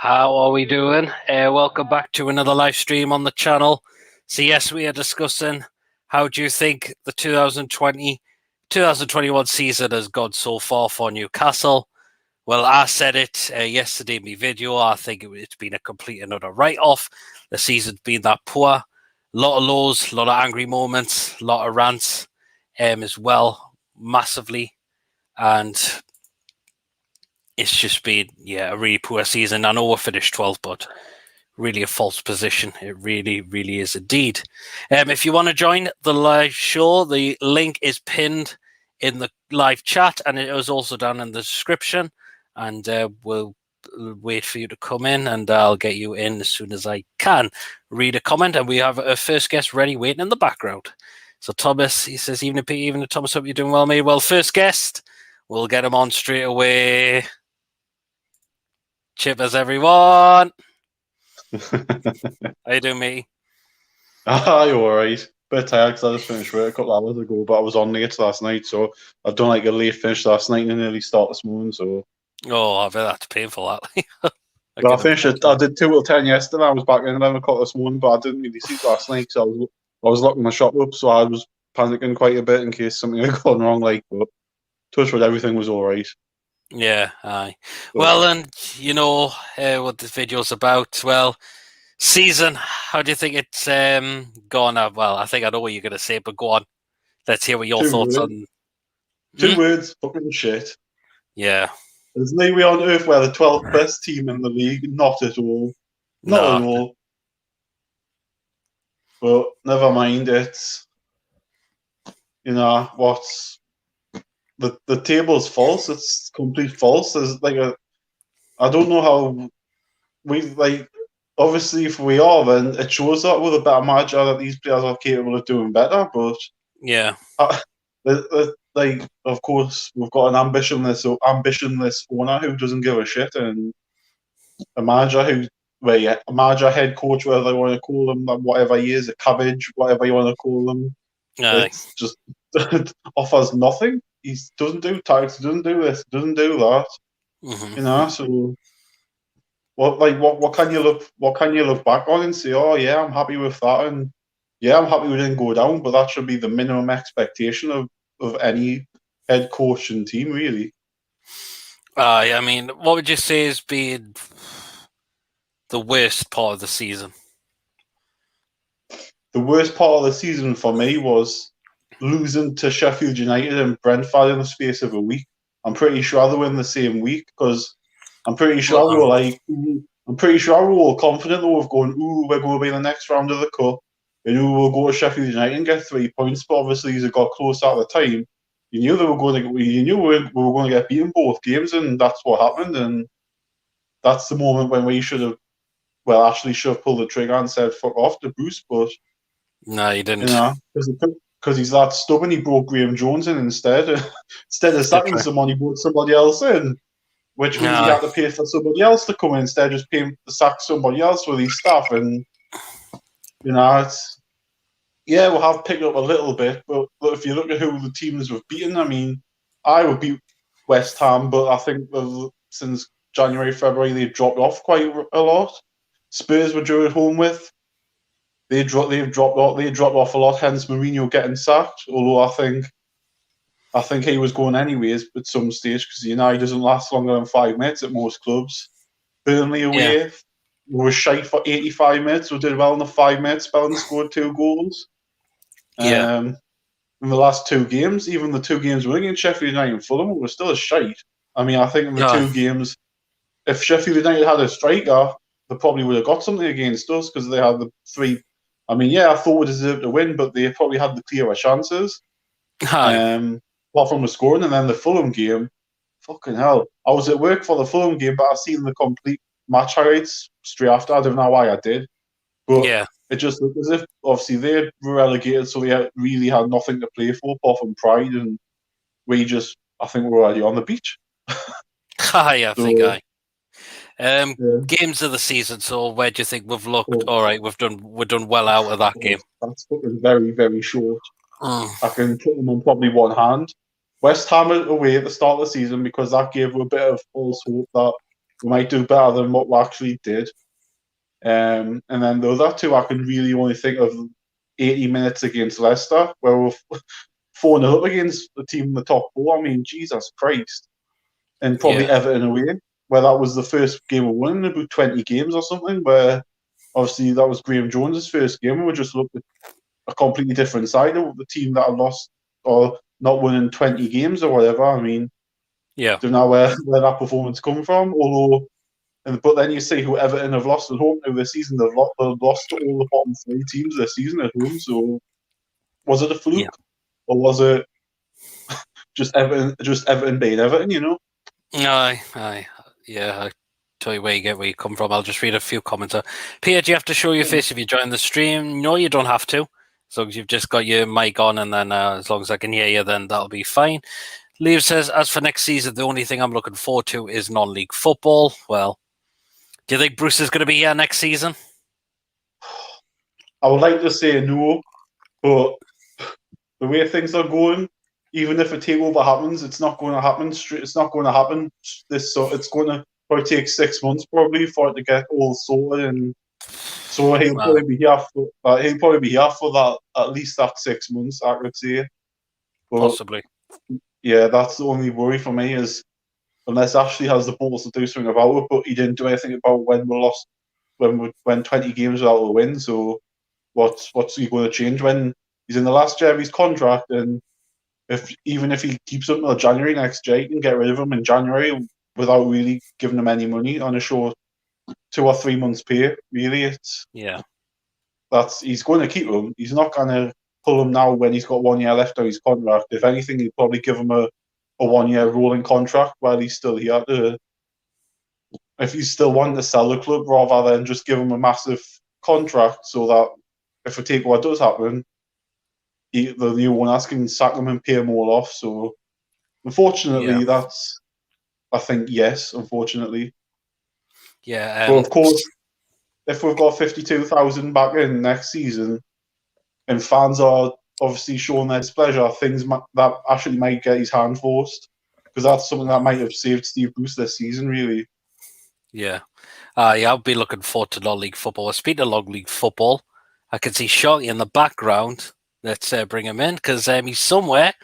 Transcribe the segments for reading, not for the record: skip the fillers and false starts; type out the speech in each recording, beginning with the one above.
How are we doing? Welcome back to another live stream on the channel. So yes, we are discussing how do you think the 2020-2021 season has gone so far for Newcastle. Well, I said it yesterday in my video. I think it's been a complete and utter write-off. The season's been that poor. A lot of lows, a lot of angry moments, a lot of rants as well, massively. And it's just been, a really poor season. I know we're finished 12th, but really a false position. It really, really is indeed. If you want to join the live show, the link is pinned in the live chat, and it was also down in the description. And we'll wait for you to come in, and I'll get you in as soon as I can. Read a comment, and we have a first guest ready, waiting in the background. So Thomas, he says, even if Thomas, hope you're doing well, mate. Well, first guest, we'll get him on straight away. Chippers, everyone. How you doing, mate? You're alright. Bit tired because I just finished work a couple hours ago, but I was on late last night, so I've done like a late finish last night and an early start this morning. So I bet that's painful. That. I finished it. I did 2 till 10 yesterday. I was back in 11 o'clock this morning, but I didn't really sleep last night, so I was locking my shop up, so I was panicking quite a bit in case something had gone wrong. But touch wood, everything was alright. Yeah, aye. Well, and you know what this video's about. Well, season. How do you think it's gone? Well, I think I know what you're going to say, but go on. Let's hear what your thoughts on. 2 words: fucking shit. Yeah. There's no way on earth we're the 12th best team in the league. Not at all. Not at all. But never mind. It's what's. The table's false. It's complete false. There's I don't know how obviously if we are, then it shows that with a better manager that these players are capable of doing better. But yeah, of course we've got an ambitionless owner who doesn't give a shit, and a manager a manager, head coach, whatever you want to call him, whatever he is, a cabbage, whatever you want to call him. It's just offers nothing. He doesn't do tactics, doesn't do this, doesn't do that. Mm-hmm. So what can you look back on and say, oh yeah, I'm happy with that, and yeah, I'm happy we didn't go down, but that should be the minimum expectation of any head coach and team, really. I mean, what would you say has been the worst part of the season? The worst part of the season for me was losing to Sheffield United and Brentford in the space of a week. I'm pretty sure they were in the same week, because I'm pretty sure we were all confident that we're going, we're going to be in the next round of the cup, and we'll go to Sheffield United and get 3 points. But obviously, as it got close at the time, you knew we were going to get beaten both games, and that's what happened. And that's the moment when we should have pulled the trigger and said, fuck off to Bruce. But no, you didn't. Because he's that stubborn, he brought Graham Jones in instead of sacking someone, he brought somebody else in, which means he had to pay for somebody else to come in instead of just paying to sack somebody else with his staff. And we'll have picked up a little bit, but if you look at who the teams we've beaten, I mean, I would beat West Ham, but I think since January, February, they've dropped off quite a lot. Spurs were drew at home with. They've dropped off a lot, hence Mourinho getting sacked. Although I think he was going anyways at some stage, because he doesn't last longer than 5 minutes at most clubs. Burnley away, we were shite for 85 minutes. We did well in the 5 minute spell and scored 2 goals. In the last 2 games, even the 2 games we're against Sheffield United and Fulham, we were still a shite. I mean, I think in the 2 games, if Sheffield United had a striker, they probably would have got something against us, because they had the 3. I mean, I thought we deserved to win, but they probably had the clearer chances. Apart from the scoring, and then the Fulham game, fucking hell. I was at work for the Fulham game, but I seen the complete match highlights straight after. I don't know why I did. But it just looked as if, obviously, they were relegated, so they really had nothing to play for apart from pride, and I think we're already on the beach. Games of the season. So where do you think we've looked? All right, we've done well out of that game. That's fucking very, very short. I can put them on probably one hand. West Ham away at the start of the season, because that gave a bit of false hope that we might do better than what we actually did. And then the other two, I can really only think of 80 minutes against Leicester, where we're 4-0 up against the team in the top four. I mean, Jesus Christ. And probably Everton away, where that was the first game we won in about 20 games or something, where obviously that was Graham Jones' first game, and we just looked at a completely different side of the team that had lost or not winning 20 games or whatever. I mean, don't know where that performance come from. But then you see who Everton have lost at home this season. They've lost to all the bottom three teams this season at home. So was it a fluke, or was it just Everton being Everton? You know? Aye. Yeah, I tell you where you come from. I'll just read a few comments. Peter, do you have to show your face if you join the stream? No, you don't have to. As long as you've just got your mic on, and then as long as I can hear you, then that'll be fine. Liev says, as for next season, the only thing I'm looking forward to is non-league football. Well, do you think Bruce is going to be here next season? I would like to say no, but the way things are going, even if a takeover happens, it's not going to happen. It's not going to happen. So it's going to probably take 6 months probably for it to get all sorted, and so he'll probably be here for that at least that 6 months, I could say. But, possibly. Yeah, that's the only worry for me is unless Ashley has the balls to do something about it, but he didn't do anything about when we lost, when we went 20 games without a win. So what's he going to change when he's in the last year of his contract? And even if he keeps up until January next year, you can get rid of him in January without really giving him any money on a short 2 or 3 months pay. Really, he's going to keep him. He's not going to pull him now when he's got 1 year left on his contract. If anything, he'd probably give him a 1 year rolling contract while he's still here. If he's still wanting to sell the club, rather than just give him a massive contract, so that if a takeover does happen, the new owners can sack him and pay him all off. So, unfortunately, that's, I think, yes, unfortunately. Yeah. But of course, if we've got 52,000 back in next season, and fans are obviously showing their displeasure, things that actually might get his hand forced, because that's something that might have saved Steve Bruce this season, really. Yeah. I'll be looking forward to non-league football. Speaking of non-league football, I can see Sharky in the background. Let's bring him in, because he's somewhere.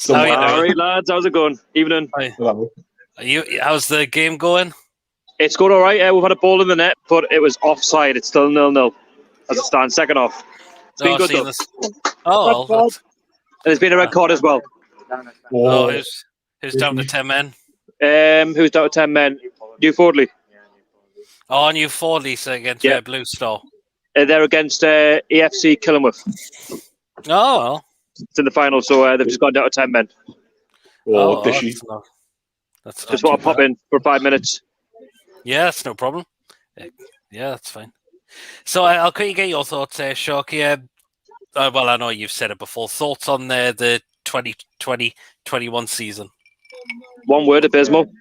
All right, lads, how's it going? Evening. How's the game going? It's going all right. We've had a ball in the net, but it was offside. It's still 0-0 as it stands. Second off. It's been good though. And there's been a red card as well. Who's down to 10 men? Who's down to 10 men? New Fordley. Oh, New Fordley, so against Blue Star. They're against AFC Killingworth. Oh, well. It's in the final, so they've just gone down to 10 men. That's just want to pop in for 5 minutes. Yeah, that's no problem. Yeah, that's fine. So I'll quickly get your thoughts there, Sharky. Well, I know you've said it before. Thoughts on the 2020-21 season? One word, abysmal.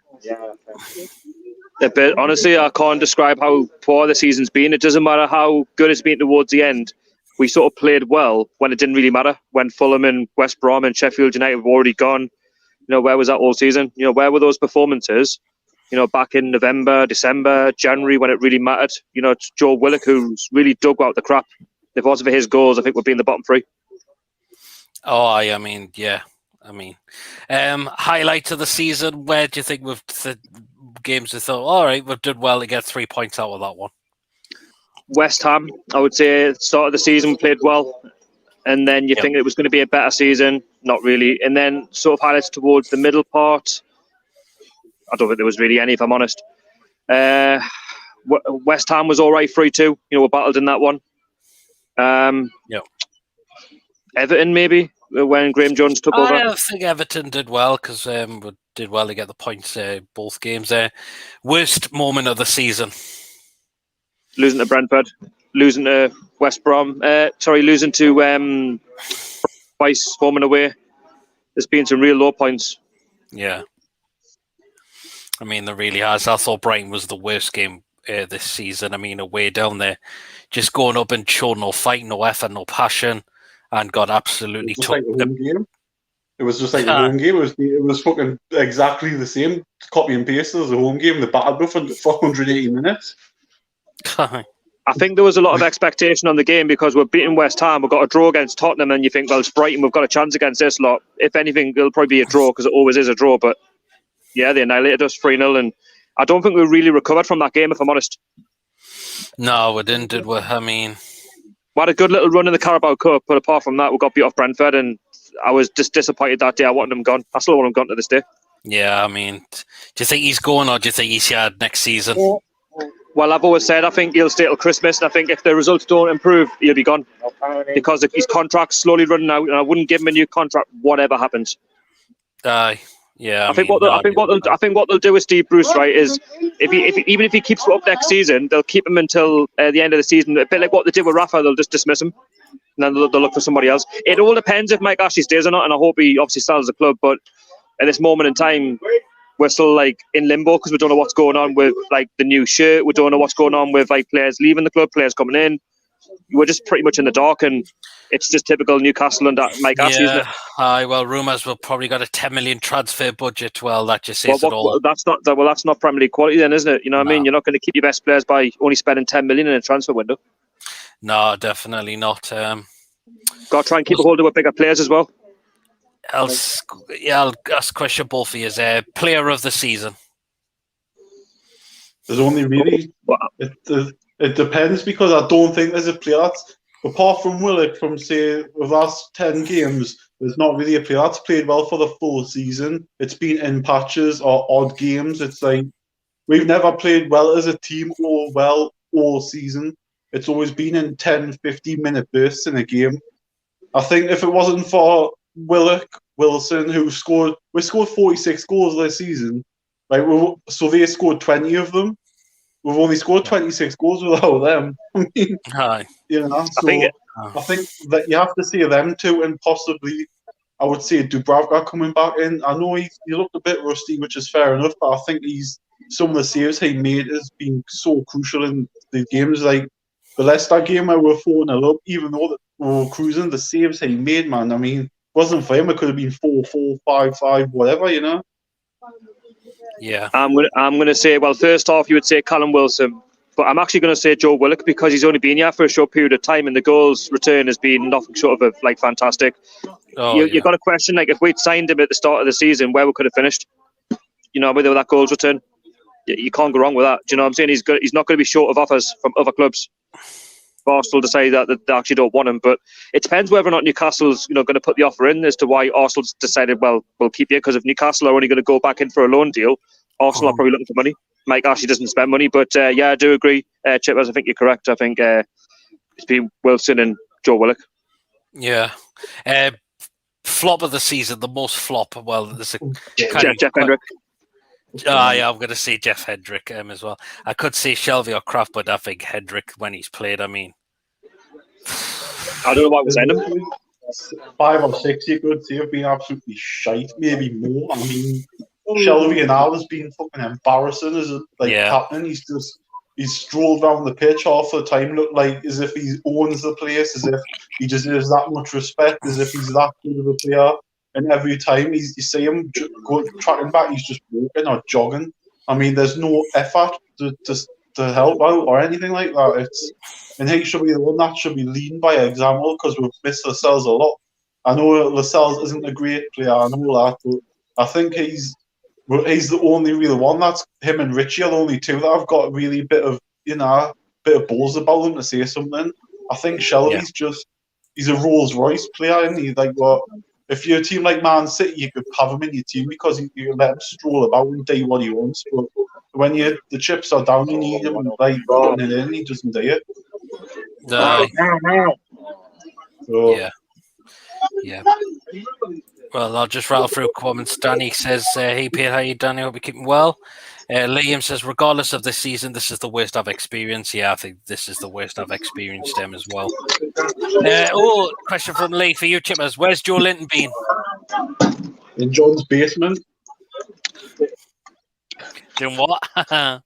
Honestly, I can't describe how poor the season's been. It doesn't matter how good it's been towards the end. We sort of played well when it didn't really matter. When Fulham and West Brom and Sheffield United were already gone. Where was that all season? Where were those performances? Back in November, December, January, when it really mattered. It's Joe Willock who's really dug out the crap. If it wasn't for his goals, I think we'd be in the bottom three. Oh, I mean, yeah. Highlights of the season. Where do you think with the games we thought, all right, we've done well to get 3 points out of that one? West Ham, I would say, at the start of the season, played well. And then you think it was going to be a better season. Not really. And then sort of highlights towards the middle part. I don't think there was really any, if I'm honest. West Ham was all right, 3-2. We battled in that one. Everton, maybe, when Graham Jones took over. I think Everton did well, because we did well to get the points both games there. Worst moment of the season? Losing to Brentford. Losing to West Brom. Losing to twice, home and away. There's been some real low points. Yeah. There really has. I thought Brighton was the worst game this season. Away down there, just going up and showing no fight, no effort, no passion, and got absolutely took. It It was just like the home game. It was fucking exactly the same, copy and paste as the home game. The battled for 180 minutes. I think there was a lot of expectation on the game because we're beating West Ham. We've got a draw against Tottenham, and you think, well, it's Brighton. We've got a chance against this lot. If anything, it'll probably be a draw because it always is a draw. But yeah, they annihilated us 3-0, and I don't think we really recovered from that game, if I'm honest. No, we didn't, did we? I mean, we had a good little run in the Carabao Cup, but apart from that, we got beat off Brentford, and I was just disappointed that day. I wanted him gone. I still want him gone to this day. Yeah, I mean, do you think he's going, or do you think he's here next season? Well, I've always said I think he'll stay till Christmas, and I think if the results don't improve, he'll be gone because his contract's slowly running out, and I wouldn't give him a new contract, whatever happens. Yeah, I think what they'll do with Steve Bruce, right, is even if he keeps up next season, they'll keep him until the end of the season. A bit like what they did with Rafa, they'll just dismiss him, and then they'll look for somebody else. It all depends if Mike Ashley stays or not, and I hope he obviously sells the club. But at this moment in time, we're still like in limbo because we don't know what's going on with like the new shirt. We don't know what's going on with like players leaving the club, players coming in. We're just pretty much in the dark, and it's just typical Newcastle and that Mike Ashley, isn't it? Well, rumours we've probably got a 10 million transfer budget. Well, that just says it all. That's not Premier League quality then, isn't it? You know what I mean? You're not going to keep your best players by only spending 10 million in a transfer window. No, definitely not. Got to try and keep a hold of our bigger players as well. I'll ask a question both of you. Player of the season? There's only really... It depends because I don't think there's a player that's... Apart from Willock, from, say, the last 10 games, there's not really a player that's played well for the full season. It's been in patches or odd games. It's like, we've never played well as a team or well all season. It's always been in 10, 15-minute bursts in a game. I think if it wasn't for Wilson, we scored 46 goals this season. Like, so they scored 20 of them. We've only scored 26 goals without them. I mean, you know, so I think that you have to see them two, and possibly, I would say Dubravka coming back in. I know he looked a bit rusty, which is fair enough, but I think some of the saves he made has been so crucial in the games. Like the Leicester game where we were 4-0 up, even though we were cruising, the saves he made, man. I mean, wasn't for him, it could have been 4-4, 5-5, whatever, you know. Yeah, I'm gonna say, well, first off, you would say Callum Wilson, but I'm actually going to say Joe Willock because he's only been here for a short period of time, and the goals return has been nothing short of like fantastic. You've got to question, like, if we'd signed him at the start of the season, where we could have finished. You know, with that goals return, you can't go wrong with that. Do you know what I'm saying? He's not going to be short of offers from other clubs. Arsenal to say that they actually don't want him, but it depends whether or not Newcastle's going to put the offer in as to why Arsenal's decided, well, we'll keep you, because if Newcastle are only going to go back in for a loan deal, Arsenal are probably looking for money. Mike Ashley doesn't spend money, but I do agree, Chippers, I think you're correct. I think it's been Wilson and Joe Willock. Yeah. Flop of the season, the most flop. Well, there's a Jeff Hendrick. Yeah, I'm going to say Jeff Hendrick as well. I could say Shelvey or Kraft, but I think Hendrick, when he's played, I mean... I don't know why we're saying him. 5 or 6, you could say, have been absolutely shite, maybe more. I mean, Shelvey and Al has been fucking embarrassing as a captain. He's strolled around the pitch half the time, looked like as if he owns the place, as if he just has that much respect, as if he's that good of a player. And every time you see him tracking back, he's just walking or jogging. I mean, there's no effort to help out or anything like that. And he should be the one that should be leading by example, because we've missed Lascelles a lot. I know Lascelles isn't a great player, I know that, but I think he's the only real one. That's him and Richie are the only two that have got really a bit of balls about them to say something. I think Shelby's he's a Rolls Royce player, and he's like what. If you're a team like Man City, you could have him in your team because you let him stroll about and do what he wants. But when the chips are down, you need him like running in. He doesn't do it. Yeah. Well, I'll just rattle through comments. Danny says, "Hey Peter, how you Danny? Hope you're keeping well." Liam says, "Regardless of this season, this is the worst I've experienced." Yeah, I think this is the worst I've experienced them as well. Question from Lee for you, Chippers. Where's Joe Linton been? In John's basement. Doing what? I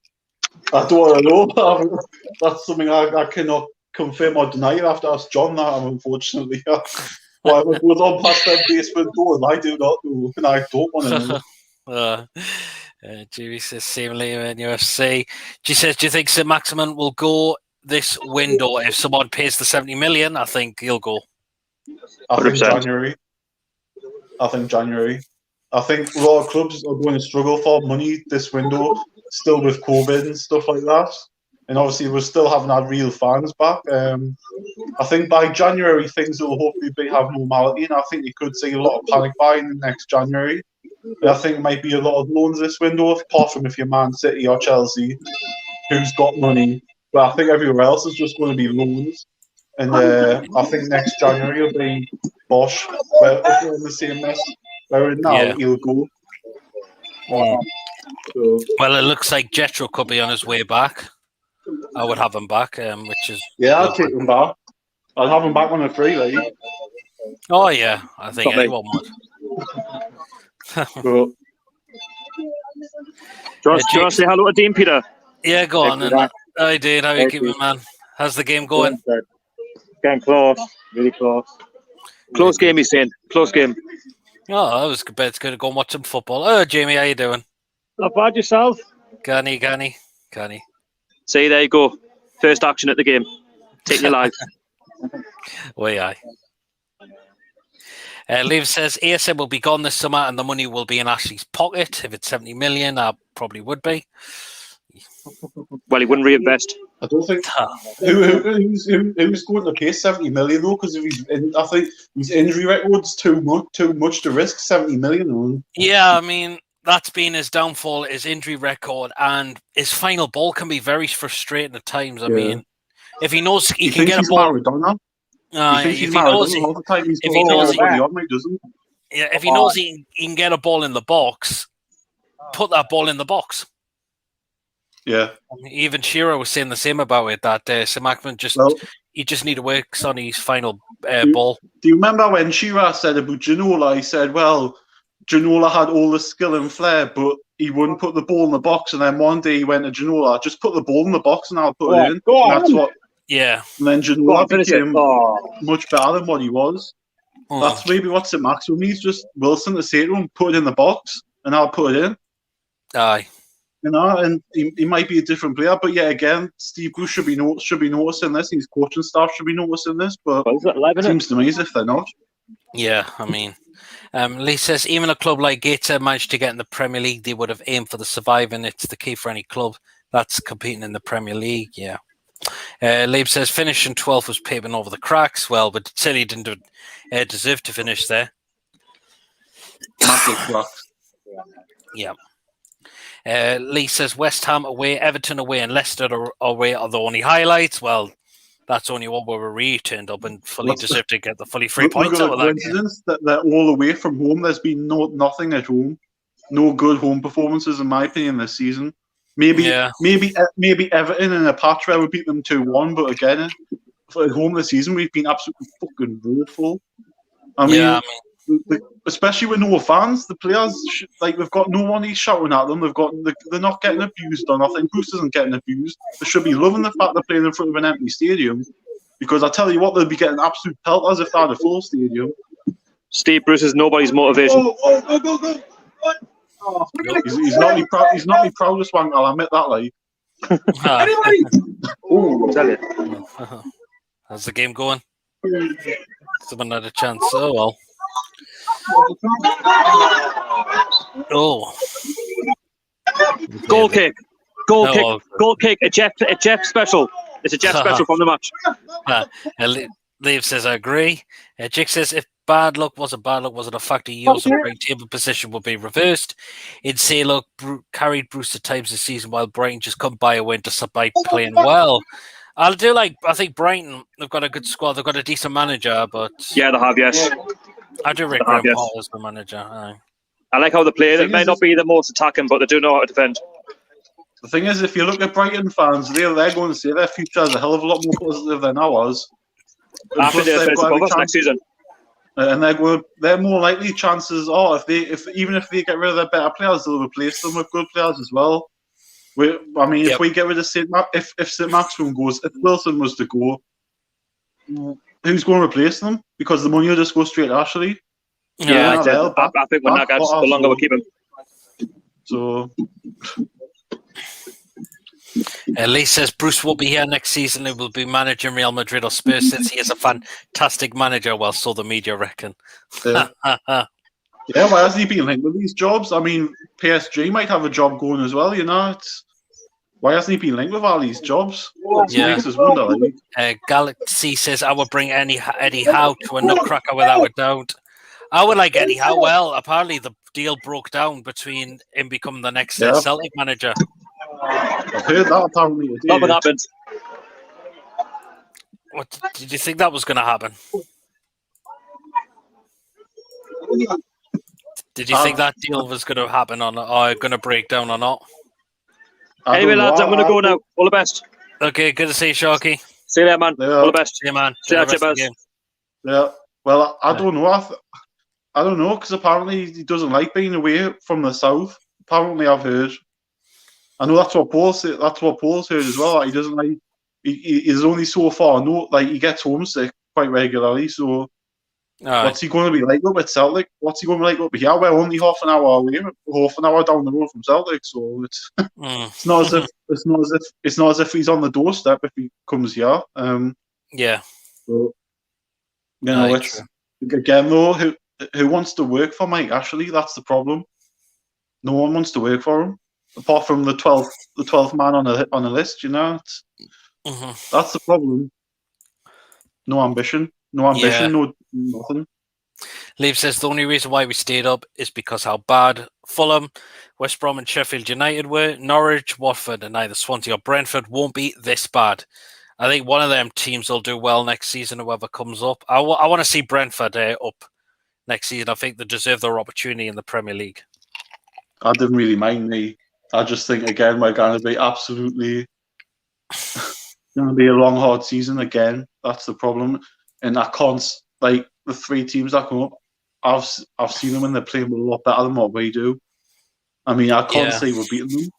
don't want to know. That's something I cannot confirm or deny. You have to ask John that, unfortunately. Why would goes on past them basement doors? I do not know, and I don't want to know. Jimmy says, same Liam in UFC. She says, do you think St. Maximin will go this window if someone pays the 70 million? I think he'll go. I think 100%. January. I think a lot of clubs are going to struggle for money this window, still with COVID and stuff like that. And obviously, we're still having our real fans back. I think by January, things will hopefully have normality, and I think you could see a lot of panic buying next January. But I think it might be a lot of loans this window, apart from if you're Man City or Chelsea, who's got money. But I think everywhere else is just going to be loans. And I think next January will be Bosch. Well, if we're in the same mess where now, he'll go. So, well, it looks like Jetro could be on his way back. I would have him back, which is... Yeah, I'll take him back. I'll have him back on a free league. Oh, yeah. I think anyone would. So, Do you want to say hello to Dean, Peter? Yeah, go on. Hi, Dean. How are you keeping, man? How's the game going? Getting close. Really close. Close game, he's saying. Close game. Oh, I was good to go and watch some football. Oh, Jamie, how you doing? Not bad yourself. Canny. See, there you go. First action at the game. Take your life. Way aye. Liv says ASM will be gone this summer and the money will be in Ashley's pocket. If it's 70 million, I probably would be. Well, he wouldn't reinvest. I don't think who's going to pay 70 million though, because I think his injury record's too much to risk 70 million on. Yeah, I mean that's been his downfall, his injury record, and his final ball can be very frustrating at times. I mean, if he knows he can get a ball, if he knows he can get a ball in the box, put that ball in the box. Yeah. Even Shearer was saying the same about it, that St. Maximin just need to work on his final ball. Do you remember when Shearer said about Ginola? He said, well, Ginola had all the skill and flair, but he wouldn't put the ball in the box. And then one day he went to Ginola, just put the ball in the box and I'll put it in. And that's what. Yeah. And then Ginola became much better than what he was. That's maybe what St. Maximin needs, just Wilson to say to him, put it in the box and I'll put it in. Aye. You know, and he might be a different player, but yeah, again, Steve Bruce should be noticing this. His coaching staff should be noticing this, but it seems to me as if they're not. Yeah, I mean, Lee says even a club like Gateshead managed to get in the Premier League, they would have aimed for the surviving. It's the key for any club that's competing in the Premier League. Yeah. Leib says finishing 12th was paving over the cracks. Well, but City didn't deserve to finish there. Massive cracks. Yeah. Lee says West Ham away, Everton away, and Leicester away are the only highlights. Well, that's only one where we turned up and fully deserved to get the fully 3 points out of that. Coincidence that they're all away from home. There's been nothing at home, no good home performances in my opinion this season. Maybe Everton in a patch where we beat them 2-1, but again, at home this season we've been absolutely fucking woeful. I mean, especially with no fans, the players we've got no one he's shouting at them. They're not getting abused or nothing. Bruce isn't getting abused. They should be loving the fact they're playing in front of an empty stadium, because I tell you what, they'll be getting absolute pelters if they had a full stadium. Steve Bruce is nobody's motivation. Go. He's not the proudest one. I'll admit that. Tell you. How's the game going? Someone had a chance. Oh well. Goal kick. A Jeff special. It's a Jeff special from the match. Liv says I agree. Jick says if bad luck wasn't a factor, years of great table position would be reversed. In say luck carried Bruce at times this season while Brighton just come by a win despite playing well. I think Brighton, they've got a good squad, they've got a decent manager, but yeah, they have, yes. I do rate Graham Potter as the manager. I like how they play. They may not be the most attacking, but they do know how to defend. The thing is, if you look at Brighton fans, they're going to say their future is a hell of a lot more positive than ours. After they're above us next season. And they're more likely chances are if they get rid of their better players, they'll replace them with good players as well. If we get rid of if St. Maximin goes, if Wilson was to go, who's going to replace them? Because the money will just go straight to Ashley. Yeah, Well, I think when that gets, the longer we keep him. So Lee says Bruce will be here next season. He will be managing Real Madrid or Spurs since he is a fantastic manager. Well, so the media reckon. yeah, why hasn't he been linked with these jobs? I mean, PSG might have a job going as well. Why hasn't he been linked with all these jobs? It makes us wonder. Galaxy says I would bring Eddie Howe to a nutcracker without a doubt. I would like Eddie Howe. Well, apparently the deal broke down between him becoming the next Celtic manager. I've heard that apparently. Nothing happened. What did you think that was going to happen? Did you think that deal was going to happen or going to break down or not? Anyway, lads, I'm going to go now. All the best. Okay, good to see you, Sharky. See you there, man. Yeah. All the best. See you, man. See you later, Yeah. Well, I don't know. I don't know because apparently he doesn't like being away from the south. Apparently, I've heard. I know that's what Paul's heard as well. He doesn't like. He's only so far. No, like he gets homesick quite regularly. So, what's he going to be like up at Celtic? What's he going to be like up here? We're only half an hour away, half an hour down the road from Celtic. So it's it's not as if he's on the doorstep if he comes here. Yeah. So, it's again though. Who wants to work for Mike Ashley? That's the problem. No one wants to work for him, apart from the 12th man on the list. That's the problem. No ambition, no nothing. Liv says the only reason why we stayed up is because how bad Fulham, West Brom and Sheffield United were. Norwich, Watford and either Swansea or Brentford won't be this bad. I think one of them teams will do well next season, whoever comes up. I want to see Brentford up next season. I think they deserve their opportunity in the Premier League. I didn't really mind me. I just think, again, we're going to be absolutely going to be a long, hard season again. That's the problem. And I can't, like, the three teams that come up, I've seen them and they're playing a lot better than what we do. I mean, I can't say we're beating them.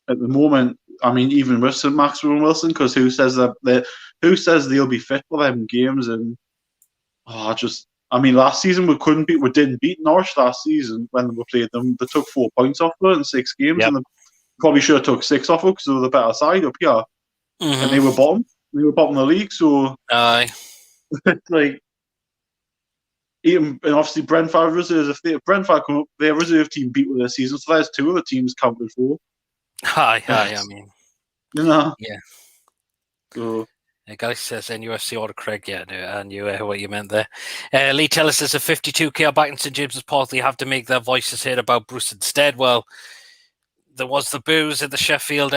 At the moment, I mean, even with St. Maxwell Wilson, because who says they'll be fit for them games? And last season we didn't beat Norwich last season when we played them. They took 4 points off us in 6 games, and they probably should have took 6 off us because they were the better side up here. And they were bottom. They were bottom of the league. So, like, and obviously Brentford reserves. If Brentford come up, their reserve team beat with their season, so there's 2 of the teams counted for. I mean, yeah. So. Galaxy says NUFC order Craig. Yeah, no, I knew what you meant there. Lee Tellis says a 52k are back in St James's Park. They have to make their voices heard about Bruce instead. Well, there was the boos at the Sheffield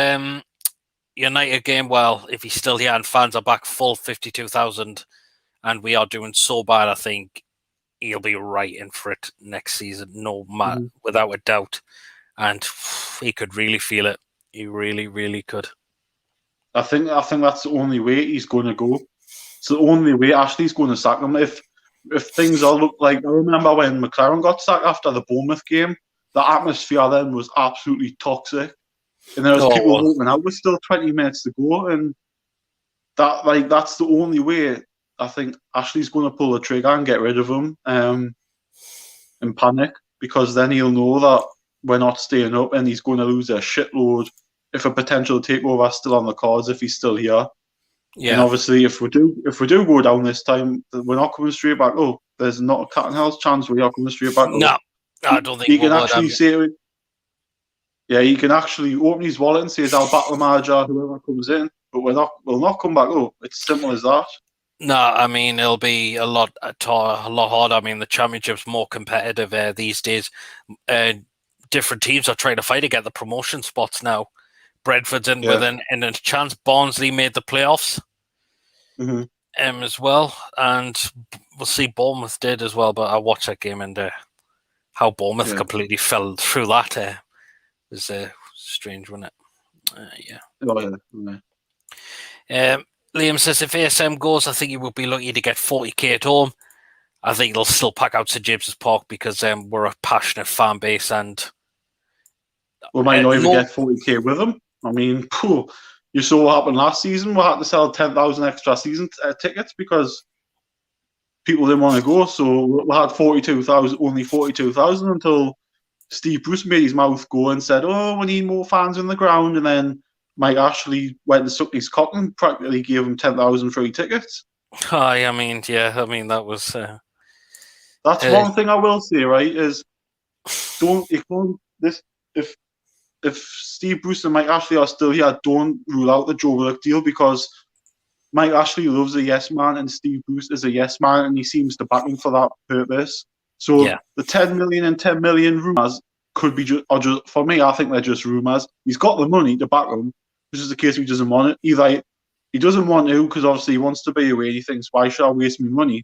United game. Well, if he's still here and fans are back full 52,000 and we are doing so bad, I think he'll be right in for it next season, no matter, without a doubt. And he could really feel it. He really, really could. I think that's the only way he's going to go. It's the only way Ashley's going to sack him. If things all look like, I remember when McLaren got sacked after the Bournemouth game, the atmosphere then was absolutely toxic, and there was people walking out with still 20 minutes to go, and that's the only way. I think Ashley's going to pull the trigger and get rid of him, and panic, because then he'll know that we're not staying up, and he's going to lose a shitload. If a potential takeover is still on the cards, if he's still here, and obviously if we do go down this time, we're not coming straight back. Oh, there's not a cat and hell's chance we are coming straight back. No, I don't think he can actually say. Yeah, he can actually open his wallet and say, "I'll back the manager, whoever comes in," but we'll not come back. Oh, it's simple as that. No, I mean it'll be a lot harder. I mean the championship's more competitive these days. Different teams are trying to fight to get the promotion spots now. Brentford's in within a chance. Barnsley made the playoffs as well, and we'll see Bournemouth did as well. But I watched that game and how Bournemouth completely fell through that was strange, wasn't it? Liam says if ASM goes, I think he will be lucky to get 40k at home. I think they'll still pack out St James's Park because we're a passionate fan base and we might not even get 40k with them. I mean, you saw what happened last season. We had to sell 10,000 extra season tickets because people didn't want to go. So we had 42,000, only 42,000 until Steve Bruce made his mouth go and said, "Oh, we need more fans on the ground." And then Mike Ashley went and sucked his cock and practically gave him 10,000 free tickets. I mean, that was. That's one thing I will say, right? Is if Steve Bruce and Mike Ashley are still here, don't rule out the Joe Willock deal, because Mike Ashley loves a yes man and Steve Bruce is a yes man, and he seems to back him for that purpose. So the 10 million and 10 million rumours could be just for me, I think they're just rumours. He's got the money to back them. This is the case he doesn't want it. Either he doesn't want to because obviously he wants to be away and he thinks, why should I waste my money?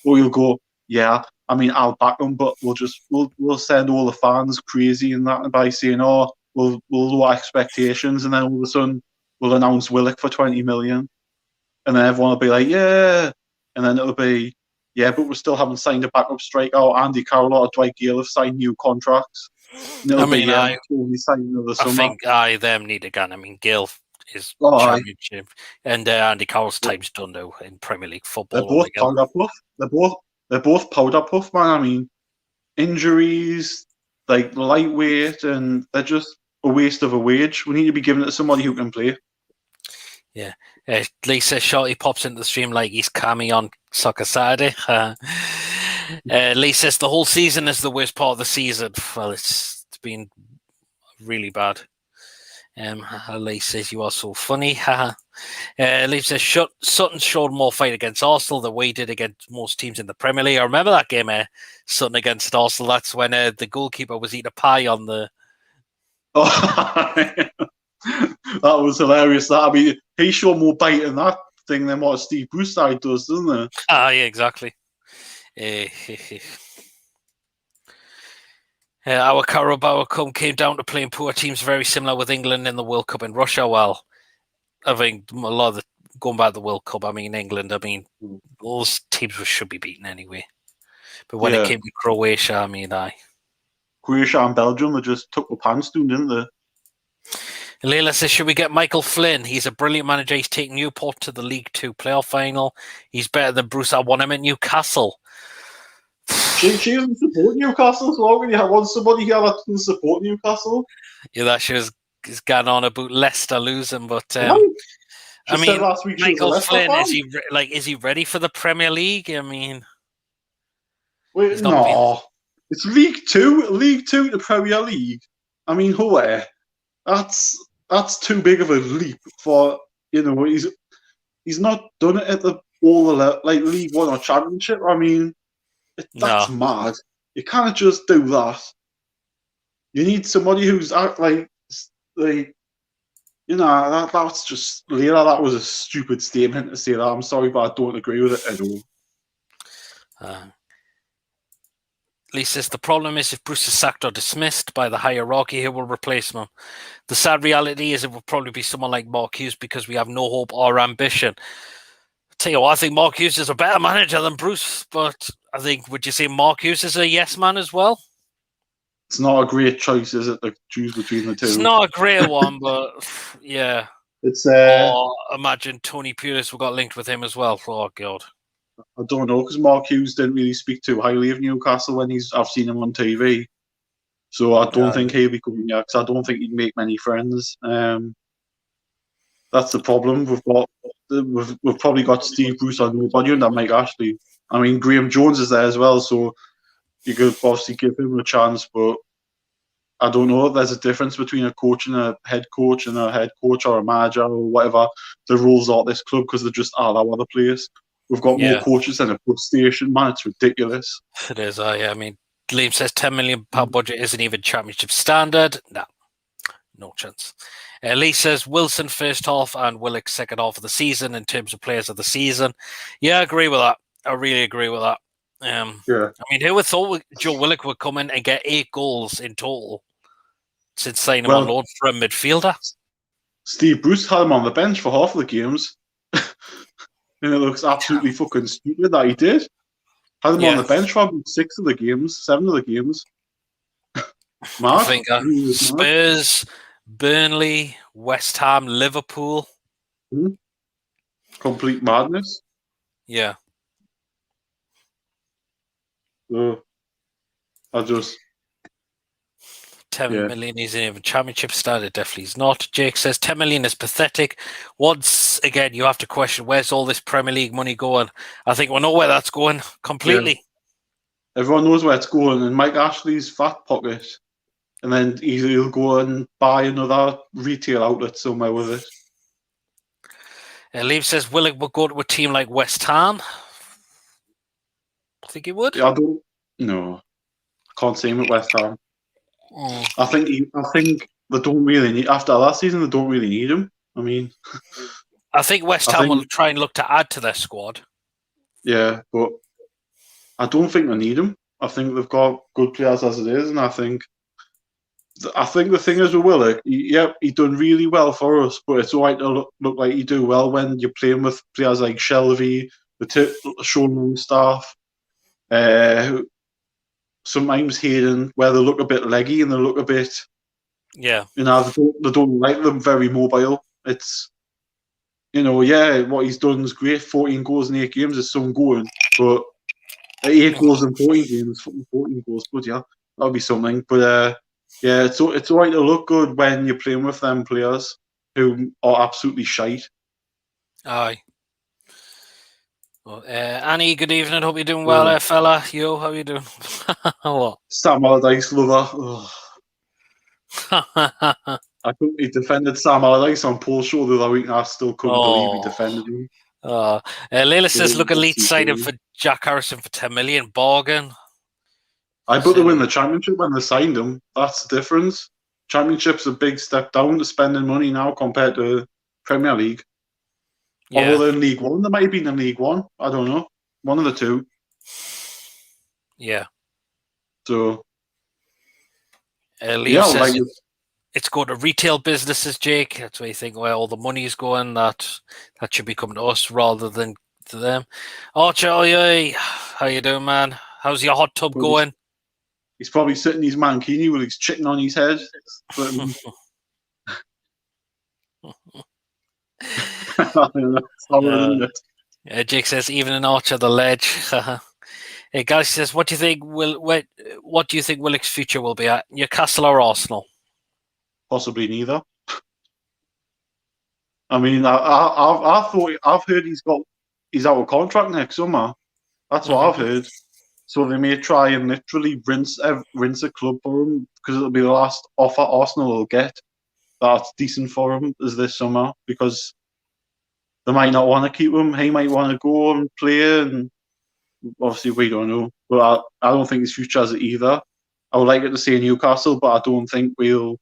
Or he'll go, yeah, I mean, I'll back them, but we'll send all the fans crazy and that by saying, oh, we'll lower expectations, and then all of a sudden we'll announce Willock for 20 million. And then everyone will be like, yeah. And then it'll be, yeah, but we still haven't signed a backup striker. Andy Carroll or Dwight Gale have signed new contracts. And it'll only signed another summer. I think them need again. I mean, Gale is championship, and Andy Carroll's time's done now in Premier League football. They're both powder puff. They're both powder puff, man. I mean, injuries, like lightweight, and they're just a waste of a wage. We need to be giving it to somebody who can play. Yeah. Lisa Shorty pops into the stream like he's Cammy on Soccer Saturday. Lee says the whole season is the worst part of the season. Well, it's been really bad. Lee says you are so funny. Lee says Sutton showed more fight against Arsenal than we did against most teams in the Premier League. I remember that game, Sutton against Arsenal. That's when the goalkeeper was eating a pie on the. That was hilarious. I mean, he showed more bite in that thing than what Steve Bruce side does, doesn't he? Yeah, exactly. Our Carabao Cup came down to playing poor teams very similar with England in the World Cup in Russia. Well, I think a lot of going back to the World Cup, I mean, England, those teams should be beaten anyway. But when it came to Croatia, I mean, Croatia and Belgium, they just took the pants down, didn't they? Leila says, should we get Michael Flynn? He's a brilliant manager. He's taking Newport to the League 2 playoff final. He's better than Bruce. I want him at Newcastle. She doesn't support Newcastle, so how can you want somebody here that doesn't support Newcastle? Yeah, that she was going on about Leicester losing, but I mean, last week Michael Flynn, is he ready for the Premier League? I mean, wait, no, it's League 2 to Premier League. I mean, that's too big of a leap for he's not done it at all the League 1 or Championship. I mean, that's mad. You can't just do that. You need somebody who's that's just Leila. That was a stupid statement to say that. I'm sorry, but I don't agree with it at all. Lee says the problem is if Bruce is sacked or dismissed by the hierarchy, who will replace him? The sad reality is it will probably be someone like Mark Hughes because we have no hope or ambition. I'll tell you what, I think Mark Hughes is a better manager than Bruce, but I think, would you say Mark Hughes is a yes man as well? It's not a great choice, is it, to choose between the two? It's not a great one, but yeah. It's or imagine Tony Pulis got linked with him as well. Oh, God. I don't know, because Mark Hughes didn't really speak too highly of Newcastle when I've seen him on TV. So I don't think he'll be coming here, because I don't think he'd make many friends. That's the problem. We've probably got Steve Bruce or nobody under Mike Ashley. I mean, Graham Jones is there as well, so you could obviously give him a chance, but I don't know if there's a difference between a coach and a head coach or a manager or whatever the rules are at this club, because they just are that other place. We've got more coaches than a pub station, man. It's ridiculous. It is. I mean, Liam says £10 million budget isn't even championship standard. No chance. Lee says Wilson first half and Willock second half of the season in terms of players of the season. Yeah, I agree with that. I really agree with that. I mean, who would thought Joe Willock would come in and get 8 goals in total since signing him on loan for a midfielder? Steve Bruce had him on the bench for half of the games. And it looks absolutely fucking stupid that he did. Had him on the bench for 6 of the games, 7 of the games. I think Spurs, Burnley, West Ham, Liverpool. Complete madness. Yeah. So I just 10 Yeah. million isn't even championship standard. Definitely is not. Jake says 10 million is pathetic. Once again, you have to question where's all this Premier League money going. I think we know where that's going completely. everyone knows where it's going, and Mike Ashley's fat pocket, and then he'll go and buy another retail outlet somewhere with it. Liam says Willock would go to a team like West Ham. I think he would. I don't. No, I can't see him at West Ham. I think they don't really need after last season. They don't really need him. I mean, I think West Ham will try and look to add to their squad. Yeah, but I don't think they need him. I think they've got good players as it is, and I think the thing is with Willock, he done really well for us, but it's alright to look like you do well when you're playing with players like Shelby, Sean Longstaff, sometimes Hayden, where they look a bit leggy and they look a bit, they don't like them very mobile. It's, what he's done is great. 14 goals in 8 games is some going, but 8 goals in 14 games, 14 goals, but yeah, that'll be something. But it's alright to look good when you're playing with them players who are absolutely shite. Aye. Well, Annie, good evening. Hope you're doing well, fella. Yo, how you doing? What? Sam Allardyce lover. I think he defended Sam Allardyce on Paul's show the other week, and I still couldn't believe he defended him. Leila says, look at Leeds signing for Jack Harrison for 10 million. Bargain. I bet they win the championship when they signed him. That's the difference. Championship's a big step down to spending money now compared to Premier League. Yeah. Although they're in League One, they might have been in League One. I don't know. One of the two. Yeah. So. Liam says it's going to retail businesses, Jake. That's where you think where all the money's going. That should be coming to us rather than to them. Archer, how you doing, man? How's your hot tub going? He's probably sitting in his mankini with his chicken on his head. Jake says even an Archer the ledge. Hey, guys says, what do you think Willock's future will be at? Newcastle or Arsenal? Possibly neither. I mean, I've heard he's out of contract next summer. That's what I've heard. So they may try and literally rinse a club for him because it'll be the last offer Arsenal will get that's decent for him is this summer because they might not want to keep him. He might want to go and play, and obviously we don't know. But I don't think his future has it either. I would like it to say Newcastle, but I don't think we'll.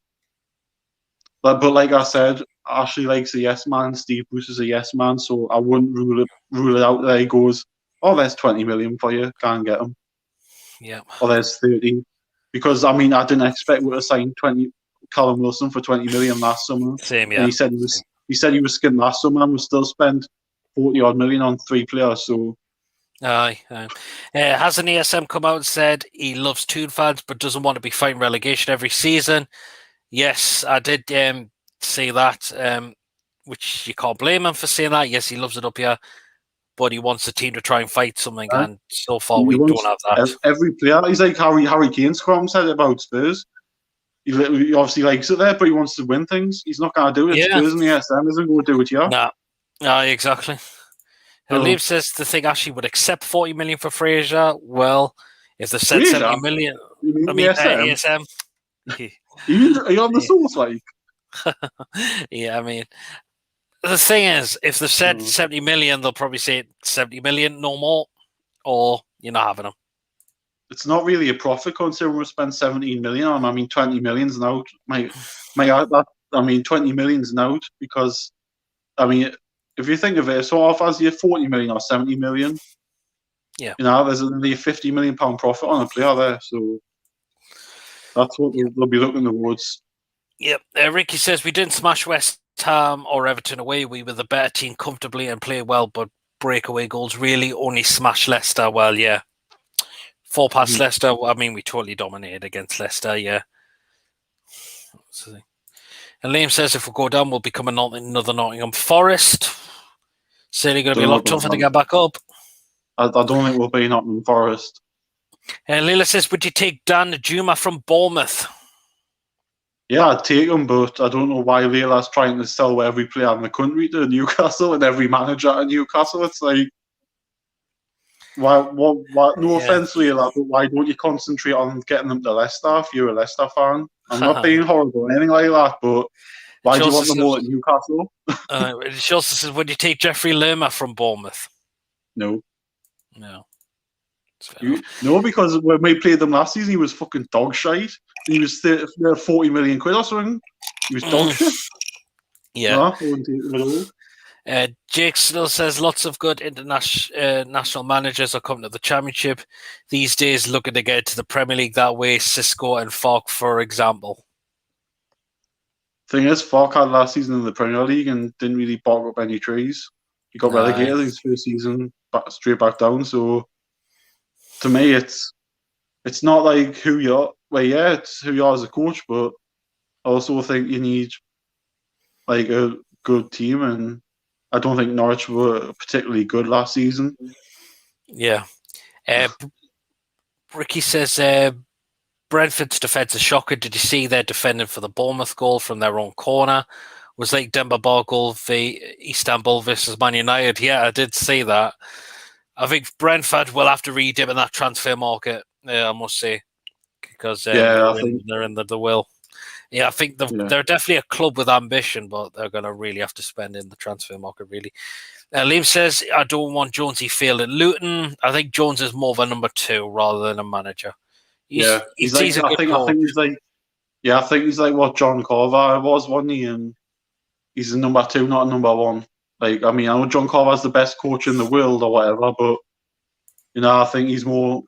But like I said, Ashley likes a yes man. Steve Bruce is a yes man, so I wouldn't rule it out. There he goes. Oh, there's 20 million for you. Can't get him. Yeah. Or there's 30. Because, I mean, I didn't expect we to sign Callum Wilson for 20 million last summer. Same, yeah. And he said he was skint last summer and we still spent 40-odd million on 3 players. So. Aye. Has an ESM come out and said he loves Toon fans but doesn't want to be fighting relegation every season? Yes, I did say that, which you can't blame him for saying that. Yes, he loves it up here. But he wants the team to try and fight something, and so far we don't have that. Every player, he's like Harry Kane said about Spurs. He obviously likes it there, but he wants to win things. He's not going to do it. Yeah. Spurs and the SM isn't going to do it here. No, exactly. Liam says the thing actually would accept 40 million for Fraser. Well, if they said 70 million, I mean ESM. Are you on the source, like? Yeah, I mean. The thing is, if they've said 70 million, they'll probably say 70 million, no more, or you're not having them. It's not really a profit considering we spent 17 million on them. I mean, 20 million's an out. 20 million's an out because, I mean, if you think of it, so off as you 40 million or 70 million, there's only a 50 million pound profit on a player there. So that's what they'll be looking towards. Yep. Ricky says we didn't smash West Ham or Everton away. We were the better team comfortably and played well, but breakaway goals really only smashed Leicester. Well, yeah. 4 past Leicester. I mean, we totally dominated against Leicester, yeah. And Liam says if we go down, we'll become another Nottingham Forest. Certainly going to be a lot tougher to get back up. I don't think we'll be Nottingham Forest. Leila says, would you take Dan Juma from Bournemouth? Yeah, I'd take him, but I don't know why Leila's trying to sell every player in the country to Newcastle and every manager at Newcastle. It's like, why? No offense, Leila, but why don't you concentrate on getting them to Leicester if you're a Leicester fan? I'm not being horrible or anything like that, but why do you want them all at Newcastle? She also says, would you take Jeffrey Lerma from Bournemouth? No. No, because when we played them last season, he was fucking dog shite. He was 40 million quid or something. He was dog shit. Yeah. No, I wouldn't take him at all. Jake still says lots of good international managers are coming to the Championship these days, looking to get to the Premier League that way. Cisco and Falk, for example. Thing is, Falk had last season in the Premier League and didn't really bark up any trees. He got relegated his first season, straight back down. So, to me, it's not like who you are. Well, yeah, it's who you are as a coach, but I also think you need like a good team, and I don't think Norwich were particularly good last season. Yeah. Ricky says Brentford's defence is shocking. Did you see their defending for the Bournemouth goal from their own corner? Was like Demba Ba goal for Istanbul versus Man United. Yeah, I did see that. I think Brentford will have to read him in that transfer market, I must say, because they're in the will. Yeah, I think they're definitely a club with ambition, but they're going to really have to spend in the transfer market, really. Liam says, I don't want Jonesy Field at Luton. I think Jones is more of a number 2 rather than a manager. He's a good coach. I think he's like what John Carver was, wasn't he? And he's a number 2, not a number 1. Like, I mean, I know John Carver's the best coach in the world or whatever, but I think he's more.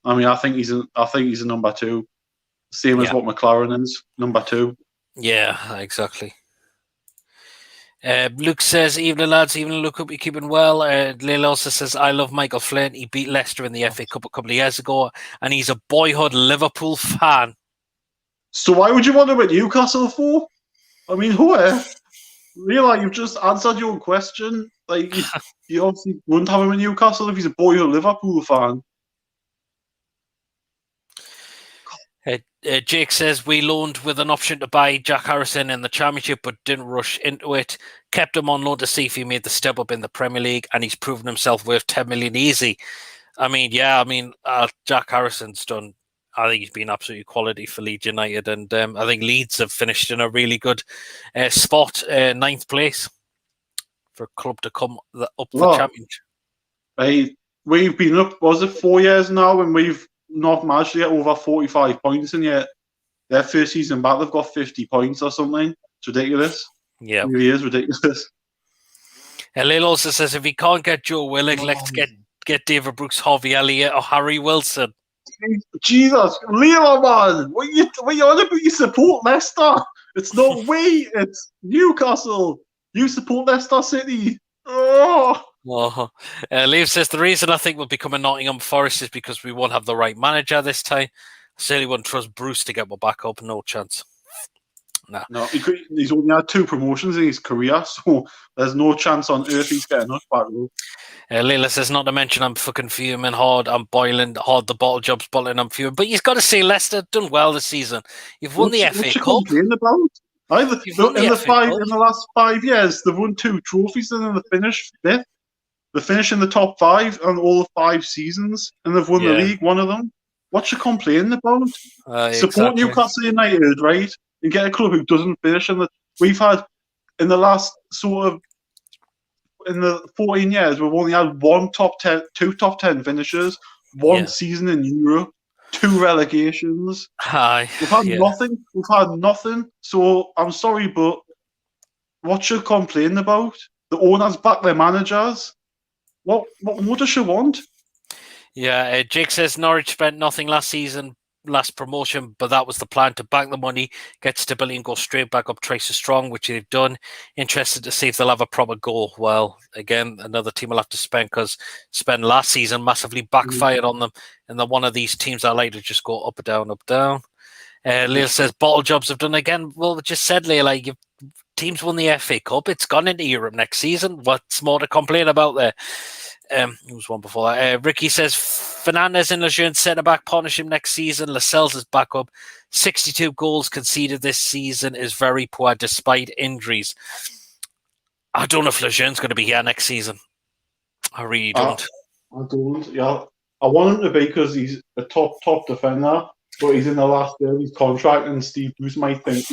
I mean, I think he's a number 2, same as what McLaren is, number 2. Yeah, exactly. Luke says, evening lads, evening Luke, hope you're keeping well. Lil also says, I love Michael Flynn. He beat Leicester in the FA Cup a couple of years ago, and he's a boyhood Liverpool fan. So why would you want him at Newcastle for? I mean, Really, you've just answered your own question. Like, you obviously wouldn't have him in Newcastle if he's a boyhood Liverpool fan. Jake says, we loaned with an option to buy Jack Harrison in the Championship, but didn't rush into it. Kept him on loan to see if he made the step up in the Premier League, and he's proven himself worth 10 million easy. I mean, Jack Harrison's done. I think he's been absolutely quality for Leeds United, and I think Leeds have finished in a really good spot, 9th place for a club to come up the Championship. We've been up, was it 4 years now, and we've not managed to get over 45 points, and yet their first season back, they've got 50 points or something. It's ridiculous. Yeah. It really is ridiculous. Lil also says, if he can't get Joe Willock, let's get David Brooks, Harvey Elliott, or Harry Wilson. Jesus, Lila, man, what you on about? You support Leicester? It's not we, it's Newcastle. You support Leicester City. Oh. Liam says, the reason I think we'll become a Nottingham Forest is because we won't have the right manager this time. I certainly wouldn't trust Bruce to get my back up. No chance. Nah. No, he's only had 2 promotions in his career, so there's no chance on earth he's getting us back. Leila says, not to mention I'm fucking fuming hard. I'm boiling hard. The bottle job's boiling. I'm fuming. But you've got to say Leicester done well this season. You've won the FA Cup. In the last 5 years, they've won 2 trophies and then they finished 5th. They finished in the top 5 on all 5 seasons, and they've won the league, one of them. What you complaining about? Support Newcastle United, right? And get a club who doesn't finish. We've had, in the last in the 14 years, we've only had 2 top 10 finishes, 1 season in Europe, 2 relegations. We've had nothing. We've had nothing. So I'm sorry, but what you complaining about? The owners back their managers. What more does she want? Yeah, Jake says Norwich spent nothing last season, last promotion, but that was the plan, to bank the money, get stability and go straight back up twice as strong, which they've done. Interested to see if they'll have a proper goal. Well, again, another team will have to spend, because last season massively backfired on them, and they're one of these teams that like to just go up, down, up, down. Lil says bottle jobs have done again. Well, we just said, Lil, like, teams won the FA Cup. It's gone into Europe next season. What's more to complain about there? It was one before that. Ricky says Fernandez and Lejeune centre-back partnership next season. Lascelles is back up. 62 goals conceded this season is very poor despite injuries. I don't know if Lejeune's going to be here next season. I really don't. I don't. Yeah, I want him to be because he's a top defender, but he's in the last year of his contract, and Steve Bruce might think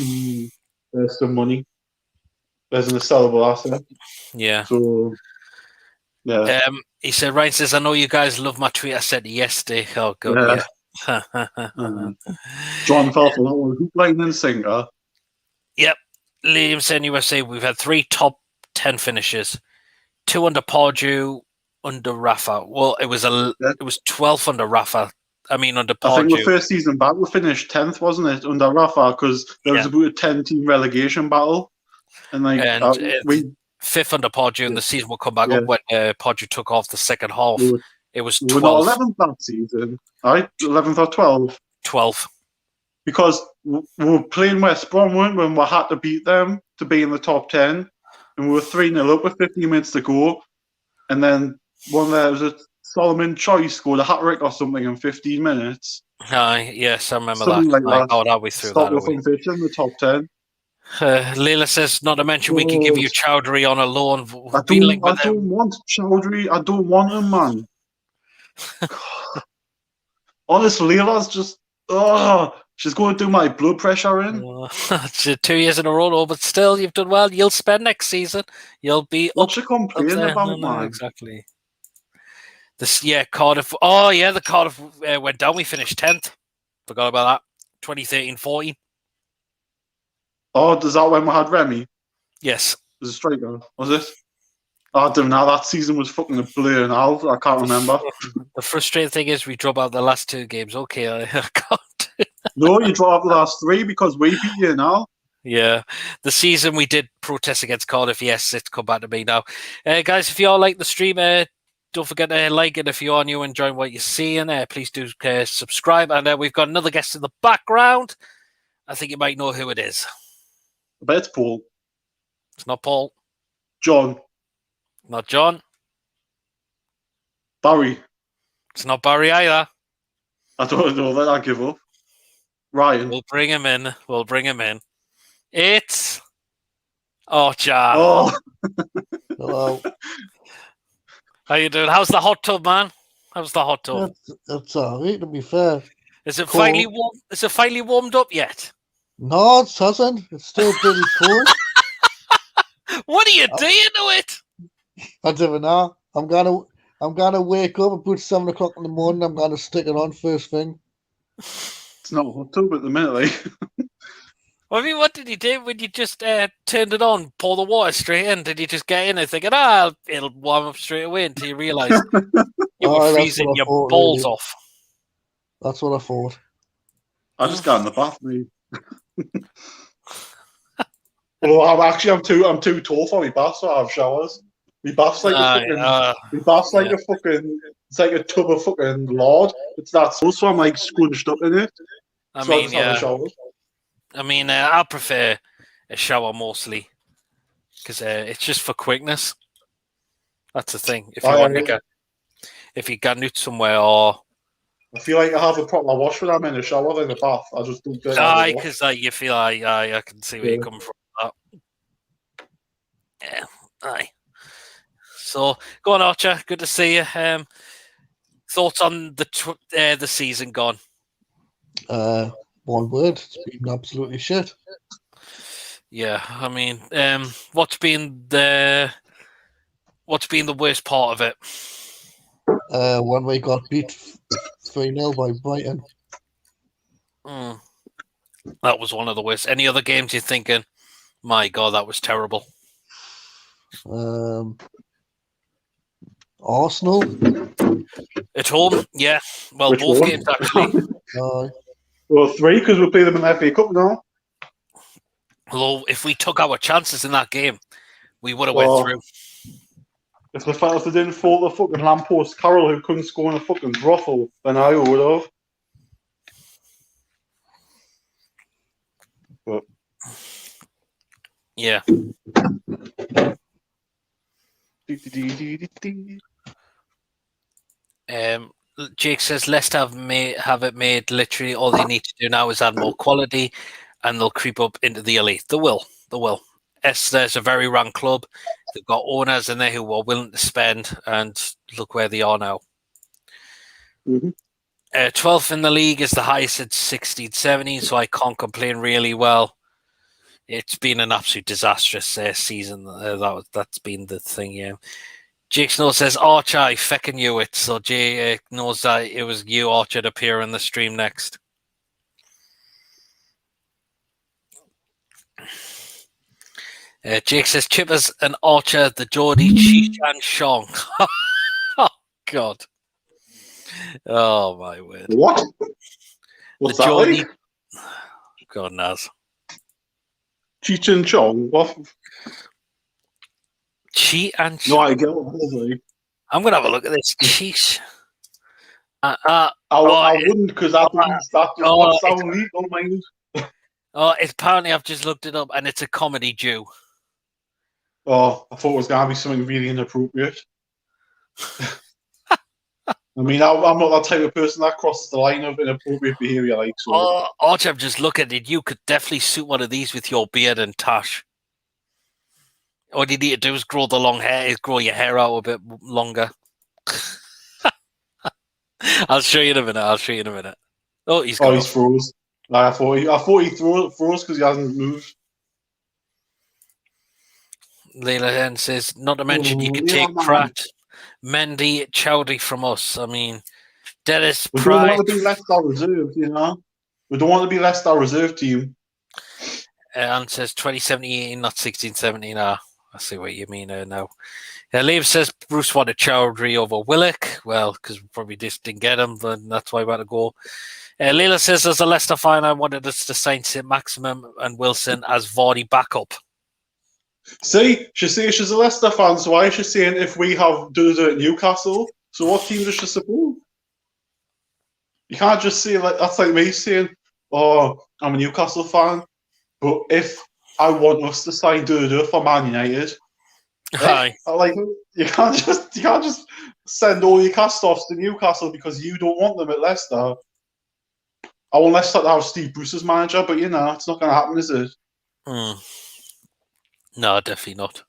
there's some money. There's an sellable asset. Yeah. So, yeah. He said, Ryan says, I know you guys love my tweet I said yesterday. Oh, God, yeah. John fell for that one. Hoop, line, and sinker. Yep. Liam said, USA, we've had 3 top 10 finishes. 2 under Pardew, under Rafa. Well, it was 12 under Rafa. I mean, under Pardew. I think the first season back we finished 10th, wasn't it, under Rafa? Because there was about a 10-team relegation battle. And we 5th under Pardew, and the season will come back up when Pardew took off the second half. It was 12th. We were not 11th that season, right? 11th or 12th? 12th. Because we were playing West Brom, weren't we? And we had to beat them to be in the top 10. And we were 3-0 up with 15 minutes to go. And then was a Solomon Choice scored a hat-trick or something in 15 minutes. Yes, I remember something that. Like that. God, are we through Stop that? Stop in the top 10. Leila says, not to mention we can give you Chowdhury on a loan. I don't want Chowdhury. I don't want him, man. Honestly, Leila's just... she's going to do my blood pressure in. It's 2 years in a row, but still, you've done well. You'll spend next season. You'll be What's you complaining about, man? Exactly. Cardiff. Oh, yeah, the Cardiff went down. We finished 10th. Forgot about that. 2013-14. Oh, is that when we had Remy? Yes. Was a striker, was it? I don't know. That season was fucking a blur and out. I can't remember. The frustrating thing is we drop out the last 2 games. Okay, I can't. No, you drop out the last 3 because we beat you now. Yeah. The season we did protest against Cardiff. Yes, it's come back to me now. Guys, if you all like the stream, don't forget to like it. If you are new and enjoying what you're seeing, please do subscribe. And we've got another guest in the background. I think you might know who it is. I bet it's Paul. It's not Paul. John. Not John. Barry. It's not Barry either. I don't know that. I give up. Ryan. We'll bring him in. It's Archer. Oh. Hello. How you doing? How's the hot tub, man? How's the hot tub? It's all right, to be fair. Is it finally warm? Is it finally warmed up yet? No, it hasn't. It's still pretty cool. What are you doing to it? I don't know. I'm gonna wake up about 7 o'clock in the morning. I'm gonna stick it on first thing. It's not hot tub at the minute, like. I mean, what did you do when you just turned it on, pour the water straight in? Did you just get in and thinking, it'll warm up straight away until you realise you were freezing your balls off? That's what I thought. I just got in the bath, mate. Well, I'm too tall for my bath, so I have showers. My bath's like a fucking, it's like a tub of fucking lard. It's that so I'm like scrunched up in it. I prefer a shower mostly because it's just for quickness. That's the thing. If you got nude somewhere or. I feel like I have a proper wash when I'm in the shower than the bath. I just don't get it. Because you feel I can see where you're coming from. Yeah, aye. So go on, Archer. Good to see you. Thoughts on the season gone? One word: it's been absolutely shit. Yeah, I mean, what's been the worst part of it? When we got beat 3-0 by Brighton. That was one of the worst. Any other games you're thinking, my God, that was terrible? Arsenal at home, yeah. Well, Which both one? games actually. Well, 3 because we play them in the FA Cup now. Although, if we took our chances in that game, we would have went through. If the fellas didn't fall the fucking lamppost Carroll who couldn't score in a fucking brothel, then I would have. But yeah. Jake says Leicester have it made. Literally, all they need to do now is add more quality, and they'll creep up into the elite. They will. They will. Leicester's a very run club. They've got owners in there who are willing to spend, and look where they are now. Mm-hmm. 12th in the league is the highest at 16, 17, so I can't complain really well. It's been an absolute disastrous season. That's been the thing, yeah. Jake Snow says, Archer, I feckin' knew it. So Jay knows that it was you, Archer, to appear on the stream next. Jake says, Chippers and Archer, the Geordie, Cheech and Shong. Oh, God. Oh, my word. What? What's the that Geordie... like? God knows. Cheech and Chong? What? Cheech and No, I get what it is like. I'm going to have a look at this. Cheech. I wouldn't, because that does not sound legal, mind. Apparently I've just looked it up, and it's a comedy Jew. Oh, I thought it was going to be something really inappropriate. I mean, I'm not that type of person that crosses the line of inappropriate behaviour. Like, so. Arch, I'm just looking at it. You could definitely suit one of these with your beard and tash. All you need to do is grow the long hair, grow your hair out a bit longer. I'll show you in a minute. Oh, he's froze. I thought he froze because he hasn't moved. Leila then says, not to mention you could take Pratt, Mendy, Chowdhury from us. I mean, Dennis We Pratt. don't want to be Leicester reserve, you know. We don't want to be Leicester reserve team. And says 2017, not 16-17. I see what you mean now. Liam says Bruce wanted Chowdhury over Willock. Well, because we probably just didn't get him, but that's why we had to go. Leila says, as a Leicester fan, I wanted us to sign St. Maximum and Wilson as Vardy backup. See, she says she's a Leicester fan, so why is she saying if we have Duda at Newcastle? So what team does she support? You can't just say, like, that's like me saying, oh, I'm a Newcastle fan, but if I want us to sign Duda for Man United, like you can't just send all your cast-offs to Newcastle because you don't want them at Leicester. I want Leicester to have Steve Bruce as manager, but it's not going to happen, is it? No, definitely not.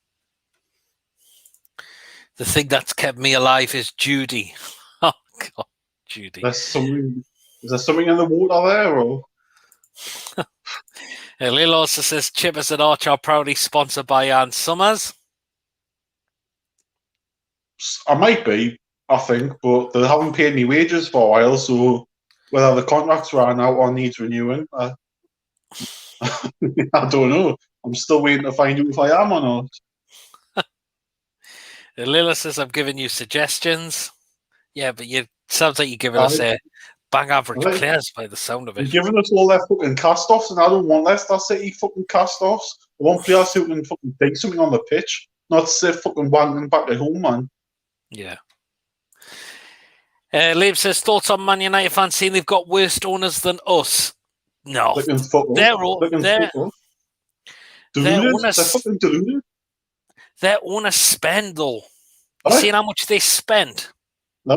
The thing that's kept me alive is Judy. Oh God, Judy. Is there something in the water there, or? Lil also says Chippers and Arch are proudly sponsored by Ann Summers. I might be, I think, but they haven't paid me wages for a while, so whether the contracts ran out or needs renewing, I don't know. I'm still waiting to find out if I am or not. Lila says, I'm giving you suggestions. Yeah, but sounds like you're giving us bang average players by the sound of it. You're giving us all their fucking cast-offs, and I don't want Leicester City fucking cast-offs. I want players who can fucking dig something on the pitch, not sit fucking wanking back at home, man. Yeah. Liam says, thoughts on Man United fans saying they've got worse owners than us? No. They're fucking deluded. Their owners spend, though. You seen how much they spend? No.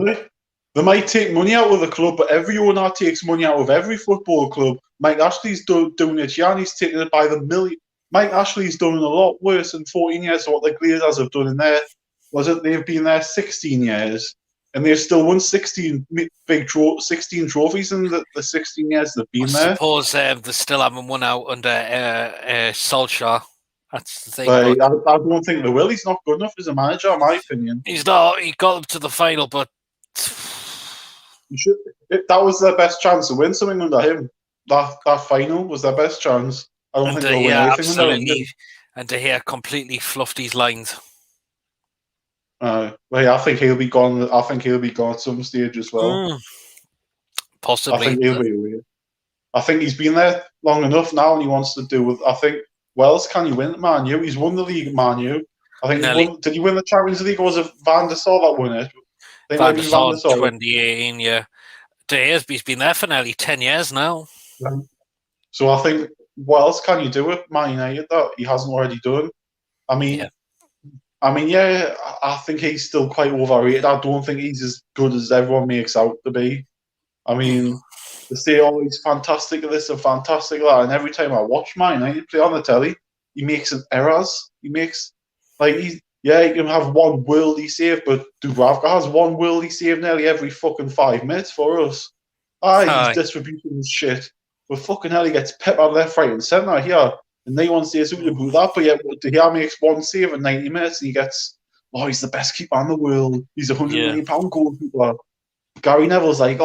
They might take money out of the club, but every owner takes money out of every football club. Mike Ashley's doing it. Gianni's taking it by the million. Mike Ashley's done a lot worse in 14 years than what the Glazers have done in there. They've been there 16 years, and they've still won 16 trophies in the 16 years they've been there. I suppose they still haven't won out under Solskjaer. That's the thing. I don't think they will. He's not good enough as a manager, in my opinion. He's not. He got them to the final, but that was their best chance to win something under him. That final was their best chance. I don't think they'll win anything under him. And De Gea completely fluffed his lines. I think he'll be gone. I think he'll be gone at some stage as well. Possibly. I think he'll be away. I think he's been there long enough now, and he wants to do with. I think. Well, else can he win at Man U? He's won the league at Man U. I think did he win the Champions League, or was it Van der Sar that won it? Van der Sar 2018, yeah. De Gea's been there for nearly 10 years now. Yeah. So I think, what else can you do with Man United that he hasn't already done? I mean, I mean, yeah, I think he's still quite overrated. I don't think he's as good as everyone makes out to be. I mean, they say, oh, he's fantastic at this and fantastic at that, and every time I watch Man United play on the telly, he makes errors. He makes, he can have one worldy save, but Dubravka has one worldy save nearly every fucking 5 minutes for us. His distribution is shit. But fucking hell, he gets peppered left, right, and centre here. And no one says who to boot that, but yet De Gea makes one save in 90 minutes and he gets, he's the best keeper in the world. He's a £100 million goalkeeper. Gary Neville's like,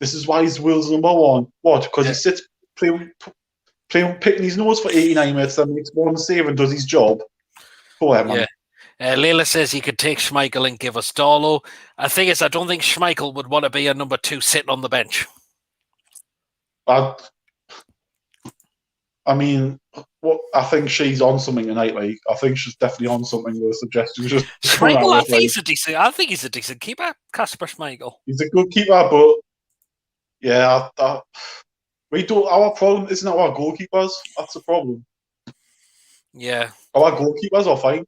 this is why he's world's number one. What? Because he sits picking his nose for 89 minutes and makes one save and does his job. Go ahead, man. Yeah. Leila says he could take Schmeichel and give us Darlow. I don't think Schmeichel would want to be a number 2 sitting on the bench. I mean, I think she's on something tonight. I think she's definitely on something with a suggestion. Schmeichel, I think he's a decent keeper. Kasper Schmeichel. He's a good keeper, but yeah, we don't. Our problem isn't our goalkeepers. That's the problem. Yeah, our goalkeepers are fine.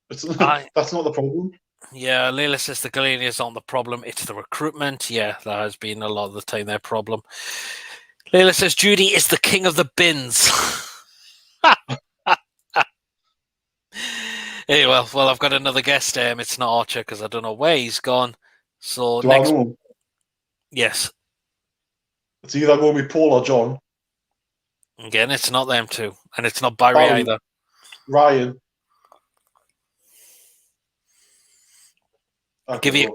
That's not the problem. Yeah, Leila says the Galenius aren't the problem. It's the recruitment. Yeah, that has been a lot of the time their problem. Leila says Judy is the king of the bins. Hey, well, I've got another guest. It's not Archer because I don't know where he's gone. So I know? Yes. It's either going to be Paul or John. Again, it's not them two, and it's not Barry either. Ryan. I can see it.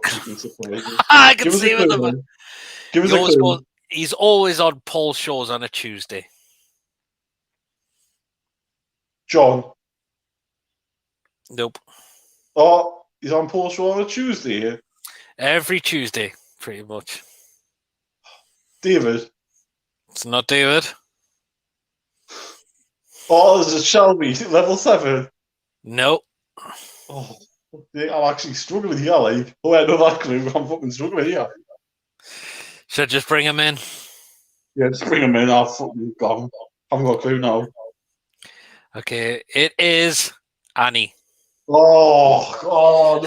Give us a clue. He's always on Paul's shows on a Tuesday. John. Nope. Oh, he's on Paul's show on a Tuesday? Every Tuesday, pretty much. David. It's not David. Oh, there's a Shelby, level 7. Nope. Oh, I'm actually struggling here, I know that clue. I'm fucking struggling here. Should I just bring him in? Yeah, just bring him in. I've fucking gone. I haven't got a clue now. Okay, it is Annie. Oh, no,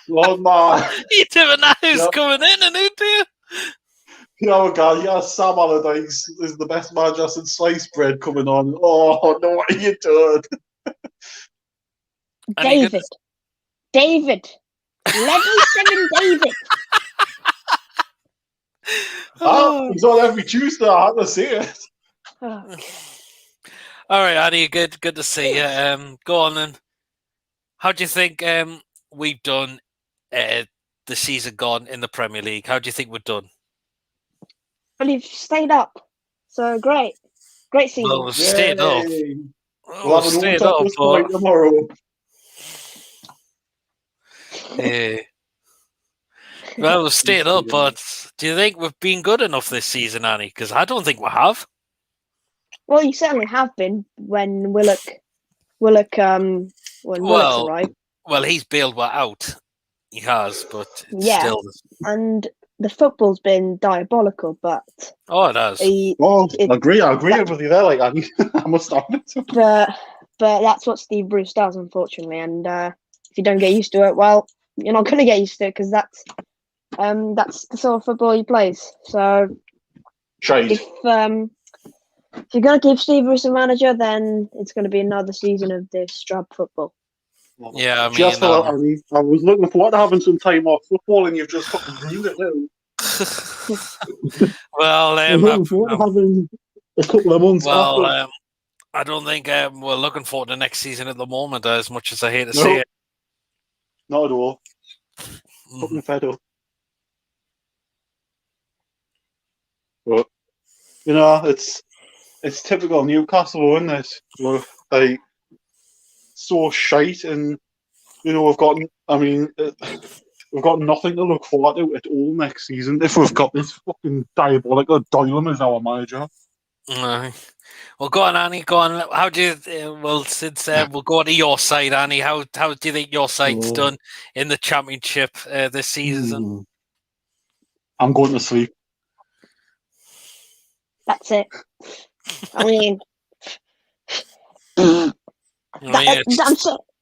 God, man. You never know who's coming in and who do you? God, Sam Allardyce is the best manager since sliced bread coming on. Oh, no, what are you doing? David. Level 7 David. He's on every Tuesday. I had to see it. Okay. All right, Annie, good to see you. Go on then. How do you think we've done the season gone in the Premier League? How do you think we've done? Well, you've stayed up. So great season. Well, we've stayed up. We'll have an all-top tomorrow. Well, we've stayed up, but do you think we've been good enough this season, Annie? Because I don't think we have. Well, you certainly have been when Willock arrived. Well, he's bailed one out. He has, but still. And the football's been diabolical, but it has. I agree with you there, Annie. I must admit. But that's what Steve Bruce does, unfortunately. And if you don't get used to it, well, you're not going to get used to it because that's the sort of football he plays. So if you're going to keep Steve Bruce a manager, then it's going to be another season of this drab football. Yeah, I mean, I was looking forward to having some time off football, and you've just fucking ruined it now. Well, having a couple of months off. Well, I don't think we're looking forward to next season at the moment, as much as I hate to say it. Not at all. Fucking fed up. But it's typical Newcastle, isn't it? We're so shite, and we've got nothing to look forward to at all next season if we've got this fucking diabolical Doylem as our manager. Well, go on, Annie. Go on. How do you? Since we'll go on to your side, Annie. How do you think your side's done in the Championship this season? I'm going to sleep. That's it. I mean,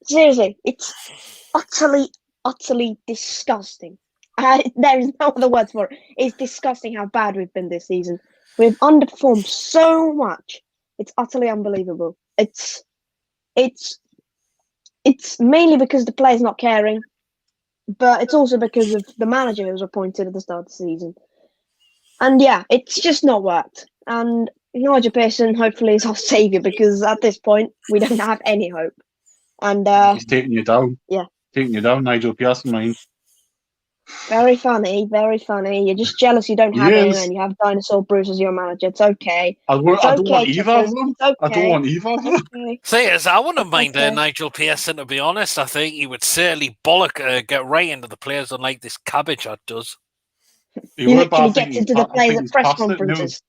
Seriously, it's utterly disgusting. There is no other words for it. It's disgusting how bad we've been this season. We've underperformed so much. It's utterly unbelievable. It's mainly because the players not caring, but it's also because of the manager who was appointed at the start of the season. And yeah, it's just not worked. And Nigel Pearson hopefully is our saviour, because at this point we don't have any hope. And he's taking you down. Yeah. Taking you down, Nigel Pearson, mate. Very funny, very funny. You're just jealous you don't have him and you have Dinosaur Bruce as your manager. It's okay. I don't want either of them. Okay. I don't want either of them. Okay. Thing is, I wouldn't mind Okay. Nigel Pearson, to be honest. I think he would certainly get right into the players, unlike this cabbage hat does. He literally gets into the players at press conferences.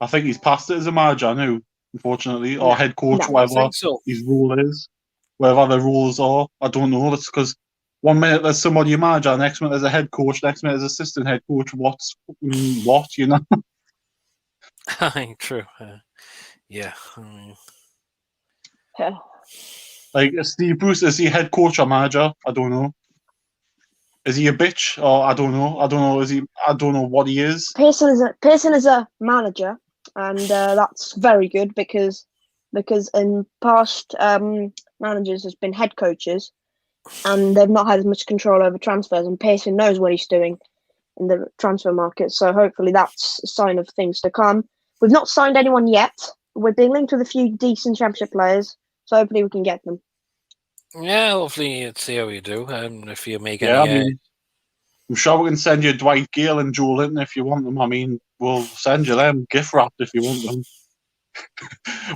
I think he's past it as a manager now, unfortunately, or head coach, whatever his role is. Whatever the rules are, I don't know. That's because 1 minute there's somebody a manager, next minute there's a head coach, next minute there's assistant head coach. What's what, you know? True. Yeah. Like Steve Bruce, is he head coach or manager? I don't know. Is he a bitch? Or I don't know. I don't know. I don't know what he is. Pearson is a manager, and that's very good because in past managers has been head coaches, and they've not had as much control over transfers. And Pearson knows what he's doing in the transfer market, so hopefully that's a sign of things to come. We've not signed anyone yet. We've been linked with a few decent championship players, so hopefully we can get them. Yeah, hopefully you'd see how you do, and if you make Yeah, any. I mean, I'm sure we can send you Dwight Gale and Joe Linton if you want them. I mean, we'll send you them gift wrapped if you want them.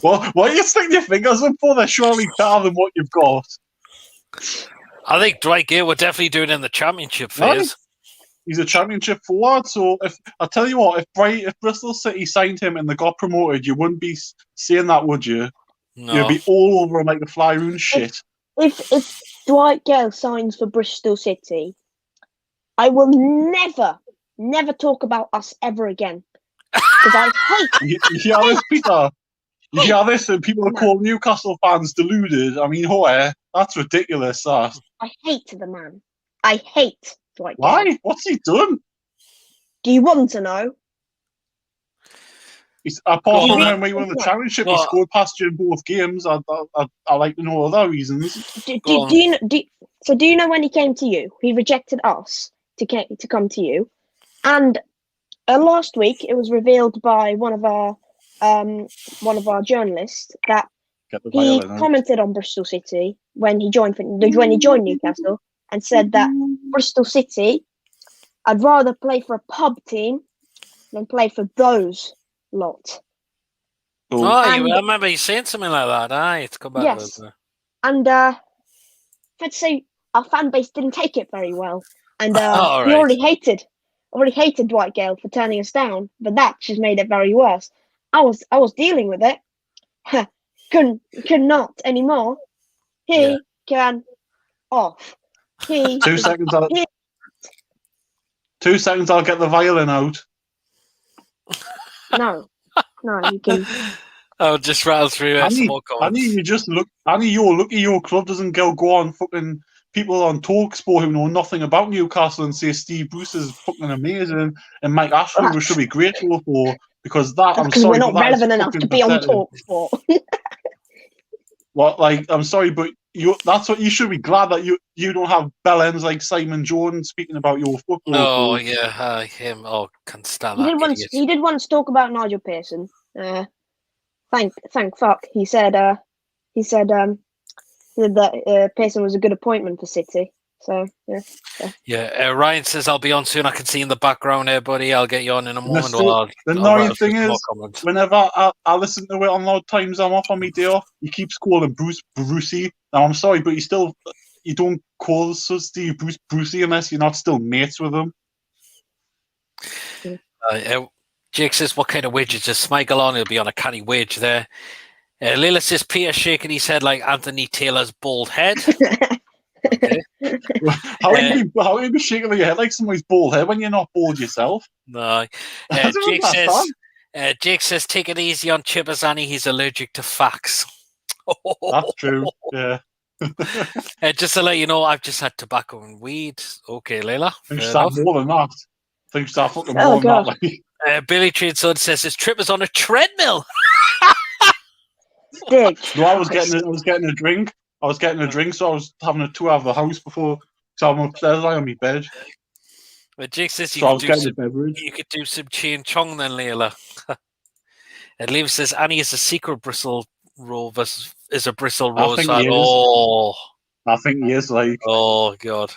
Well, what are you sticking your fingers up for? They're surely better than what you've got. I think Dwight Gale would definitely do it in the championship phase. He's a championship forward, so if I tell you what, if Bristol City signed him and they got promoted, you wouldn't be saying that, would you? No. You'd be all over him like the fly room shit. If Dwight Gale signs for Bristol City, I will never talk about us ever again. Because I hate. You hear this, Peter? You hear this? And people are calling Newcastle fans deluded. I mean, that's ridiculous. That. I hate the man. I hate Dwight Gale. Why? What's he done? Do you want to know? Apart from when we won the championship, he scored past you in both games. I like to know other reasons. Do you know when he came to you? He rejected us to come to you, and last week it was revealed by one of our journalists that he commented on Bristol City when he joined Newcastle and said that Bristol City, I'd rather play for a pub team than play for those lot. I remember you saying something like that. It's come back. Yes, and I'd say our fan base didn't take it very well, and we already hated Dwight Gale for turning us down, but that just made it very worse. I was dealing with it. Could not anymore. He can off. 2 seconds. 2 seconds. I'll get the violin out. No, you can. I'll just rattle through some more comments. Annie, you just look. Annie, you're lucky your club doesn't go on fucking people on TalkSport who know nothing about Newcastle and say Steve Bruce is fucking amazing and Mike Ashley we should be grateful for because that. I'm sorry, we're not relevant enough to be on TalkSport. Well, I'm sorry, but that's what you should be glad that you don't have bellends like Simon Jordan speaking about your football. Oh yeah, him. Oh, can't stand that. He did once talk about Nigel Pearson. Thank fuck. He said that Pearson was a good appointment for City. So yeah. Ryan says I'll be on soon. I can see in the background here, buddy. I'll get you on in a moment. The annoying thing is, whenever I listen to it on odd times I'm off on my day off, he keeps calling Brucey. Now I'm sorry, but you don't call Steve Brucey unless you're not still mates with him. Jake says, what kind of wages is Smigel on? He'll be on a canny wage there. Lila says, Peter shaking his head like Anthony Taylor's bald head. Okay. How are you be shaking your head like somebody's bald head when you're not bald yourself? No. Jake says, take it easy on Chibazani. He's allergic to facts. That's true. Yeah. Just to let you know, I've just had tobacco and weed. Okay, Layla. I think Fair she's had enough. more than that. I think she's had fucking Oh, more than God. that. Like. Billy Tradeson says his trip is on a treadmill. Dick. No, I was getting a drink. I was getting a drink, so I was having a tour of the house before. So I'm upstairs, lying on my bed. But Jake says So I was getting a beverage. you could do some Ching Chong then, Layla. And Liam says Annie is a secret bristle roll is a bristle I rose think fan. he is. Oh, I think he is like. oh God.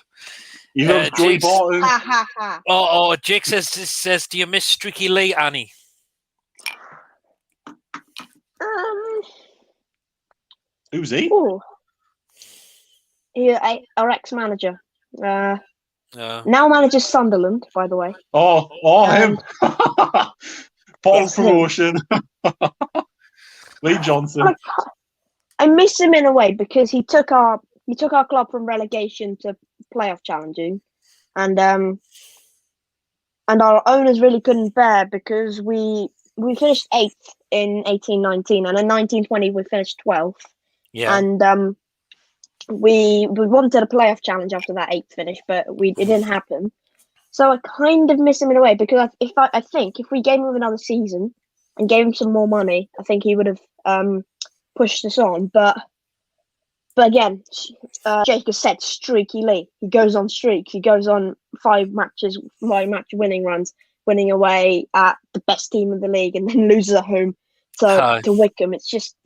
He loves Joey Jake's- Barton. Ha ha ha. Oh, Jake says, do you miss Streaky Lee, Annie? Who's he? Oh. Yeah, our ex-manager. Now manages Sunderland, by the way. Oh, him. Paul's It's him. promotion. Lee Johnson. I miss him in a way because he took our club from relegation to playoff challenging, and our owners really couldn't bear because we finished 8th in 18-19, and in 19-20 we finished 12th. Yeah. And we wanted a playoff challenge after that 8th finish, but it didn't happen. So I kind of miss him in a way because I think if we gave him another season and gave him some more money, I think he would have pushed us on. But again, Jake has said Streaky Lee. He goes on streaks. He goes on 5 match winning runs, winning away at the best team in the league, and then loses at home to Wickham. It's just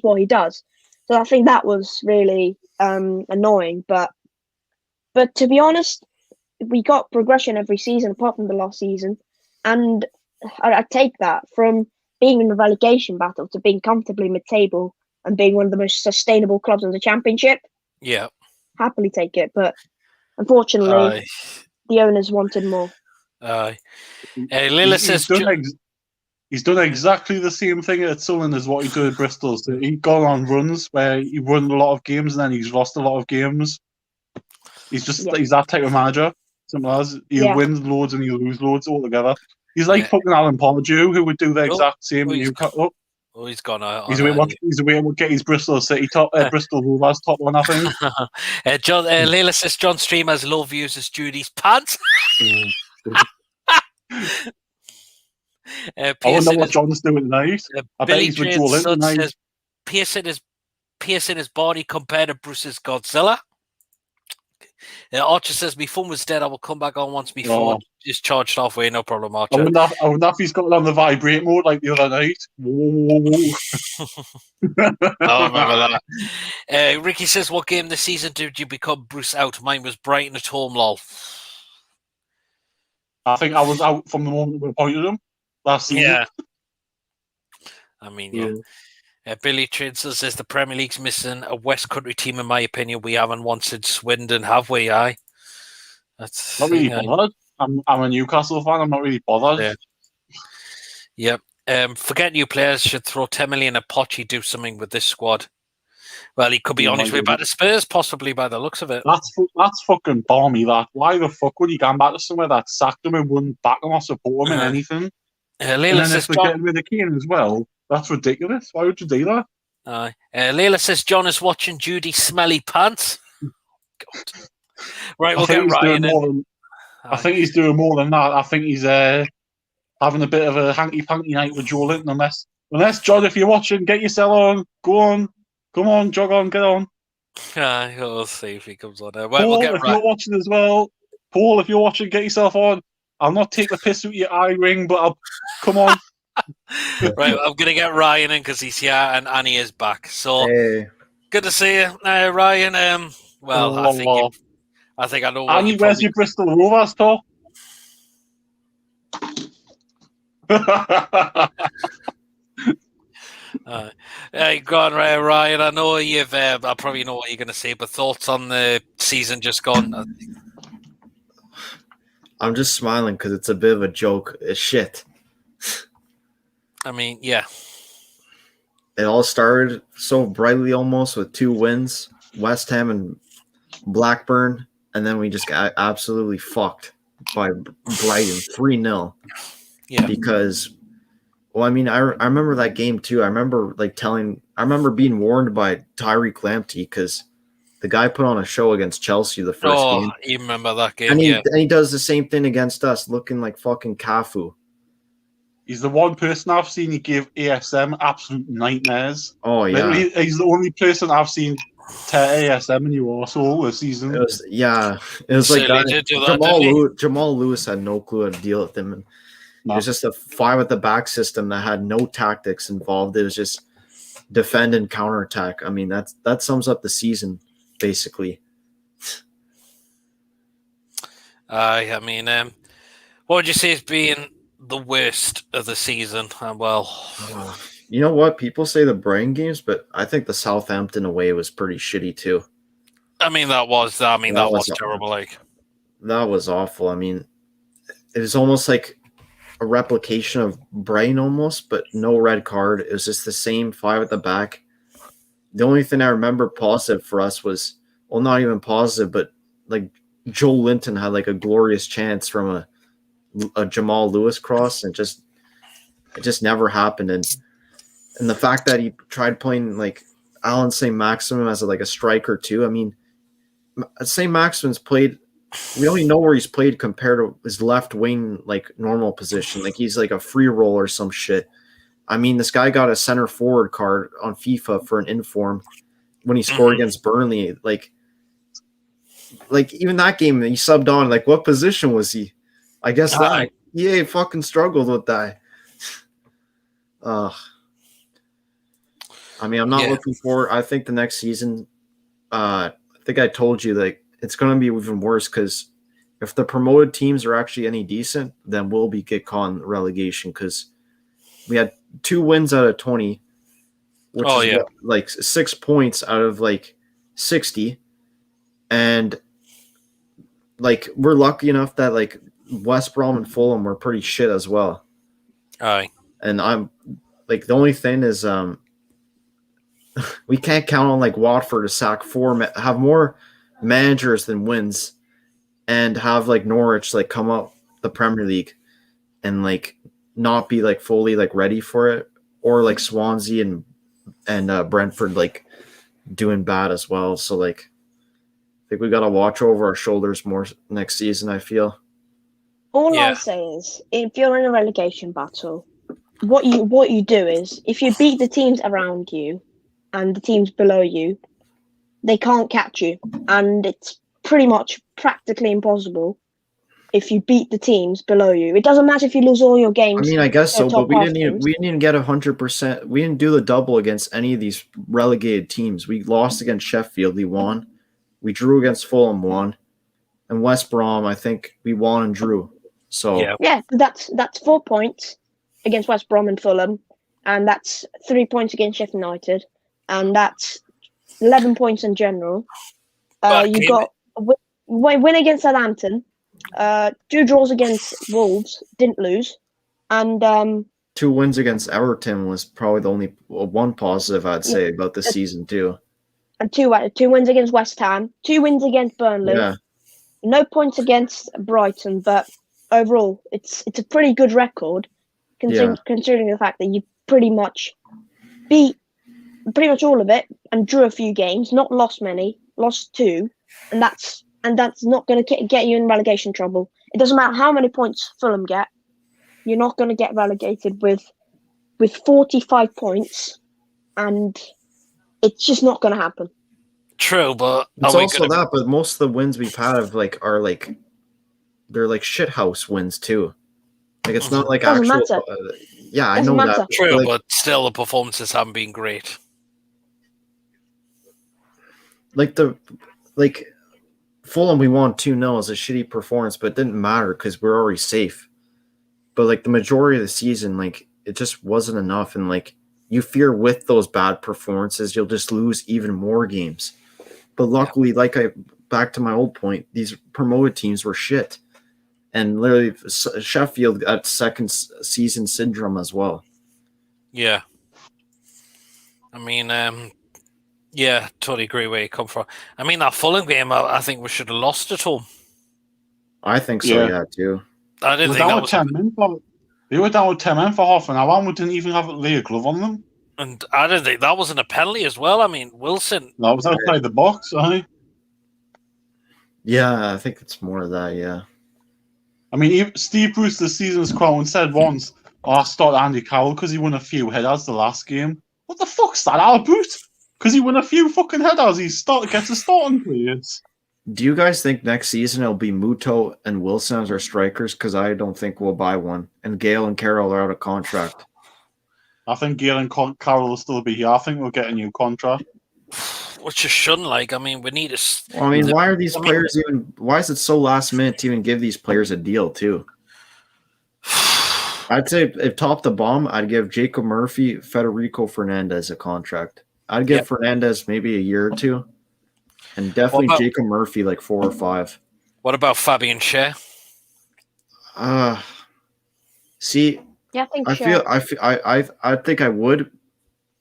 what he does. So I think that was really annoying. But to be honest, we got progression every season apart from the last season, and I take that from being in a relegation battle to being comfortably mid-table and being one of the most sustainable clubs in the Championship. Yeah. Happily take it, but unfortunately, the owners wanted more. Lila says he's done exactly the same thing at Sunderland as what he did at Bristol. So he's gone on runs where he won a lot of games and then he's lost a lot of games. He's that type of manager. Simple as he'll win loads and he'll lose loads altogether. He's like fucking Alan Pardew, who would do the exact same. He's gone out. He's away to get his Bristol City top, Bristol Rovers top one, I think. Layla says John Stream has low views as Judy's pants. I wonder what John's doing tonight. I bet he's with Joe Linton tonight. Piercing his body compared to Bruce's Godzilla. Archer says, "My phone was dead. I will come back on once my phone is charged halfway. No problem, Archer." I wonder if he's got it on the vibrate mode like the other night. I remember that. Ricky says, "What game this season did you become Bruce out?" Mine was Brighton at home, lol. I think I was out from the moment we appointed him last season. Yeah. I mean, yeah. Billy Trinson says the Premier League's missing a West Country team. In my opinion, we haven't won since Swindon, have we? Aye. That's not really bothered. I'm a Newcastle fan. I'm not really bothered. Yeah. Forget new players. Should throw 10 million at Poch. Do something with this squad. Well, he could be on his way back to Spurs, possibly by the looks of it. That's fucking balmy. That why the fuck would he go back to somewhere that sacked him and wouldn't back him or support him in anything? And then if they're getting rid of Kane as well, that's ridiculous. Why would you do that? Layla says John is watching Judy's smelly pants. God. Right, we'll get Ryan in. I think he's doing more than that. I think he's having a bit of a hanky-panky night with Joe Linton. Unless, John, if you're watching, get yourself on. Go on. Come on, jog on, get on. We'll see if he comes on. Paul, if you're watching as well, Paul, if you're watching, get yourself on. I'll not take the piss out of your eye ring, but come on. Right, I'm going to get Ryan in because he's here and Annie is back. So, good to see you, Ryan. I think I know what Annie, where's your Bristol Rovers talk? Go on, Ryan. I know you've. I probably know what you're going to say, but thoughts on the season just gone? I'm just smiling because it's a bit of a joke. It's shit. I mean, yeah. It all started so brightly almost with 2 wins, West Ham and Blackburn, and then we just got absolutely fucked by Brighton 3-0. Yeah. Because Well, I mean, I remember that game too. I remember being warned by Tyreek Lamptey because the guy put on a show against Chelsea the first game. You remember that game? And Yeah. he does the same thing against us, looking like fucking Cafu. He's the one person I've seen he give ASM absolute nightmares. Oh yeah, Like, he's the only person I've seen tear ASM in your soul this season. it was like Silly that. did do that, didn't he? Jamal Lewis had no clue how to deal with him. And No. It was just a 5 at the back system that had no tactics involved. It was just defend and counterattack. I mean, that sums up the season basically. I mean, what would you say has been the worst of the season? You know what? People say the Brighton games, but I think the Southampton away was pretty shitty too. that was was terrible. Like, That was awful. I mean, it was almost like a replication of Brighton almost, but no red card. It was just the same 5 at the back. The only thing I remember positive for us was, well, not even positive, but like Joel Linton had like a glorious chance from a Jamal Lewis cross, and it just never happened. And the fact that he tried playing like Alan St. Maximin as like a striker too. I mean, St. Maximin's played. We don't even know where he's played compared to his left wing like normal position. Like he's like a free roll or some shit. I mean, this guy got a center forward card on FIFA for an inform when he scored against Burnley. Like even that game he subbed on. Like, what position was he? I guess that EA fucking struggled with that. I mean, I'm not looking forward. I think the next season. I think I told you like it's going to be even worse because if the promoted teams are actually any decent, then we'll get caught in relegation because we had 2 wins out of 20, which is like 6 points out of like 60. And like we're lucky enough that like West Brom and Fulham were pretty shit as well. aye. And I'm like the only thing is we can't count on like Watford to sack 4, have more managers than wins, and have like Norwich like come up the Premier League and like not be like fully like ready for it, or like Swansea and Brentford like doing bad as well. So like I think we got to watch over our shoulders more next season, I feel. All I'll say is, if you're in a relegation battle, what you do is, if you beat the teams around you and the teams below you, they can't catch you, and it's pretty much practically impossible if you beat the teams below you. It doesn't matter if you lose all your games. I mean, I guess so, but we didn't even get 100%. We didn't do the double against any of these relegated teams. We lost against Sheffield, we won. We drew against Fulham, won, and West Brom, I think we won and drew. So yeah, that's 4 points against West Brom and Fulham, and that's 3 points against Sheffield United, and that's 11 points in general. You got a win against Southampton, 2 draws against Wolves, didn't lose, and 2 wins against Everton was probably the only one positive I'd say about this season too. And 2 wins against West Ham, 2 wins against Burnley. Yeah. No points against Brighton, but overall, it's a pretty good record, considering the fact that you pretty much beat pretty much all of it and drew a few games, not lost many, lost 2, and that's not going to get you in relegation trouble. It doesn't matter how many points Fulham get, you're not going to get relegated with 45 points, and it's just not going to happen. True, but it's also that. But most of the wins we've had are they're like shithouse wins too. Like it's not like doesn't actual. Matter. I know matter. that. True, but still the performances haven't been great. Like Fulham, we won 2-0 as a shitty performance, but it didn't matter because we're already safe. But like the majority of the season, like it just wasn't enough, and like you fear with those bad performances, you'll just lose even more games. But luckily, back to my old point, these promoted teams were shit, and literally Sheffield got second season syndrome as well. Yeah, I mean, totally agree where you come from. I mean, that Fulham game, I think we should have lost at home. I think so, yeah too. I didn't think that was. They were down with 10 men for half an hour and we didn't even have to lay a glove on them. And I don't think that wasn't a penalty as well. I mean, Wilson. That was outside the box, aye. Yeah, I think it's more of that. Yeah. I mean, Steve Bruce, the season's crown, said once, I started Andy Carroll because he won a few headers the last game. What the fuck's that, Albert? Because he won a few fucking headers, he gets a starting place. Do you guys think next season it'll be Muto and Wilson as our strikers? Because I don't think we'll buy one. And Gale and Carroll are out of contract. I think Gale and Carroll will still be here. I think we'll get a new contract. Which you shouldn't like. I mean, we need a. Well, I mean, why are these players even? Why is it so last minute to even give these players a deal too? I'd say if top to bottom, I'd give Jacob Murphy, Federico Fernandez a contract. I'd give Fernandez maybe a year or two, and definitely Jacob Murphy like 4 or 5. What about Fabian Schär? See, Yeah, I think I would.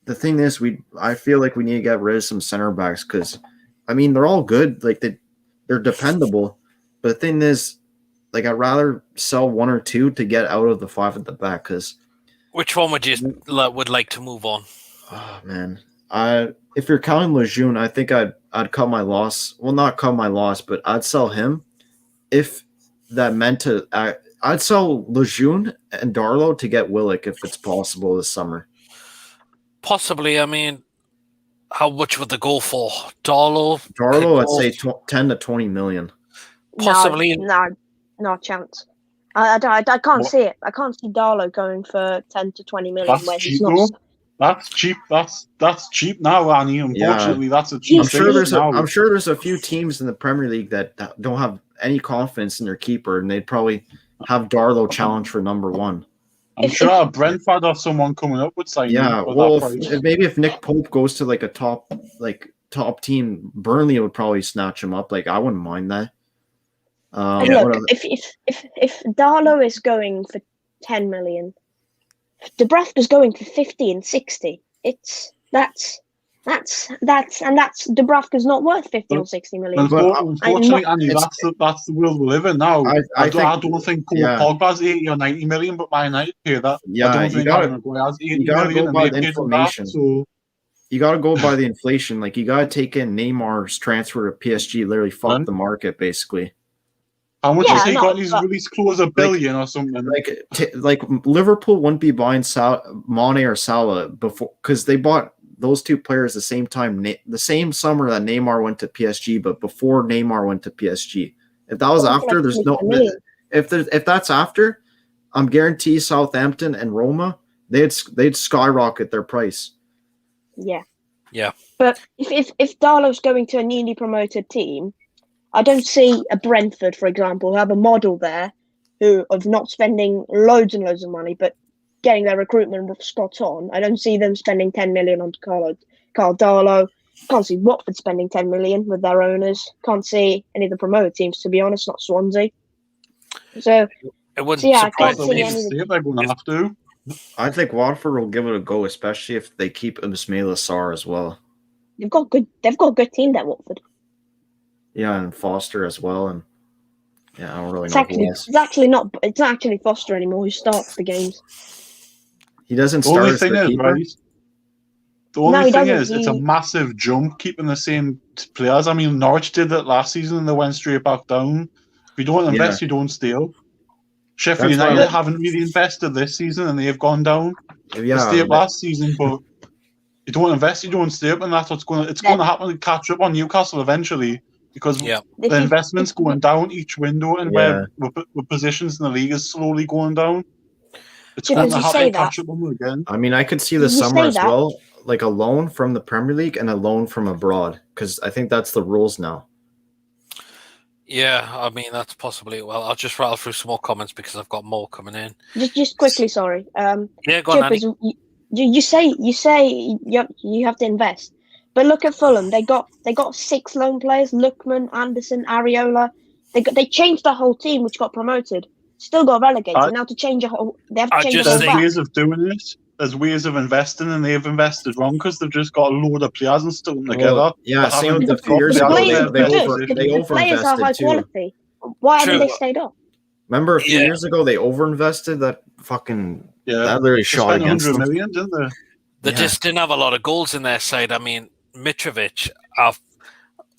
The thing is, I feel like we need to get rid of some center backs because, I mean, they're all good. Like they're dependable. But the thing is, like I'd rather sell 1 or 2 to get out of the 5 at the back. Because which one would you would like to move on? Oh man, if you're counting Lejeune, I think I'd cut my loss. Well, not cut my loss, but I'd sell him if that meant to. I'd sell Lejeune and Darlow to get Willock if it's possible this summer. Possibly. I mean, how much would they go for? Darlow, I'd say 10 to 20 million. Possibly. No chance. I can't see it. I can't see Darlow going for 10 to 20 million. That's where cheap, he's not. That's cheap. That's cheap now, Annie. Unfortunately, that's a cheap. I'm sure there's a few teams in the Premier League that don't have any confidence in their keeper, and they'd probably have Darlow challenge for number 1. I'm sure Brentford or someone coming up would sign. Yeah, well, if Nick Pope goes to like a top team, Burnley would probably snatch him up. Like I wouldn't mind that. Look, if Darlow is going for 10 million, Dubravka's going for 50 and 60. That's Dubravka's not worth 50 or 60 million. Unfortunately, Andy, that's the world we live in now. I don't think Pogba's 80 or 90 million, but Man United pay that. Yeah, I don't think Maguire's 80 million. Go by the inflation. You got to go by the inflation. Like you got to take in Neymar's transfer to PSG. Literally fucked the market basically. How much has he got? He's released close $1 billion or something. Like Liverpool wouldn't be buying Mane or Salah before because they bought those 2 players the same time, the same summer that Neymar went to PSG, but before Neymar went to PSG. If that was after, there's no. If that's after, I'm guaranteed Southampton and Roma they'd skyrocket their price. Yeah. Yeah. But if Darlow's going to a newly promoted team, I don't see a Brentford, for example, who have a model there of not spending loads and loads of money, but getting their recruitment spot on. I don't see them spending 10 million on Carl Darlow. Can't see Watford spending 10 million with their owners. Can't see any of the promoted teams, to be honest, not Swansea. So, I can't see any. They're going to have to. I think Watford will give it a go, especially if they keep Ismaila Sarr as well. They've got a good team there, Watford. Yeah, and Foster as well, and yeah, I don't really know who else. It's not actually Foster anymore who starts the games. He doesn't start as the keeper. The only thing is, it's a massive jump keeping the same players. I mean, Norwich did that last season and they went straight back down. If you don't invest, you don't steal. Sheffield United haven't really invested this season and they've gone down. Yeah, they stayed last season, but you don't invest, you don't stay up, and that's what's going to happen to catch up on Newcastle eventually because the investment's going down each window and where positions in the league is slowly going down. It's going to happen to catch up on them again. I mean, I could see the summer as well, like a loan from the Premier League and a loan from abroad, because I think that's the rules now. Yeah, I mean, that's possibly. Well, I'll just rattle through some more comments because I've got more coming in. Just quickly, sorry. Yeah, go on, Annie. You say you have to invest, but look at Fulham. They got 6 loan players: Lookman, Anderson, Areola. They changed the whole team, which got promoted. Still got relegated. Now to change a whole, they have to change the whole. There's ways of doing this. There's ways of investing, and they've invested wrong because they've just got a load of players and stuck them together. Yeah, same with the few years ago. The players are high quality. Why haven't they stayed up? Remember a few years ago they overinvested that fucking Yeah. that literally They shot spent against 100 them. million, didn't they? They Yeah. just didn't have a lot of goals in their side. I mean, Mitrovic,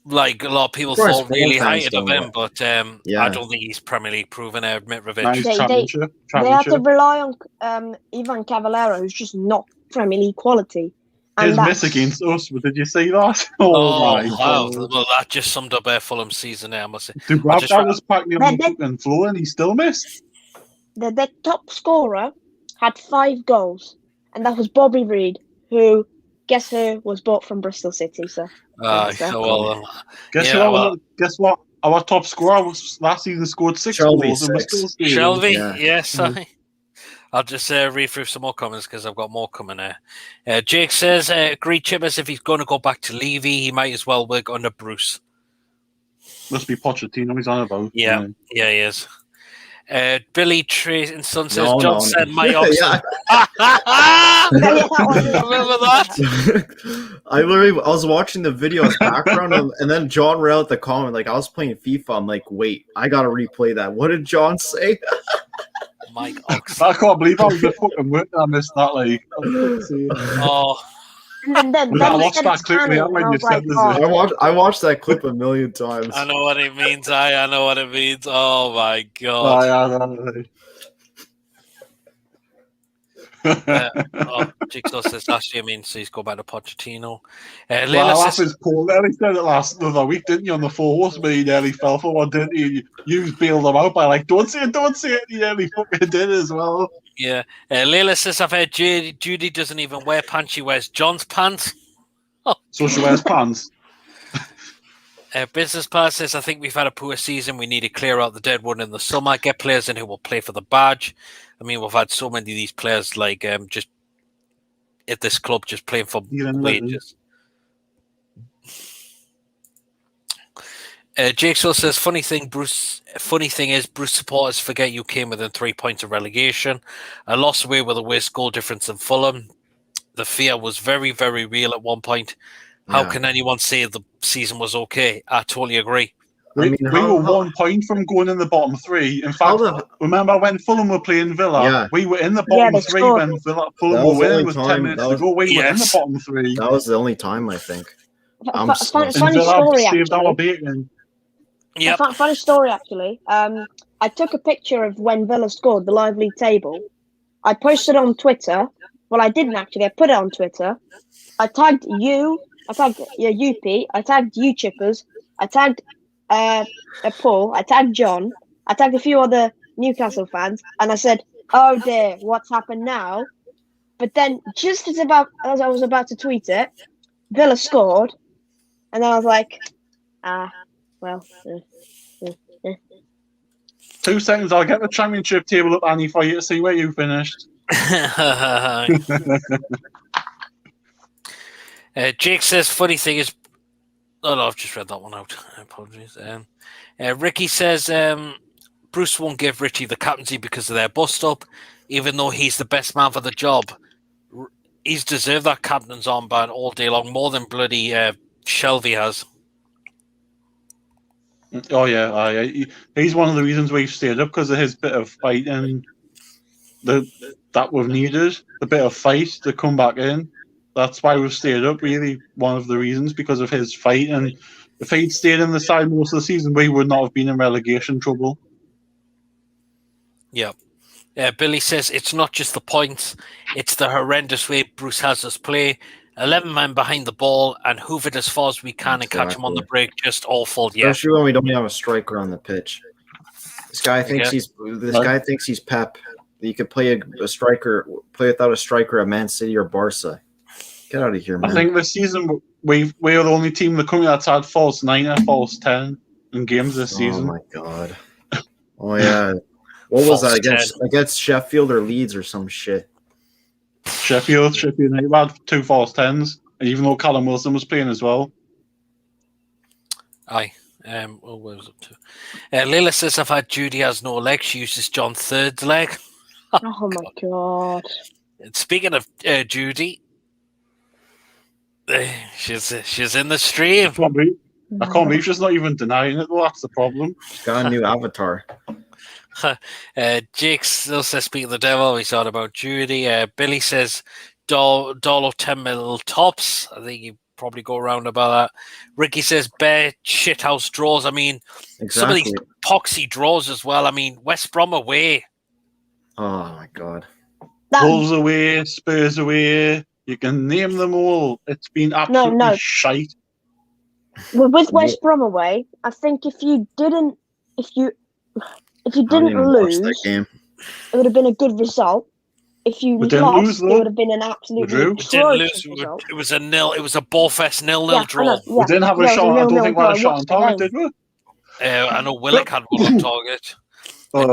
like a lot of people Surprised thought Fulham really fans highly of don't him, but Yeah. I don't think he's Premier League proven. Mitrovic. Nice They championship. had to rely on Ivan Cavallero, who's just not Premier League quality. And His miss against us, but did you see that? Oh, my wow! God. Well, that just summed up Fulham's season there. I must say. Dubravka was practically on the fucking floor and he still missed. their top scorer had 5 goals, and that was Bobby Reed, who, guess who, was bought from Bristol City. So, Guess what? Our top scorer was last season scored 6 Shelby, goals and we're 6. still staying. Shelby, Yeah. yes. I'll just read through some more comments because I've got more coming there. Jake says, agree, Chippers, if he's going to go back to Levy, he might as well work under Bruce. Must be Pochettino he's on about. Yeah, he is. Billy Trayson says, No, John no, said no. my Oxford. Remember that? I was watching the video as background, and then John read out the comment, like, I was playing FIFA. I'm like, wait, I gotta replay that. What did John say? Mike Oxford. I can't believe I was the fucking work I missed that. Like, And then I watched that clip when you said this. I watched that clip a million times. I know what it means. I know what it means. Oh my god. Jigsaw says last year means he's go back to Pochettino. Well, says Paul nearly said it last other week, didn't you? On the 4 horsemen, he nearly fell for one, didn't he? You bailed him out by like, don't say it. He nearly fucking did as well. Yeah. Layla says I've heard Judy doesn't even wear pants; she wears John's pants. So she wears pants. Business Pass says, I think we've had a poor season. We need to clear out the dead one in the summer. Get players in who will play for the badge. I mean, we've had so many of these players like just at this club just playing for wages. Jigsaw says, funny thing is Bruce supporters forget you came within 3 points of relegation. I lost away with a worse goal difference than Fulham. The fear was very, very real at one point. How can anyone say the season was okay? I totally agree. We were 1 point from going in the bottom 3. In fact, remember when Fulham were playing Villa, we were in the bottom 3 when Fulham were winning with 10 minutes to go. We were in the bottom 3. That was the only time, I think. Funny story, actually. Funny story, actually. I took a picture of when Villa scored the live league table. I posted it on Twitter. Well, I didn't actually. I put it on Twitter. I tagged you. I tagged you, Pete. I tagged you, Chippers. I tagged Paul. I tagged John. I tagged a few other Newcastle fans, and I said, "Oh dear, what's happened now?" But then, just as I was about to tweet it, Villa scored, and then I was like, well. 2 seconds. I'll get the championship table up, Annie, for you to see where you finished. Jake says, funny thing is, no, I've just read that one out. Apologies. Ricky says, Bruce won't give Richie the captaincy because of their bust up, even though he's the best man for the job. He's deserved that captain's armband all day long, more than bloody Shelby has. Oh yeah, he's one of the reasons we've stayed up, because of his bit of fighting that we've needed, the bit of fight to come back in. That's why we've stayed up, really, one of the reasons, because of his fight. And if he'd stayed in the side most of the season, we would not have been in relegation trouble. Yeah. Billy says, it's not just the points, it's the horrendous way Bruce has us play. 11 men behind the ball and hoover it as far as we can and catch him on the break. Just awful. Yeah. Especially when we don't have a striker on the pitch. This guy thinks he's Pep. You could play a striker, play without a striker at Man City or Barca. Get out of here, man. I think this season we're the only team in the country that's had false 9 and false 10 in games this season. Oh my god. Oh yeah. What was that against Sheffield or Leeds or some shit? Sheffield United had 2 false 10s, even though Callum Wilson was playing as well. Aye. What was up to? Lila says, I've had Judy has no leg. She uses John's third leg. Oh my god. Speaking of Judy, she's in the stream. I can't believe she's not even denying it, though. That's the problem. She's got a new avatar. Jake still says, speak of the devil. We thought about Judy. Billy says, dollar 10 mil tops. I think you probably go around about that. Ricky says, bare shithouse draws. I mean, some of these poxy draws as well. I mean, West Brom away. Oh my god. Wolves away, Spurs away. You can name them all. It's been absolutely shite. With West Brom away, I think if you didn't lose, that game. it would have been a good result. If you lost, it would have been an absolutely atrocious result. It was a nil. It was a ballfest 0-0 draw. We didn't have a shot. I don't think we had a shot on target, did we? I know Willock had one on target.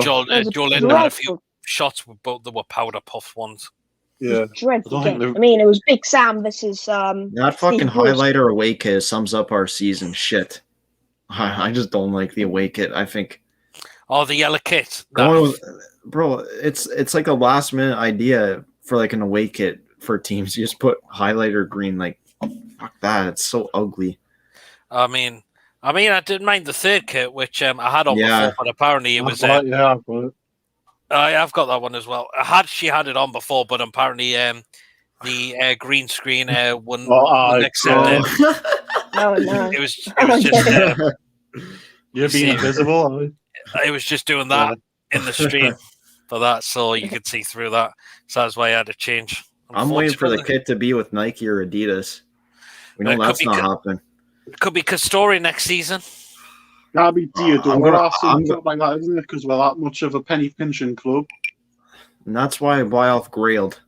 Joel Linton had a few shots, but they were powder puff ones. Yeah, dreadful game. I mean, it was Big Sam versus that fucking highlighter away kit sums up our season. Shit, I just don't like the away kit. I think. Oh, the yellow kit, bro. It's like a last minute idea for like an away kit for teams. You just put highlighter green. Like, fuck that. It's so ugly. I mean, I didn't mind the third kit, which I had on before, but apparently it was. I've got it. I've got that one as well. She had it on before, but apparently the green screen wouldn't accept it. No. It was just. You're being invisible. It was just doing that in the stream for that, so you could see through that. So that's why I had to change. I'm waiting for the kit to be with Nike or Adidas. We know that's not happening. It could be Castori next season. That'd be Diodora, something like that, isn't it? Because we're that much of a penny pinching club. And that's why I buy off Grailed.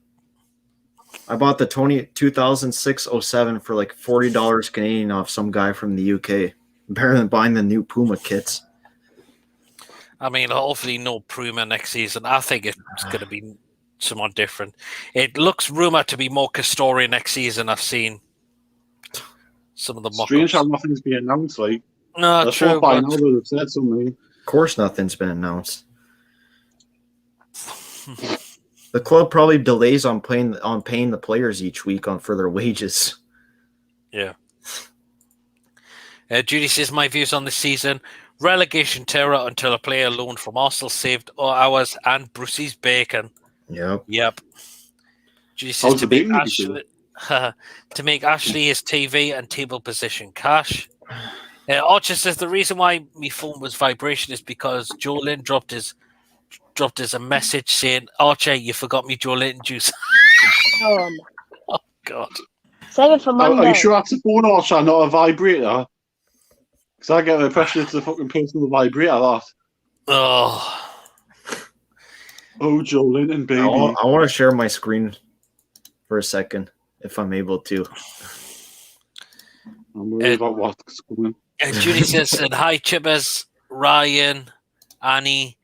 I bought the 2006-07 for like $40 Canadian off some guy from the UK. Better than buying the new Puma kits. I mean, hopefully no Puma next season. I think it's going to be somewhat different. It looks rumored to be more Castori next season. I've seen some of the mock-ups. Strange how nothing's been announced, like. No, that's true. By now they've said something. Of course nothing's been announced. The club probably delays on paying the players each week for their wages. Yeah. Judy says, my views on this season: relegation terror until a player loaned from Arsenal saved ours and Brucey's bacon. Yep. Judy says to make Ashley his TV and table position cash. Archer says the reason why my phone was vibration is because Joe Lynn dropped his a message saying, Archer, you forgot me Joe Lynn juice. Oh God. Save it for Monday. Are you sure that's a phone, Archer, not a vibrator? Because I get the impression it's a fucking personal vibrator, that. Oh, Joe Lynn, baby. I want to share my screen for a second, if I'm able to. I'm worried about what's going. Judy says, hi, Chibbers, Ryan, Annie,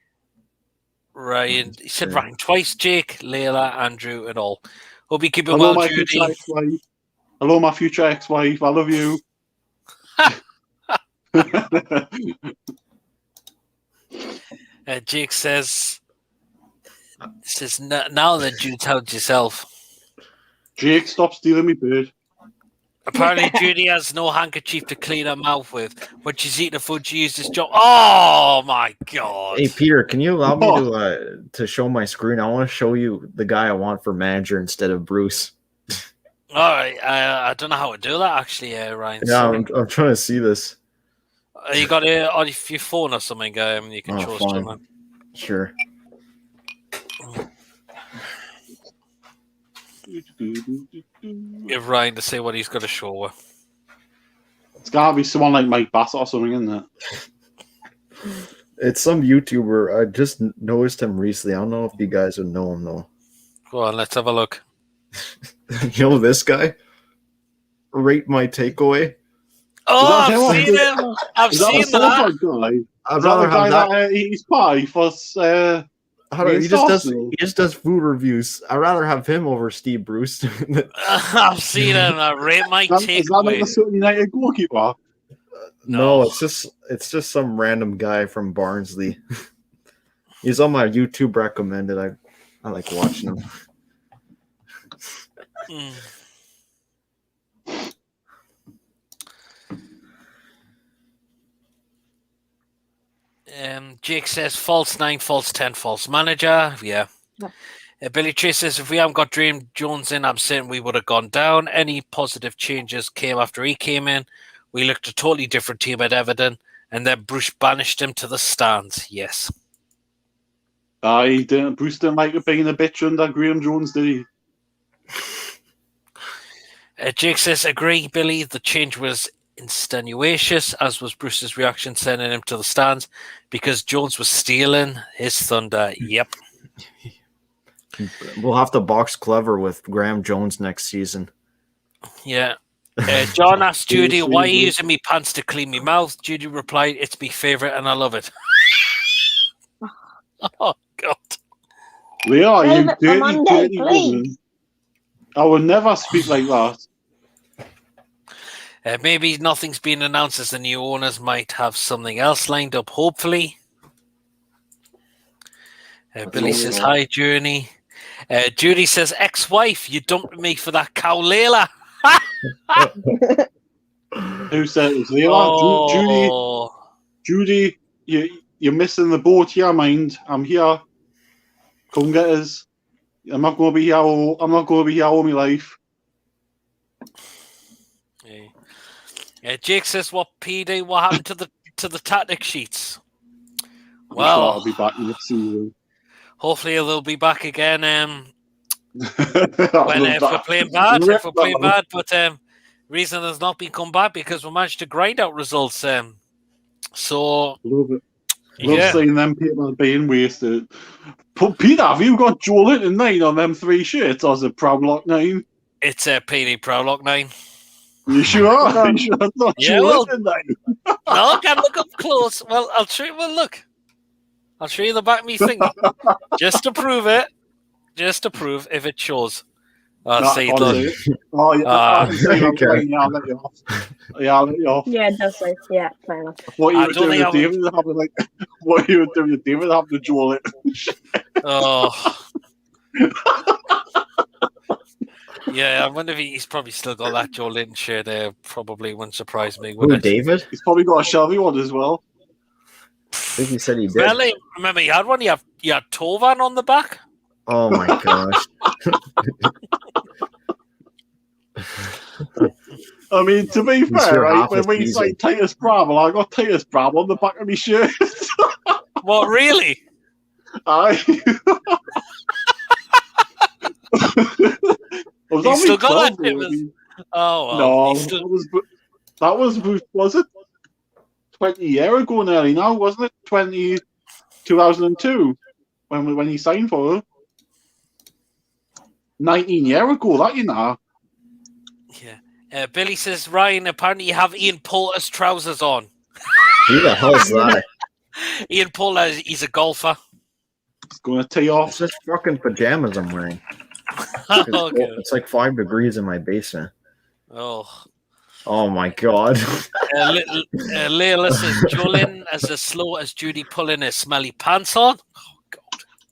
Ryan. He said Ryan twice, Jake, Layla, Andrew, and all. Hope you keep it well, Judy. Hello, my future ex-wife. I love you. Jake says, now that you told yourself. Jake, stop stealing me bird. Apparently, Judy has no handkerchief to clean her mouth with. When she's eating food, she uses job. Oh my God! Hey Peter, can you allow me to show my screen? I want to show you the guy I want for manager instead of Bruce. All right, I don't know how to do that actually, Ryan. Yeah, I'm trying to see this. You got it on your phone or something? You can show us something. Sure. Give Ryan to say what he's got to show her. It's gotta be someone like Mike Bassett or something, isn't it? It's some YouTuber. I just noticed him recently. I don't know if you guys would know him though. Go on, let's have a look. You know this guy? Rate my takeaway. Oh, I've seen him. I've seen that. I'd rather have that. He's pie for. He just does food reviews. I'd rather have him over Steve Bruce. I've seen him. I rate my takeaway. Is that like the Sutton United goalkeeper? No, it's just some random guy from Barnsley. He's on my YouTube recommended. I like watching him. Jake says false 9, false 10, false manager. Yeah. Billy Chase says if we haven't got Dream Jones in, I'm certain we would have gone down. Any positive changes came after he came in. We looked a totally different team at Everton, and then Bruce banished him to the stands. Yes. He didn't. Bruce didn't like it being a bitch under Graham Jones, did he? Jake says, agree, Billy. The change was insinuous, as was Bruce's reaction, sending him to the stands because Jones was stealing his thunder. Yep. We'll have to box clever with Graham Jones next season. Yeah. John asked Judy, why are you using me pants to clean me mouth? Judy replied, it's my favourite and I love it. Oh, God. Leah, you Save it for dirty, Monday, dirty please. woman. I would never speak like that. Maybe nothing's been announced as the new owners might have something else lined up, hopefully. Billy says, hi, Journey. Judy says, ex-wife, you dumped me for that cow Layla. Who said it was Leah? Judy, you're missing the boat here, mind. I'm here. Come get us. I'm not going to be here all my life. Jake says, what PD? What happened to the tactic sheets? Well, I'll be back next season. Hopefully they'll be back again. If we're playing bad, but reason has not been come back because we managed to grind out results. So love it. Love seeing them people being wasted. Peter, have you got Joe Linton 9 on them 3 shirts, or is it Proudlock 9? It's a PD Proudlock 9. You sure? You sure it's not Joe Linton 9? No, I can look up close. Well, I'll show you. Well, look. I'll show you the back of me thing. Just to prove it. Just to prove if it shows. See, look. Oh, yeah. I'll let you off. Yeah, I'll let you off. Yeah, it does say. Yeah, fair enough. What you were doing with David having what you were doing with David having to Joe Linton. Oh. Yeah, I wonder if he's probably still got that Joe Linton shirt there. Probably wouldn't surprise me. Who, David? He's probably got a Shelby one as well. I think he said he did. Well, remember he had one. You had Tovan on the back. Oh my gosh. I mean, to be fair, right, when we say Titus Bramble, I got Titus Bramble on the back of my shirt. What, really? Aye. You still got that? Oh, well, no, that was it 20 years ago nearly now, wasn't it? 2002 when he signed for her. 19 years ago, that, you know. Yeah. Billy says, Ryan, apparently you have Ian Poulter's trousers on. Who the hell's that? Ian Poulter, he's a golfer. He's going to tee off. It's just fucking pajamas I'm wearing. It's like 5 degrees in my basement. Oh my god. Layla says, Jolin as slow as Judy pulling her smelly pants on. Oh god.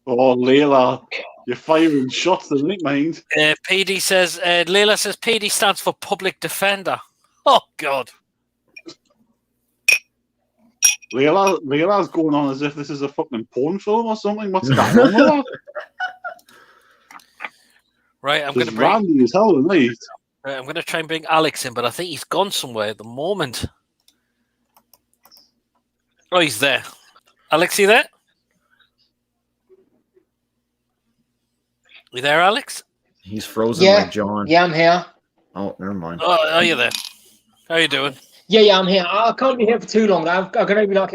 Oh, Layla. You're firing shots, isn't it, mind? PD says, Layla says PD stands for Public Defender. Oh, God. Layla's going on as if this is a fucking porn film or something. What's going on with that? Right, I'm going to randy as hell, isn't he? Right, I'm going to try and bring Alex in, but I think he's gone somewhere at the moment. Oh, he's there. Alex, you there? You there, Alex? He's frozen like John. Yeah, I'm here. Oh, never mind. Oh, are you there? How are you doing? Yeah, I'm here. I can't be here for too long. I can only be here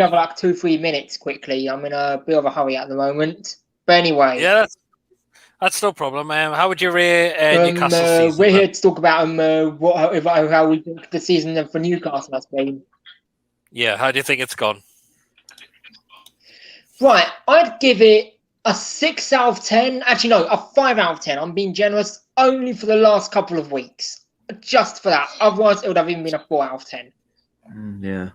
for like 2-3 minutes quickly. I'm in a bit of a hurry at the moment. But anyway. Yeah, that's no problem. How would you rate Newcastle season? We're here to talk about how we think the season for Newcastle has been. Yeah, how do you think it's gone? Right, I'd give it a 6 out of 10. Actually, no, a 5 out of 10. I'm being generous only for the last couple of weeks. Just for that. Otherwise, it would have even been a 4 out of 10. Yeah.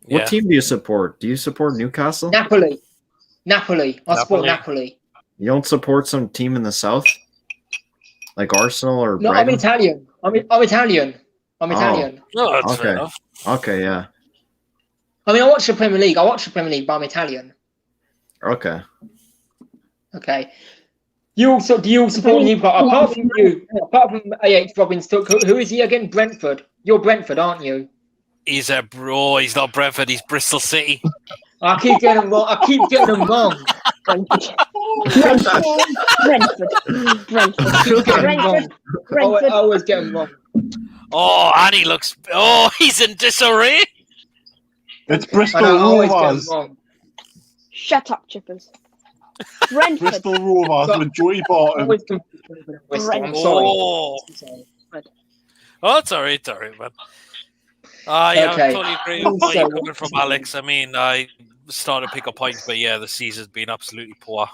What team do you support? Do you support Newcastle? Napoli. I support Napoli. You don't support some team in the south? Like Arsenal or Brighton? I'm Italian. I'm Italian. No, that's fair enough. Okay, yeah. I mean, I watch the Premier League. But I'm Italian. Okay. Okay. Do you all support Newcastle? Apart from you, apart from AH Robbins, who is he again? Brentford. You're Brentford, aren't you? He's a bro. He's not Brentford. He's Bristol City. I keep getting them wrong. Brentford. I always get them wrong. Oh, and he looks. Oh, he's in disarray. It's Bristol I always get them Rovers. wrong. Shut up, Chippers. Brentford. Bristol Rovers with Joey Barton. Always confused with Bristol. I'm Oh. sorry. Oh, it's all right, man. Yeah, Okay. I totally agree with what you're coming from, Alex. I mean, I started to pick up points, but yeah, the season's been absolutely poor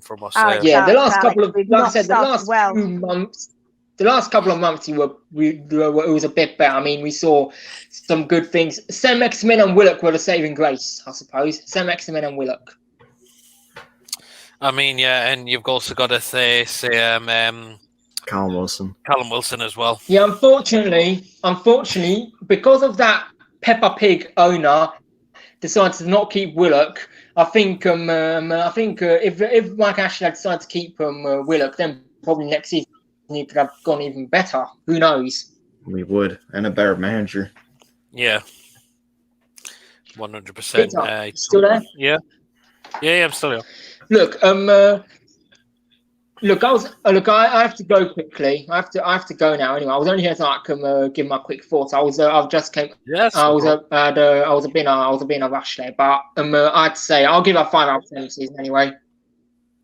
from us. Yeah, the last couple of, We've like I not said, the last started few months, the last couple of months, it was a bit better. I mean, we saw some good things. Sam Maximin and Willock were the saving grace, I suppose. Sam Maximin and Willock. I mean, yeah, and you've also got to say Callum Wilson. Callum Wilson as well. Yeah, unfortunately, because of that Peppa Pig owner decided to not keep Willock. I think if Mike Ashley had decided to keep Willock, then probably next season he could have gone even better. Who knows? We would, and a better manager. Yeah, 100%. Still there? Yeah, I'm still here. Look, I have to go quickly. I have to go now. Anyway, I was only here to give my quick thoughts. I've just came. Yes, I was a bit in a rush there, but I'd say I'll give a 5 out of 10 this season anyway.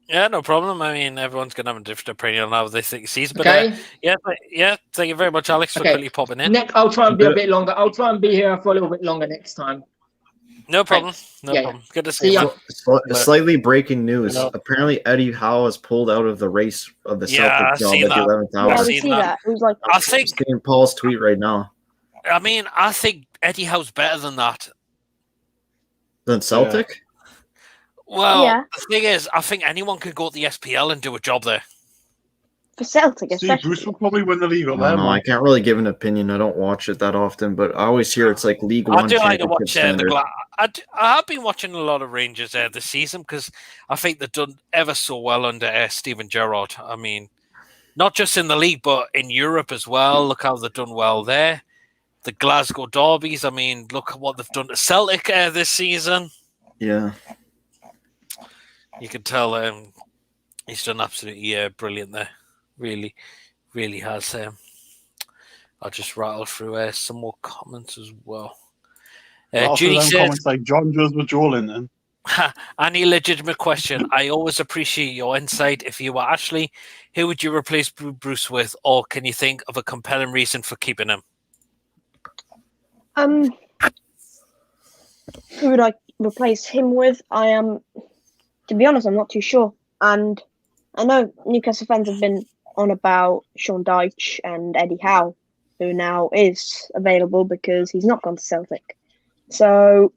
Yeah, no problem. I mean, everyone's gonna have a different opinion on how they think the season. But Okay. yeah. Thank you very much, Alex, for quickly popping in. Next, I'll try and be a bit longer. I'll try and be here for a little bit longer next time. No problem. No Yeah, problem. Good to see See you. ya. Man. Slightly breaking news. No. Apparently, Eddie Howe has pulled out of the race of the Yeah, Celtic I've job seen at the that. 11th Yeah, hour. I've we seen see that. that. It was like, I think. I'm seeing Paul's tweet right now. I mean, I think Eddie Howe's better than that. Then Celtic? Well, Yeah. the thing is, I think anyone could go to the SPL and do a job there. for Celtic, Steve especially. Bruce will probably win the league I up don't there, know. I man. can't really give an opinion. I don't watch it that often, but I always hear it's like League I One do like to championship watch standard. I have been watching a lot of Rangers this season because I think they've done ever so well under Steven Gerrard. I mean, not just in the league, but in Europe as well. Look how they've done well there. The Glasgow Derbies, I mean, look at what they've done to Celtic this season. Yeah. You can tell he's done absolutely brilliant there. Really, really has. I'll just rattle through some more comments as well. Judy Them says, comments like John Jones with Joel in them. any legitimate question. I always appreciate your insight. If you were Ashley, who would you replace Bruce with, or can you think of a compelling reason for keeping him? Who would I replace him with? To be honest, I'm not too sure. And I know Newcastle fans have been on about Sean Dyche and Eddie Howe, who now is available because he's not gone to Celtic. So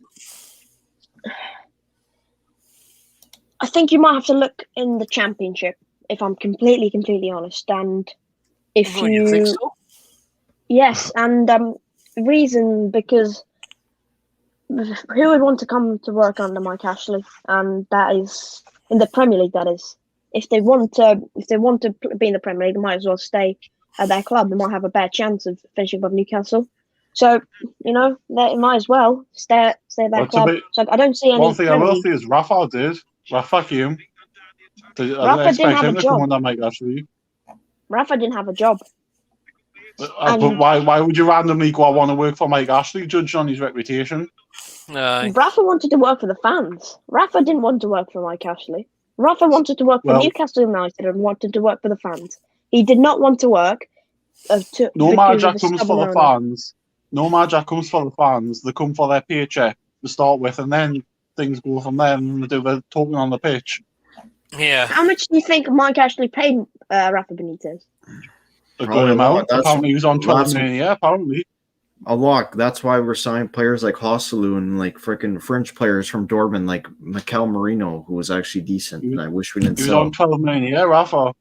I think you might have to look in the Championship, if I'm completely honest. And if you think so? Yes, and reason because who would want to come to work under Mike Ashley? And that is in the Premier League. That is, if they want to be in the Premier League, they might as well stay at their club. They might have a better chance of finishing above Newcastle. So they might as well stay at their club. So I don't see any. One thing I will say is Rafa did. Rafa came. I didn't expect him to come under Mike Ashley. Rafa didn't have a job. But why would you randomly go want to work for Mike Ashley, judged on his reputation? Rafa wanted to work for the fans. Rafa didn't want to work for Mike Ashley. Rafa wanted to work for Newcastle United and wanted to work for the fans. He did not want to work. No manager comes for the fans. No manager comes for the fans. They come for their paycheck to start with, and then things go from there and they do the talking on the pitch. Yeah. How much do you think Mike Ashley paid Rafa Benitez? A good amount. Apparently he was on 12 million a year, apparently. A lot. That's why we're signing players like Hosselu and like freaking French players from Dortmund, like Mikel Marino, who was actually decent. And I wish we didn't He was sell. on 12 million a year, Rafa.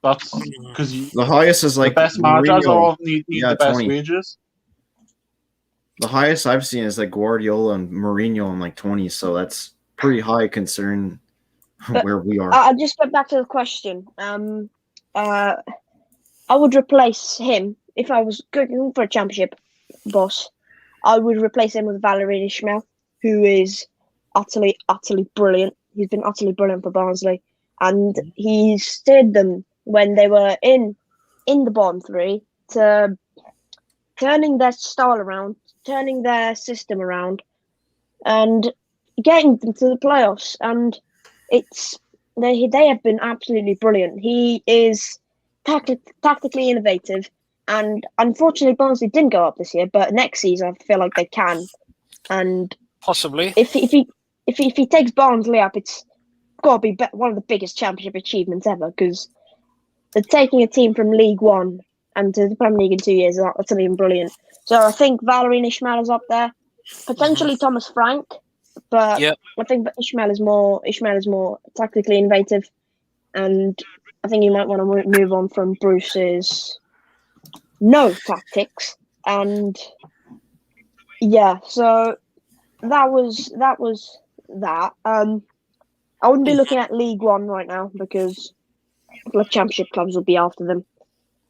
That's because the highest is like the best managers Mourinho. need the best wages. The highest I've seen is like Guardiola and Mourinho in like 20, so that's pretty high concern But where we are. I'll just get back to the question. I would replace him if I was going for a championship boss. I would replace him with Valérien Ismaël, who is utterly brilliant. He's been utterly brilliant for Barnsley, and he steered them when they were in the bottom three to turning their style around, turning their system around, and getting them to the playoffs. And they have been absolutely brilliant. He is tactically innovative, and unfortunately Barnsley didn't go up this year, but next season I feel like they can. And Possibly. if he takes Barnsley up, it's got to be one of the biggest championship achievements ever, because they're taking a team from League One and to the Premier League in 2 years. That's something brilliant. So I think Valérien Ismaël is up there, potentially Thomas Frank, but Yep. I think Ismaël is more tactically innovative, and I think you might want to move on from Bruce's no tactics. And yeah, so that was that. I wouldn't be looking at League One right now because the Championship clubs will be after them.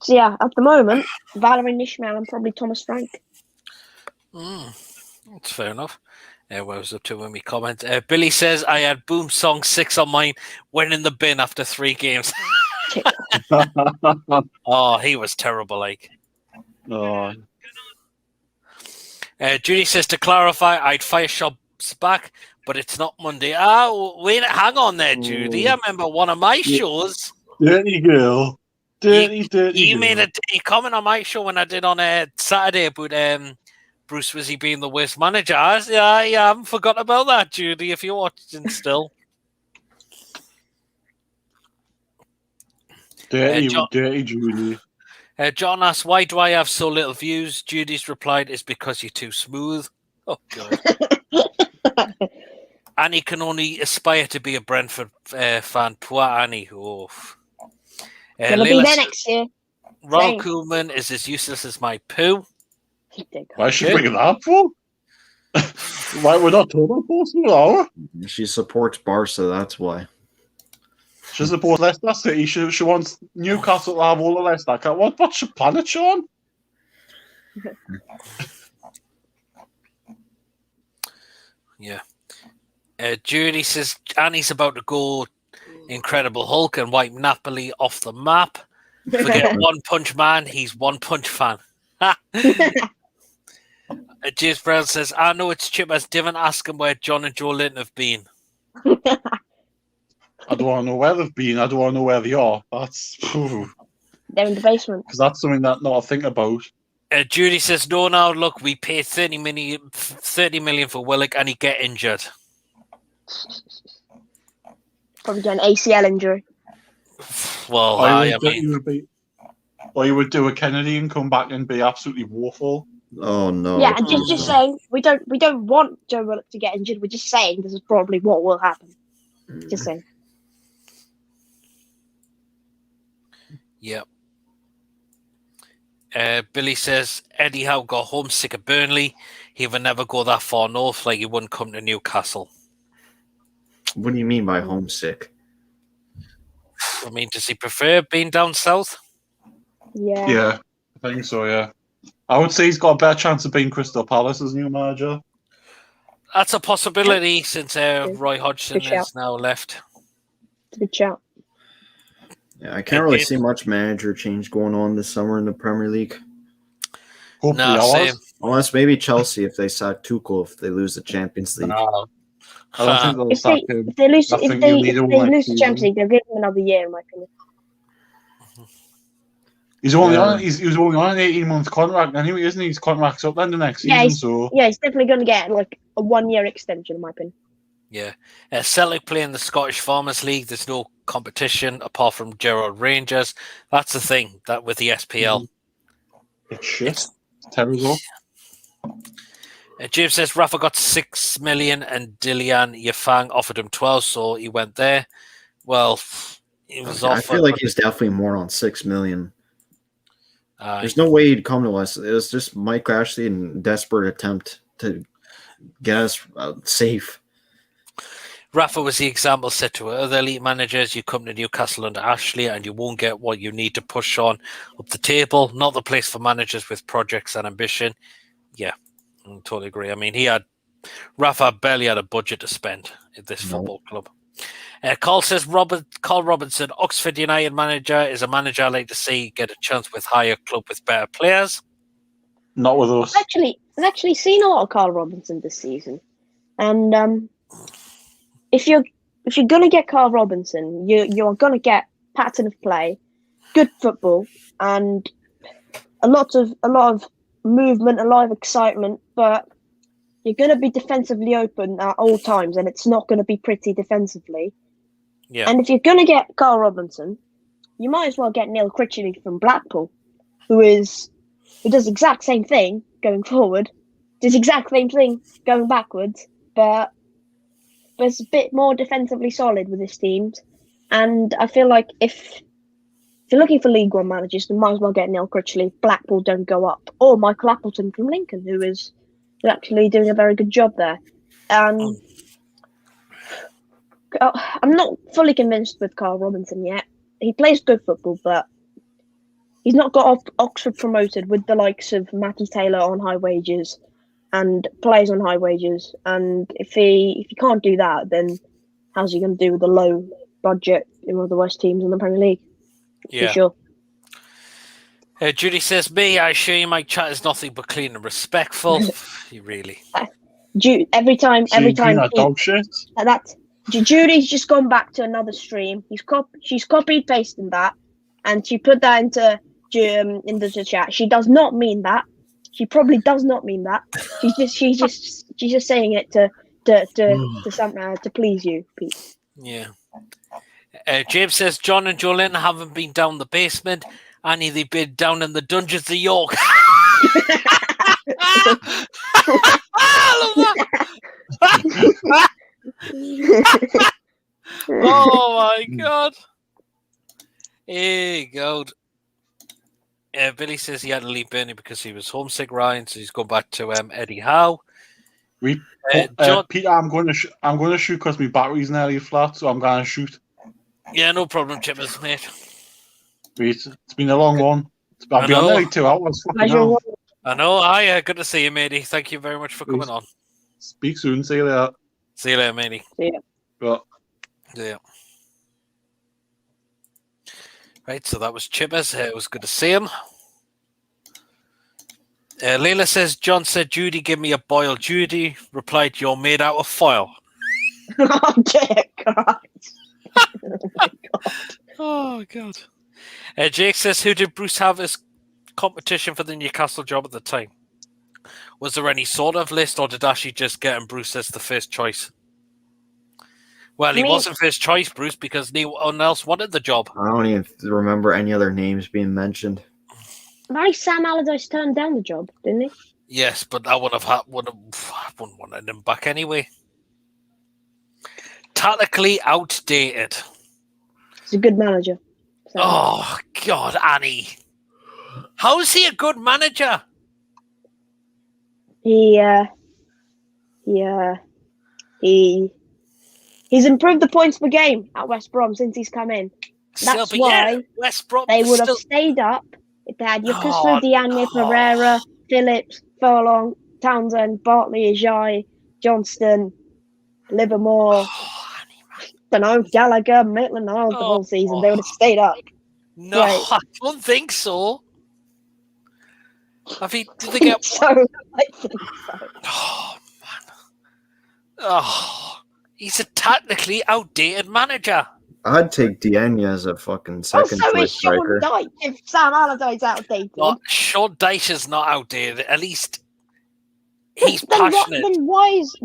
So yeah, at the moment, Valérien Ismaël and probably Thomas Frank. That's fair enough. Where I was up to when we comment. Billy says, I had Boom Song 6 on mine, went in the bin after 3 games. Oh, he was terrible, like. Oh, Judy says, to clarify, I'd fire shots back, but it's not Monday. Wait, hang on there, Judy. I remember one of my shows. dirty girl. Dirty You girl. made a comment on my show when I did on Saturday about Bruce Wizzy being the worst manager. I haven't forgot about that, Judy, if you're watching still. Dirty John- Judy. John asks, why do I have so little views? Judy's replied, it's because you're too smooth. Oh, God. Annie can only aspire to be a Brentford fan. Poor Annie. Oh. Gonna be there next year. Ron Koolman is as useless as my poo. Why should we bring it up for? Why we're not talking about now? She supports Barca, that's why. She supports Leicester City. She wants Newcastle to have all the Leicester. What's your planet, Sean? Yeah. Judy says Annie's about to go Incredible Hulk and wipe Napoli off the map. Forget One Punch Man, he's One Punch fan. James Brown says, I know it's Chip as Divin. Ask him where John and Joe Linton have been. I don't want to know where they've been. I don't want to know where they are. That's They're in the basement. because that's something that not to think about. Judy says, no, now look, we paid 30 million for Willock and he get injured. Probably get an ACL injury. Well, Or you would do a Kennedy and come back and be absolutely woeful. Oh no. Yeah, and just saying, we don't want Joe Willock to get injured. We're just saying this is probably what will happen. Just saying. Yep. Billy says Eddie Howe got homesick of Burnley. He would never go that far north, like he wouldn't come to Newcastle. What do you mean by homesick? I mean, does he prefer being down south? Yeah. Yeah, I think so, yeah. I would say he's got a better chance of being Crystal Palace's new manager. That's a possibility since Roy Hodgson Good shout. is now left. It's a good shout. Yeah, I can't really see much manager change going on this summer in the Premier League. Hopefully No, ours. same. Unless maybe Chelsea if they sack Tuchel if they lose the Champions League. No, I don't think they'll If sack they him. if they lose I if think they you'll need if him they next lose the season. Champions League, they'll give him another year, in my opinion. He's only on. He was only on an 18-month contract anyway, isn't he? His contract's up then the next Yeah, season. he's- So Yeah, he's definitely going to get like a 1-year extension, in my opinion. Yeah. Celtic play in the Scottish Farmers League. There's no competition apart from Gerard Rangers. That's the thing that with the SPL. it's shit. It's terrible. James says Rafa got 6 million and Dilian Yafang offered him 12, so he went there. Well, he was I offered. feel like he's definitely more on 6 million. There's no way he'd come to us. It was just Mike Ashley in desperate attempt to get us safe. Rafa was the example set to other elite managers. You come to Newcastle under Ashley and you won't get what you need to push on up the table. Not the place for managers with projects and ambition. Yeah, I totally agree. I mean, Rafa barely had a budget to spend at this football club. Carl says, Carl Robinson, Oxford United manager, is a manager I like to see get a chance with higher club with better players. Not with us. I've actually seen a lot of Carl Robinson this season. And if you're gonna get Carl Robinson, you're gonna get pattern of play, good football, and a lot of movement, a lot of excitement, but you're gonna be defensively open at all times, and it's not gonna be pretty defensively. Yeah. And if you're gonna get Carl Robinson, you might as well get Neil Critchley from Blackpool, who does the exact same thing going forward, does the exact same thing going backwards, but it's a bit more defensively solid with his teams. And I feel like if you're looking for League One managers, you might as well get Neil Critchley. Blackpool don't go up. Or Michael Appleton from Lincoln, who is actually doing a very good job there. I'm not fully convinced with Carl Robinson yet. He plays good football, but he's not got Oxford promoted with the likes of Matty Taylor on high wages and players on high wages. And if he can't do that, then how's he going to do with a low budget in one of the worst teams in the Premier League? Yeah. For sure. Judy says, me, I assure you my chat is nothing but clean and respectful. You really. Every time that dog shit. Judy's just gone back to another stream. She's copied pasted that, and she put that into the chat. She does not mean that. She probably does not mean that. She's just saying it to please you, Pete. Yeah. James says John and Jolene haven't been down the basement, and they've been down in the dungeons of York. Oh my god. Hey God. Billy says he had to leave Burnley because he was homesick, Ryan, so he's gone back to Eddie Howe. John, Peter, I'm going to shoot because my battery's nearly flat, so I'm going to shoot. Yeah, no problem, Chippers, mate. Wait, it's been a long one. I've been on nearly 2 hours. I know. Hi, good to see you, matey. Thank you very much for coming on. Speak soon. See you later. See you later, matey. See ya. But, yeah. Right, so that was Chippers. It was good to see him. Leila says, John said, Judy, give me a boil. Judy replied, you're made out of foil. Oh, dear God. Oh, my God. Oh, God. Jake says, who did Bruce have as competition for the Newcastle job at the time? Was there any sort of list, or did Ashley just get him Bruce as the first choice? Well, he wasn't first choice, Bruce, because no one else wanted the job. I don't even remember any other names being mentioned. Sam Allardyce turned down the job, didn't he? Yes, but I wouldn't wanted him back anyway. Tactically outdated. He's a good manager. So. Oh, God, Annie. How is he a good manager? He's improved the points per game at West Brom since he's come in. That's why West Brom they would have stayed up if they had Yukusu, Diagne, Pereira, Phillips, Furlong, Townsend, Bartley, Ajayi, Johnston, Livermore, Gallagher, Maitland-Niles the whole season. They would have stayed up. No, I don't think so. I mean, did they get so? I think so. Oh, man. Oh, he's a technically outdated manager. I'd take Diagne as a fucking second choice striker. Sean Dyche if Sam Allardyce outdated. No, Sean Dyche is not outdated. At least he's passionate. Then why is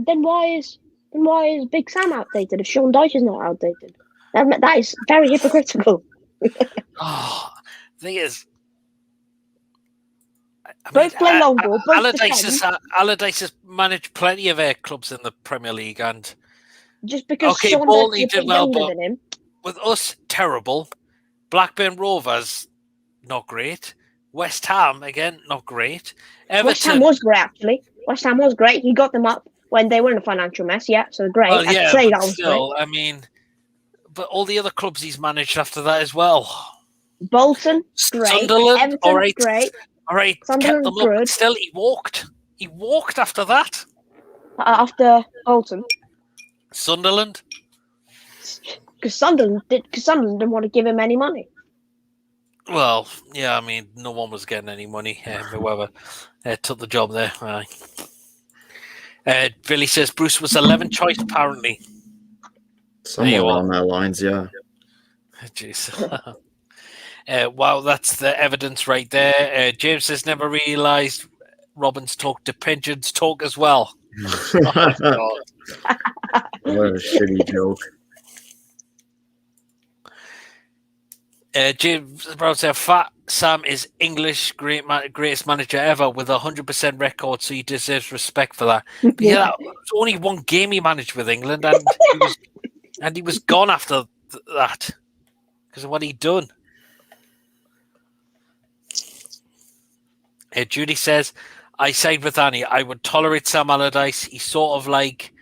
Big Sam outdated if Sean Dyche is not outdated? That is very hypocritical. Oh, the thing is, both play long ball. Allardyce has managed plenty of clubs in the Premier League, and just because Sean Bowley did well, but with us, terrible. Blackburn Rovers, not great. West Ham, again, not great. West Ham Everton, was great, actually. West Ham was great. He got them up when they were in a financial mess. Yeah, so great. well, I'd yeah, say but that was still, I mean, but all the other clubs he's managed after that as well. great. Bolton, great. Sunderland, Everton, all right, great. all right, kept Sunderland, them up, but good. still, he walked. He walked after that. After Bolton, Sunderland, because Sunderland didn't want to give him any money. well, yeah, I mean, no one was getting any money. Whoever took the job there. Billy says Bruce was 11th choice, apparently. Somewhere along that lines, yeah. Jeez. Wow, that's the evidence right there. James says never realised Robbins talk to pigeons talk as well. Oh, God. What a shitty joke. James Brown said Fat Sam is English greatest manager ever with 100% record, so he deserves respect for that. But yeah, that was only one game he managed with England, and he was gone after that because of what he'd done. Judy says, I side with Annie. I would tolerate Sam Allardyce. He's sort of like,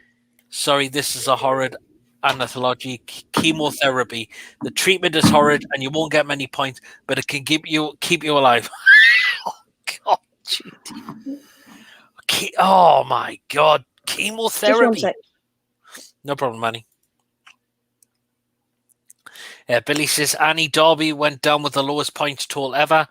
sorry, this is a horrid analogy, chemotherapy. The treatment is horrid and you won't get many points, but it can keep you alive. Oh, God, Judy. Oh, my God. Chemotherapy. No problem, Annie. Billy says Annie Derby went down with the lowest points total ever.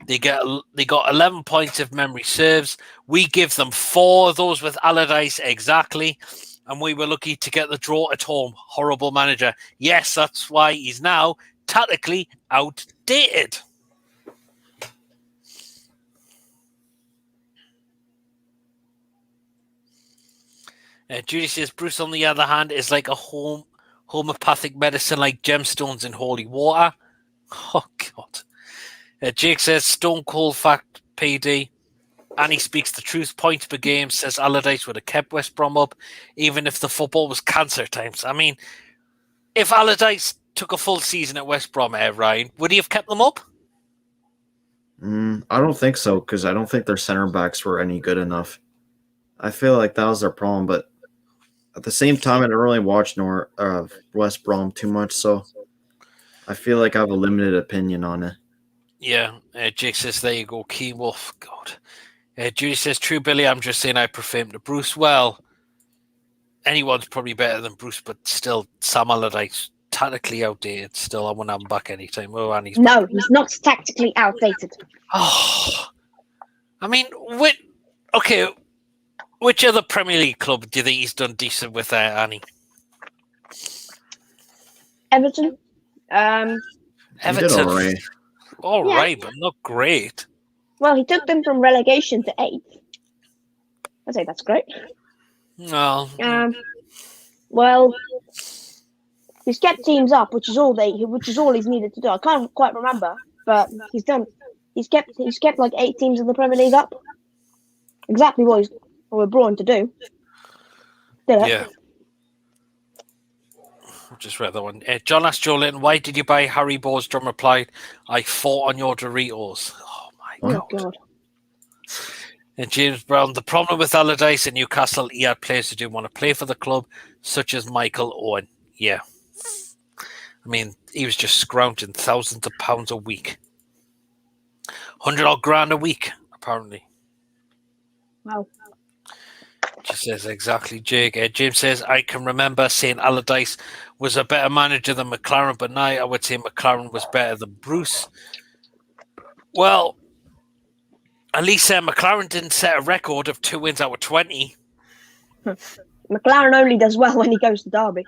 They got 11 points if memory serves. We give them 4 of those with Allardyce exactly, and we were lucky to get the draw at home. Horrible manager. Yes, that's why he's now tactically outdated. Judy says Bruce, on the other hand, is like a homeopathic medicine like gemstones in holy water. Oh, God. Jake says, Stone Cold fact, PD. Annie speaks the truth. Points per game, says Allardyce would have kept West Brom up, even if the football was cancer times. I mean, if Allardyce took a full season at West Brom, Ryan, would he have kept them up? I don't think so, because I don't think their center backs were any good enough. I feel like that was their problem, but at the same time, I didn't really watch West Brom too much, so I feel like I have a limited opinion on it. Yeah, Jake says, there you go, Key Wolf. God. Judy says, true, Billy, I'm just saying I prefer him to Bruce. Well, anyone's probably better than Bruce, but still, Sam Allardyce, tactically outdated. Still, I wouldn't have him back anytime. Oh, and he's No, back. he's not tactically outdated. Oh, I mean, which other Premier League club do you think he's done decent with there, Annie? Everton. Everton. All Yeah. right, but not great. Well, he took them from relegation to 8th. I'd say that's great. No. Well, he's kept teams up, which is all he's needed to do. I can't quite remember, but he's kept like 8 teams in the Premier League up. Exactly what we're brought in to do. Yeah. I've just read that one. John asked Joe Linton, why did you buy Haribo's? John replied, I fought on your Doritos. Oh, my God. Oh, God. And James Brown, the problem with Allardyce in Newcastle, he had players who didn't want to play for the club, such as Michael Owen. Yeah. I mean, he was just scrounging thousands of pounds a week. 100 grand a week, apparently. Wow. She says exactly, Jake. James says, I can remember saying Allardyce was a better manager than McLaren, but now I would say McLaren was better than Bruce. Well, at least McLaren didn't set a record of 2 wins out of 20. McLaren only does well when he goes to Derby.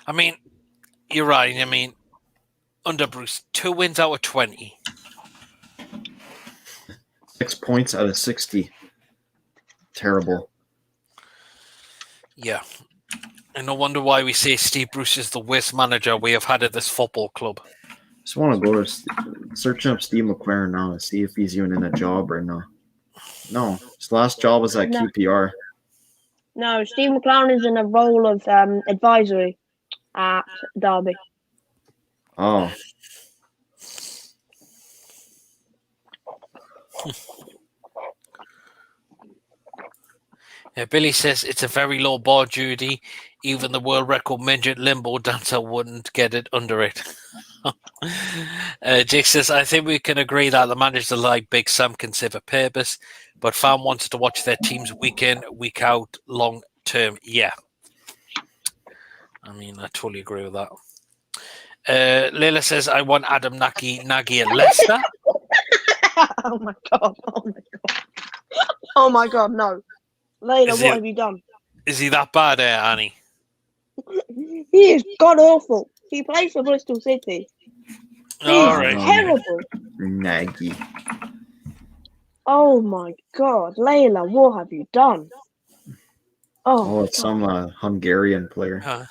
I mean, you're right. I mean, under Bruce, 2 wins out of 20. 6 points out of 60. Terrible. Yeah. And no wonder why we say Steve Bruce is the worst manager we have had at this football club. Just want to go to search up Steve McLaren now and see if he's even in a job right now. No, his last job was at QPR. No, Steve McLaren is in a role of advisory at Derby. Oh. Billy says it's a very low bar, Judy. Even the world record midget limbo dancer wouldn't get it under it. Jake says, I think we can agree that the managers like Big Sam can serve a purpose, but fan wanted to watch their teams week in, week out, long term. Yeah. I mean, I totally agree with that. Leila says, I want Adam Nagy at Leicester. Oh my god! Oh my god! Oh my god! No, Layla, Is what he- have you done? Is he that bad, Annie? He is god awful. He plays for Bristol City. He All is right. terrible. Nagy. Oh my god, Layla, what have you done? Oh, Oh, it's some Hungarian player.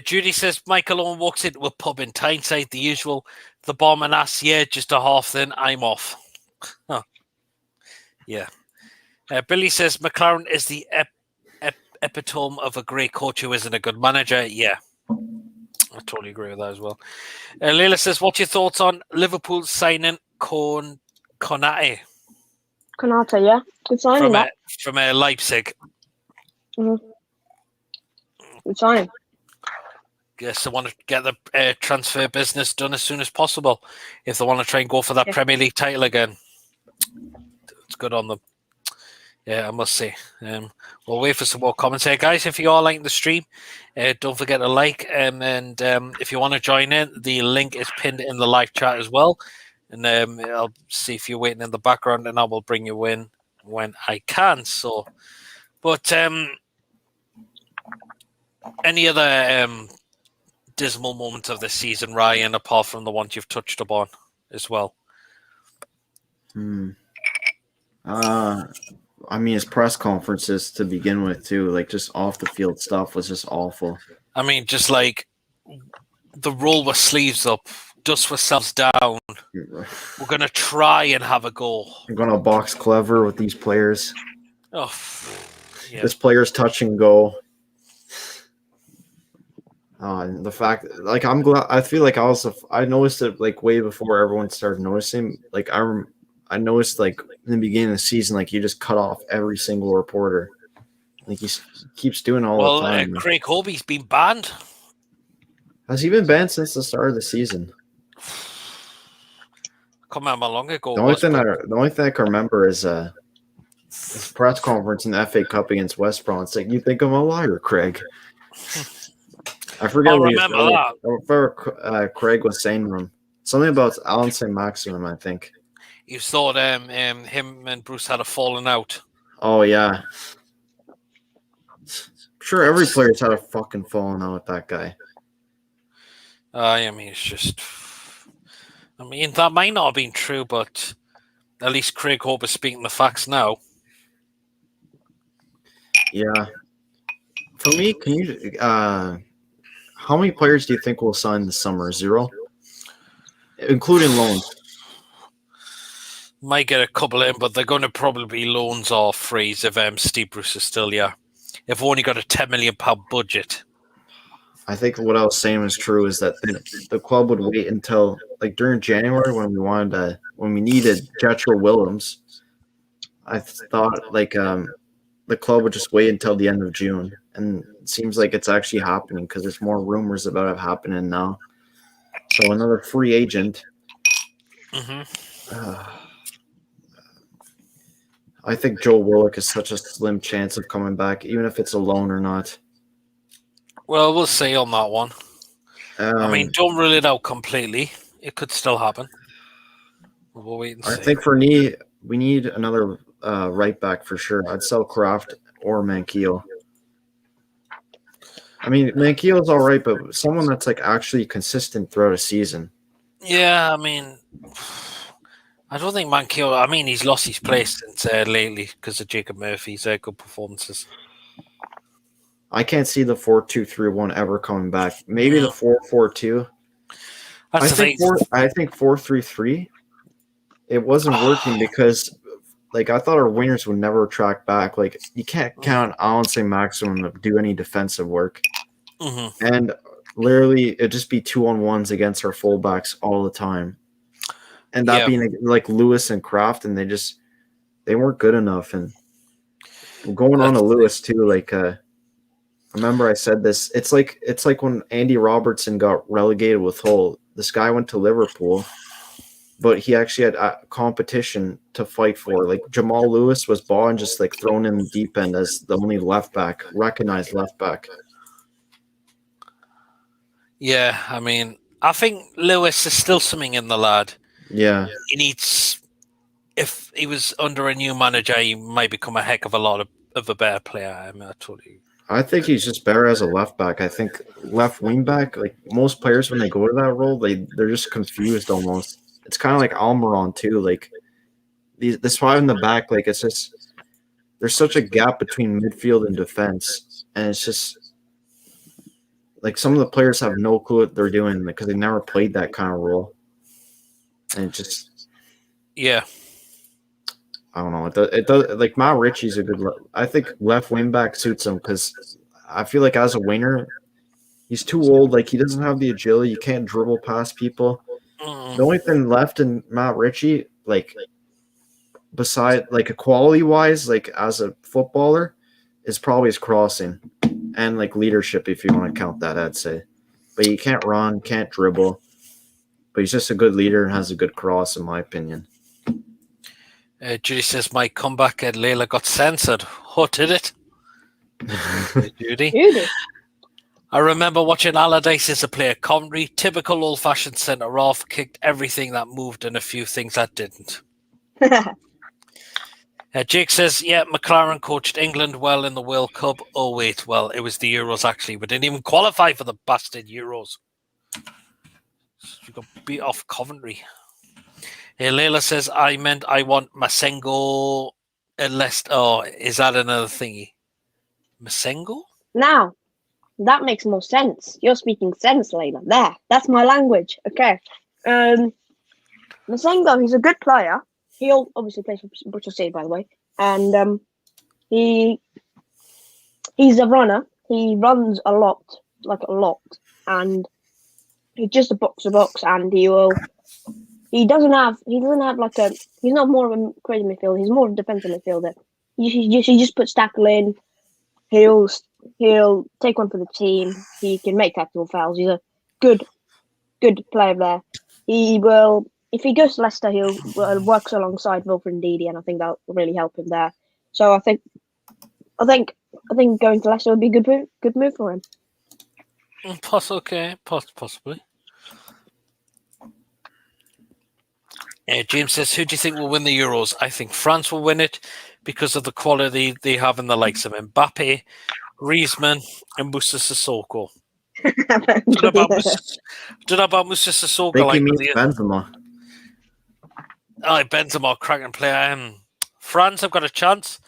Judy says, Michael Owen walks into a pub in Tyneside, the usual. The barman asks, yeah, just a half, then I'm off. Huh. Yeah. Billy says, McLaren is the epitome of a great coach who isn't a good manager. Yeah. I totally agree with that as well. Leila says, what's your thoughts on Liverpool signing Konate Konate, yeah, good signing that. from Leipzig? Good signing. Yes, they want to get the transfer business done as soon as possible if they want to try and go for that Premier League title again. It's good on them. Yeah, I must say. We'll wait for some more comments here. Guys, if you are liking the stream, don't forget to like. And if you want to join in, the link is pinned in the live chat as well. And I'll see if you're waiting in the background, and I will bring you in when I can. So, but any other dismal moments of this season, Ryan, apart from the ones you've touched upon as well? I mean, his press conferences to begin with, too, like just off the field stuff was just awful. I mean, just like the roll with sleeves up, dust ourselves down. We're going to try and have a goal. I'm going to box clever with these players. Oh, yeah. This player's touch and go. And the fact, like, I'm glad. I feel like I noticed it like way before everyone started noticing. Like, I noticed like in the beginning of the season, like he just cut off every single reporter. Like he keeps doing all the time. Craig Hobie's been banned. Has he been banned since the start of the season? Come on, how long ago? The only thing I can remember is his press conference in the FA Cup against West Brom. It's like, you think I'm a liar, Craig? I forget what Craig was saying to him. Something about Alan St. Maximin, I think. You thought him and Bruce had a falling out. Oh, yeah. I'm sure every player's had a fucking falling out with that guy. I mean, it's just... I mean, that might not have been true, but at least Craig Hope is speaking the facts now. Yeah. For me, can you... how many players do you think will sign this summer? 0? Including loans. Might get a couple in, but they're going to probably be loans or frees if Steve Bruce is still, yeah. If we've only got a £10 million budget. I think what I was saying was true, is that the club would wait until, like, during January when we needed Jetro Willems. I thought, like, the club would just wait until the end of June. And it seems like it's actually happening because there's more rumors about it happening now. So another free agent. I think Joe Willock is such a slim chance of coming back, even if it's a loan or not. Well, we'll see on that one. I mean, don't rule it out completely. It could still happen. We'll wait and see. I think we need another right back for sure. I'd sell Kraft or Manquillo. I mean, Manquillo's all right, but someone that's like actually consistent throughout a season. Yeah, I mean, I don't think Manquillo. I mean, he's lost his place since lately because of Jacob Murphy's good performances. I can't see the 4-2-3-1 ever coming back. Maybe the 4-4-2. I think 4-3-3. It wasn't working because, like, I thought our wingers would never track back. Like, you can't count Alan St. Maximin to do any defensive work. And literally, it'd just be 2-on-1s against our fullbacks all the time. and that Yeah. being like Lewis and Kraft, and they weren't good enough. And going on to Lewis too, like I remember I said this. It's like when Andy Robertson got relegated with Hull. This guy went to Liverpool, but he actually had competition to fight for. Like Jamal Lewis was bought and just like thrown in the deep end as the only recognized left back. Yeah, I mean, I think Lewis is still something in the lad. Yeah. He needs, if he was under a new manager, he might become a heck of a lot of a better player. I mean, I think he's just better as a left back. I think left wing back, like most players when they go to that role, they're just confused almost. It's kind of like Almiron too. Like this five in the back, like it's just there's such a gap between midfield and defense, and it's just like some of the players have no clue what they're doing because they never played that kind of role, and it just yeah. I don't know. It does like Matt Ritchie's a good. I think left wing back suits him because I feel like as a winger, he's too old. Like he doesn't have the agility. You can't dribble past people. The only thing left in Matt Ritchie, like beside like quality wise, like as a footballer, is probably his crossing and like leadership, if you want to count that, I'd say. But he can't run, can't dribble. But he's just a good leader and has a good cross, in my opinion. Judy says my comeback at Layla got censored. What did it? Judy? I remember watching Allardyce as a player Coventry, typical old-fashioned centre-off, kicked everything that moved and a few things that didn't. Jake says, yeah, McLaren coached England well in the World Cup. Oh, wait, well, it was the Euros, actually. We didn't even qualify for the bastard Euros. You got beat off Coventry. Layla says, I want Masengo at Leicester. Oh, is that another thingy? Masengo? Now, that makes more sense. You're speaking sense, Layla. There, that's my language. Okay. Masengo, he's a good player. He obviously plays for Bristol City, by the way. And he's a runner. He runs a lot. And he's just a box to box, and he doesn't have like he's not more of a crazy midfielder. He's more of a defensive midfielder. He just puts tackle in. He'll take one for the team. He can make tactical fouls. He's a good player there. He will, if he goes to Leicester, he'll works alongside Wilfred Ndidi, and I think that will really help him there. So I think going to Leicester would be a good move for him. Possibly. James says, who do you think will win the Euros? I think France will win it because of the quality they have in the likes of Mbappe, Griezmann, and Moussa Sissoko. Don't know about Moussa Sissoko. I think he means Benzema. Benzema, cracking player. France have got a chance.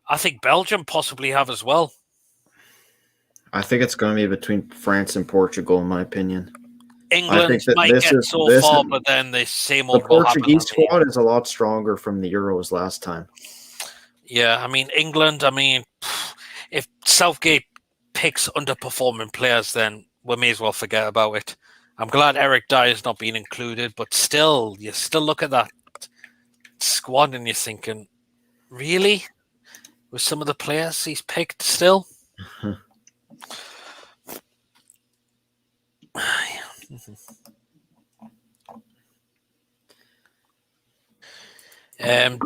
I think Belgium possibly have as well. I think it's going to be between France and Portugal, in my opinion. England might get far, but then the same old. The Portuguese squad is a lot stronger from the Euros last time. Yeah, I mean, England, if Southgate picks underperforming players, then we may as well forget about it. I'm glad Eric Dyer's not being included, but still, you still look at that squad and you're thinking, really? With some of the players he's picked still?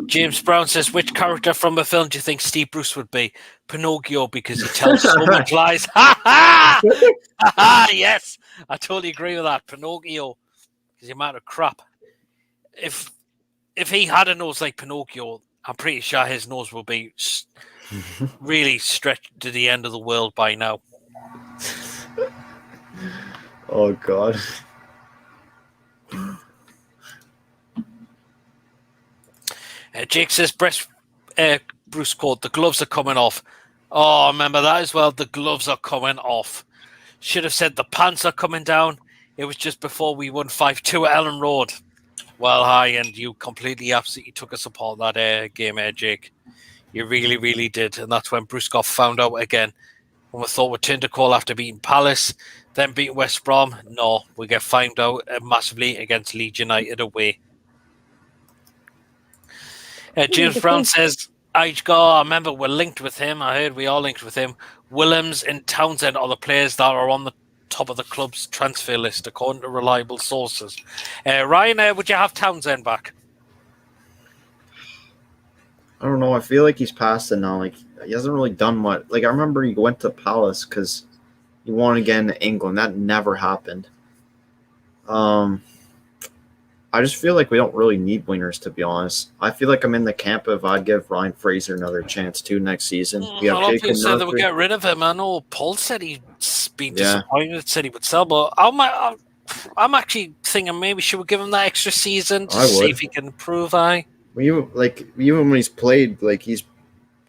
James Brown says, which character from a film do you think Steve Bruce would be? Pinocchio, because he tells so much lies. Ha ha! Ha ha! Yes, I totally agree with that. Pinocchio, because the amount of crap. If he had a nose like Pinocchio, I'm pretty sure his nose will be really stretched to the end of the world by now. Oh, God. Jake says, Bruce quote, the gloves are coming off. Oh, remember that as well. The gloves are coming off. Should have said the pants are coming down. It was just before we won 5-2 at Ellen Road. Well, hi, and you absolutely took us apart that game, Jake. You really, really did. And that's when Bruce got found out again. When we thought we turned a call after beating Palace, then beating West Brom. No, we get found out massively against Leeds United away. James Brown says, I remember we're linked with him. I heard we are linked with him. Willems and Townsend are the players that are on the top of the club's transfer list, according to reliable sources. Ryan, would you have Townsend back? I don't know. I feel like he's past it now. Like, he hasn't really done much. Like, I remember he went to Palace because he wanted to get into England. That never happened. I just feel like we don't really need wingers, to be honest. I feel like I'm in the camp of I'd give Ryan Fraser another chance too next season. We have a lot of Jacob people said they Murphy. would get rid of him. I know Paul said he'd been disappointed, said he would sell, but I'm actually thinking maybe should we give him that extra season to see if he can improve. Even when he's played, like, he's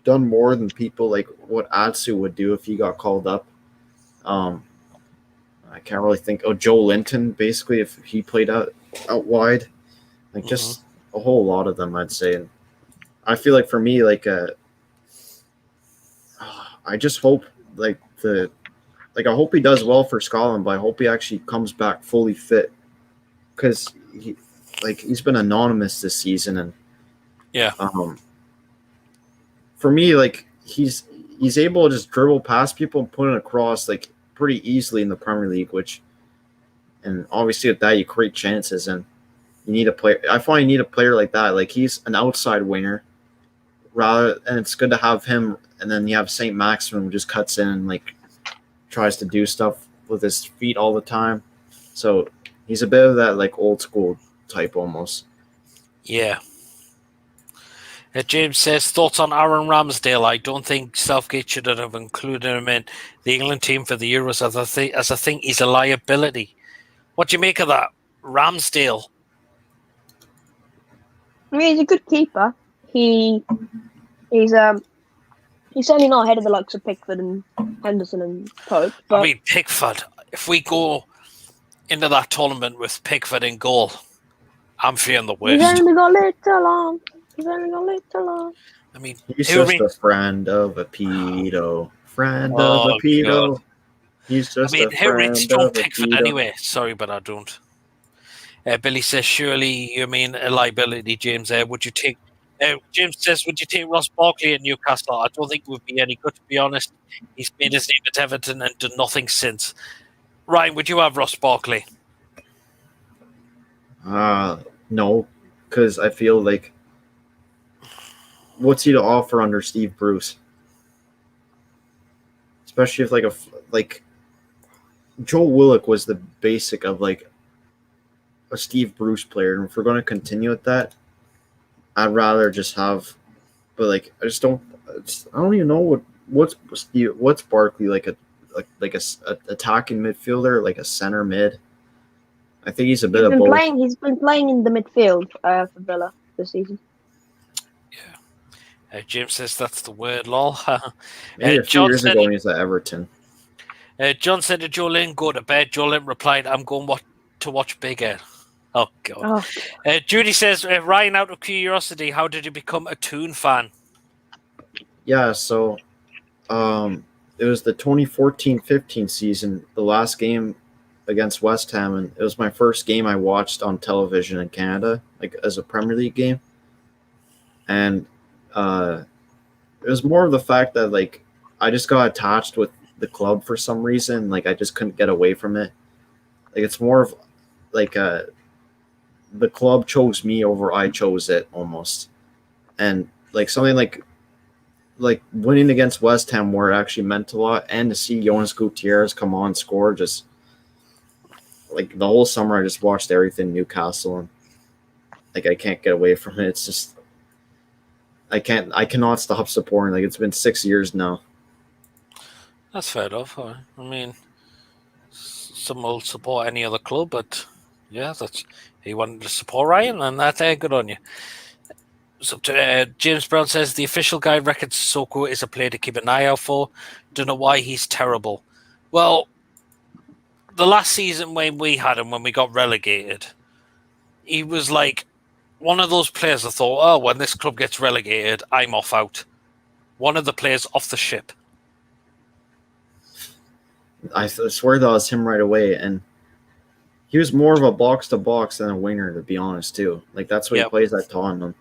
done more than people like what Atsu would do if he got called up. I can't really think. Oh, Joe Linton, basically, if he played out wide, like just a whole lot of them, I'd say. And I feel like for me, like, I just hope I hope he does well for Scotland, but I hope he actually comes back fully fit, because he's been anonymous this season, and for me, like, he's able to just dribble past people and put it across like pretty easily in the Premier League, and obviously with that you create chances, and you need a player. I find you need a player like that. Like, he's an outside winger, and it's good to have him. And then you have St. Maximin, who just cuts in and like tries to do stuff with his feet all the time. So he's a bit of that like old school type almost. Yeah. James says, thoughts on Aaron Ramsdale? I don't think Southgate should have included him in the England team for the Euros, as I think he's a liability. What do you make of that, Ramsdale? I mean, he's a good keeper. He's certainly not ahead of the likes of Pickford and Henderson and Pope. But I mean, Pickford, if we go into that tournament with Pickford in goal, I'm fearing the worst. He's only got little on. I mean, he's just a friend of a pedo. God. He's just a friend. Who reads John Pickford anyway? Sorry, but I don't. Billy says, surely you mean a liability, James. Would you take? James says, would you take Ross Barkley at Newcastle? I don't think it would be any good, to be honest. He's made his name at Everton and done nothing since. Ryan, would you have Ross Barkley? No, because I feel like, what's he to offer under Steve Bruce? Especially if Joe Willock was the basic of like a Steve Bruce player, and if we're going to continue with that, I'd rather just have. But like, I don't even know what's Barkley like a attacking midfielder, like a center mid. I think he's a bit of both. He's been playing in the midfield for Villa this season. James says that's the word, lol. Maybe a few years ago when he was at Everton. John said to Jolene, go to bed. Jolene replied, I'm going to watch Big Ed. Oh, God. Oh. Judy says, Ryan, out of curiosity, how did you become a Toon fan? Yeah, so it was the 2014-15 season, the last game against West Ham, and it was my first game I watched on television in Canada, like as a Premier League game. And it was more of the fact that like I just got attached with the club for some reason. Like I just couldn't get away from it. Like it's more of like the club chose me over I chose it almost. And like something like winning against West Ham where it actually meant a lot, and to see Jonas Gutierrez come on and score, just like the whole summer I just watched everything Newcastle, and like I can't get away from it. It's just I cannot stop supporting. Like it's been 6 years now. That's fair enough. I mean, some will support any other club, but yeah, he wanted to support Ryan, and that's good on you. So James Brown says the official guide reckons Sissoko is a player to keep an eye out for. Don't know why he's terrible. Well, the last season when we had him, when we got relegated, he was like one of those players I thought, oh, when this club gets relegated, I'm off out. One of the players off the ship. I swear that was him right away, and he was more of a box-to-box than a winger, to be honest, too. Like, that's what he plays at Tottenham.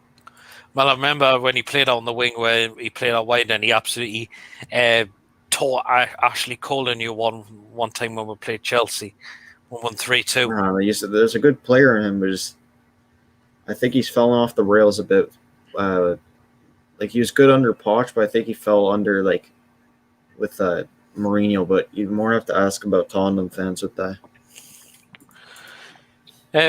Well, I remember when he played on the wing where he played out wide and he absolutely taught Ashley Cole a new one time when we played Chelsea. We won 3-2. There's a good player in him, but I think he's fallen off the rails a bit. Like he was good under Poch, but I think he fell under with Mourinho. But you more have to ask about Tottenham fans with that.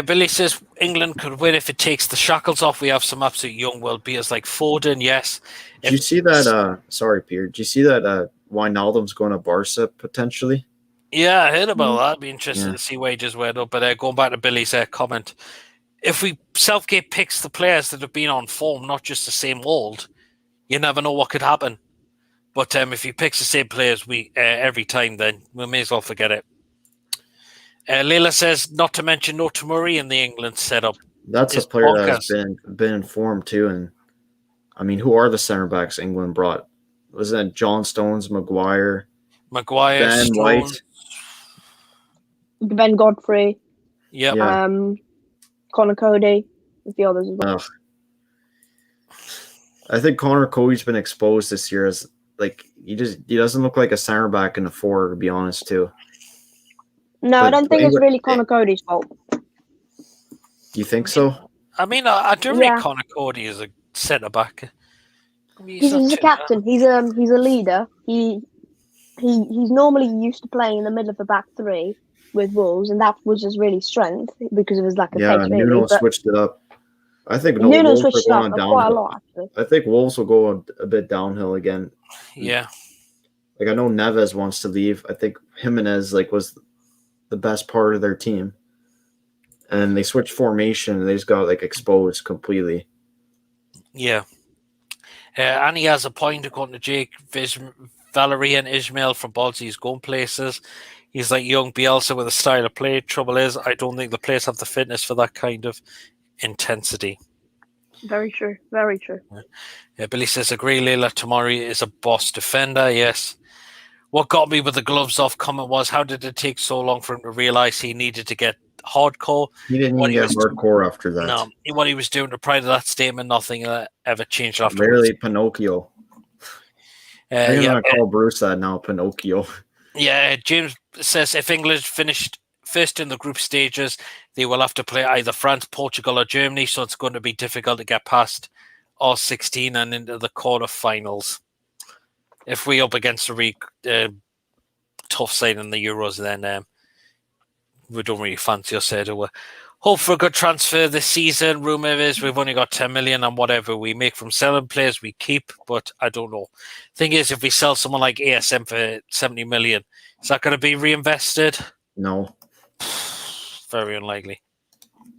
Billy says England could win if it takes the shackles off. We have some absolute young world beaters like Foden. Yes. Did you see that? Sorry, Pierre. Did you see that? Wijnaldum's going to Barca potentially. Yeah, I heard about that. I'd be interested to see wages went up. But going back to Billy's comment, if Southgate picks the players that have been on form, not just the same old, you never know what could happen. But if he picks the same players every time, then we may as well forget it. Leila says, not to mention no Tomori in the England setup. That's a player that has been informed too. And I mean, who are the center backs England brought? Wasn't it John Stones, Maguire, Ben Stones, White, Ben Godfrey, yeah, Connor Cody, a few others as well. I think Connor Cody's been exposed this year as he doesn't look like a center back in a four, to be honest, too. No, I don't think it's really Connor Cody's fault. You think so? I mean, I do rate Connor Cody as a centre back. He's a captain. He's a leader. He's normally used to playing in the middle of the back three with Wolves, and that was his really strength because of his lack of pace. Nuno switched it up. I think Nuno switched it up quite a lot, actually. I think Wolves will go a bit downhill again. Yeah. I know Neves wants to leave. I think Jimenez was the best part of their team. And they switched formation and they just got exposed completely. Yeah. And he has a point according to Jake. Valerie and Ismail from Ballsy's going places. He's like young Bielsa with a style of play. Trouble is, I don't think the players have the fitness for that kind of intensity. Very true. Very true. Yeah, Billy says, agree, Leila Tomori is a boss defender. Yes. What got me with the gloves off comment was, how did it take so long for him to realise he needed to get hardcore? He didn't even get hardcore after that. No, what he was doing prior to that statement, nothing ever changed afterwards. Rarely Pinocchio. I'm going to call Bruce that now, Pinocchio. Yeah, James says, if England finished first in the group stages, they will have to play either France, Portugal or Germany, so it's going to be difficult to get past all 16 and into the quarterfinals. If we up against a really tough side in the Euros, then we don't really fancy us there, do we? Hope for a good transfer this season. Rumour is we've only got 10 million, and whatever we make from selling players, we keep, but I don't know. Thing is, if we sell someone like ASM for 70 million, is that going to be reinvested? No. Very unlikely.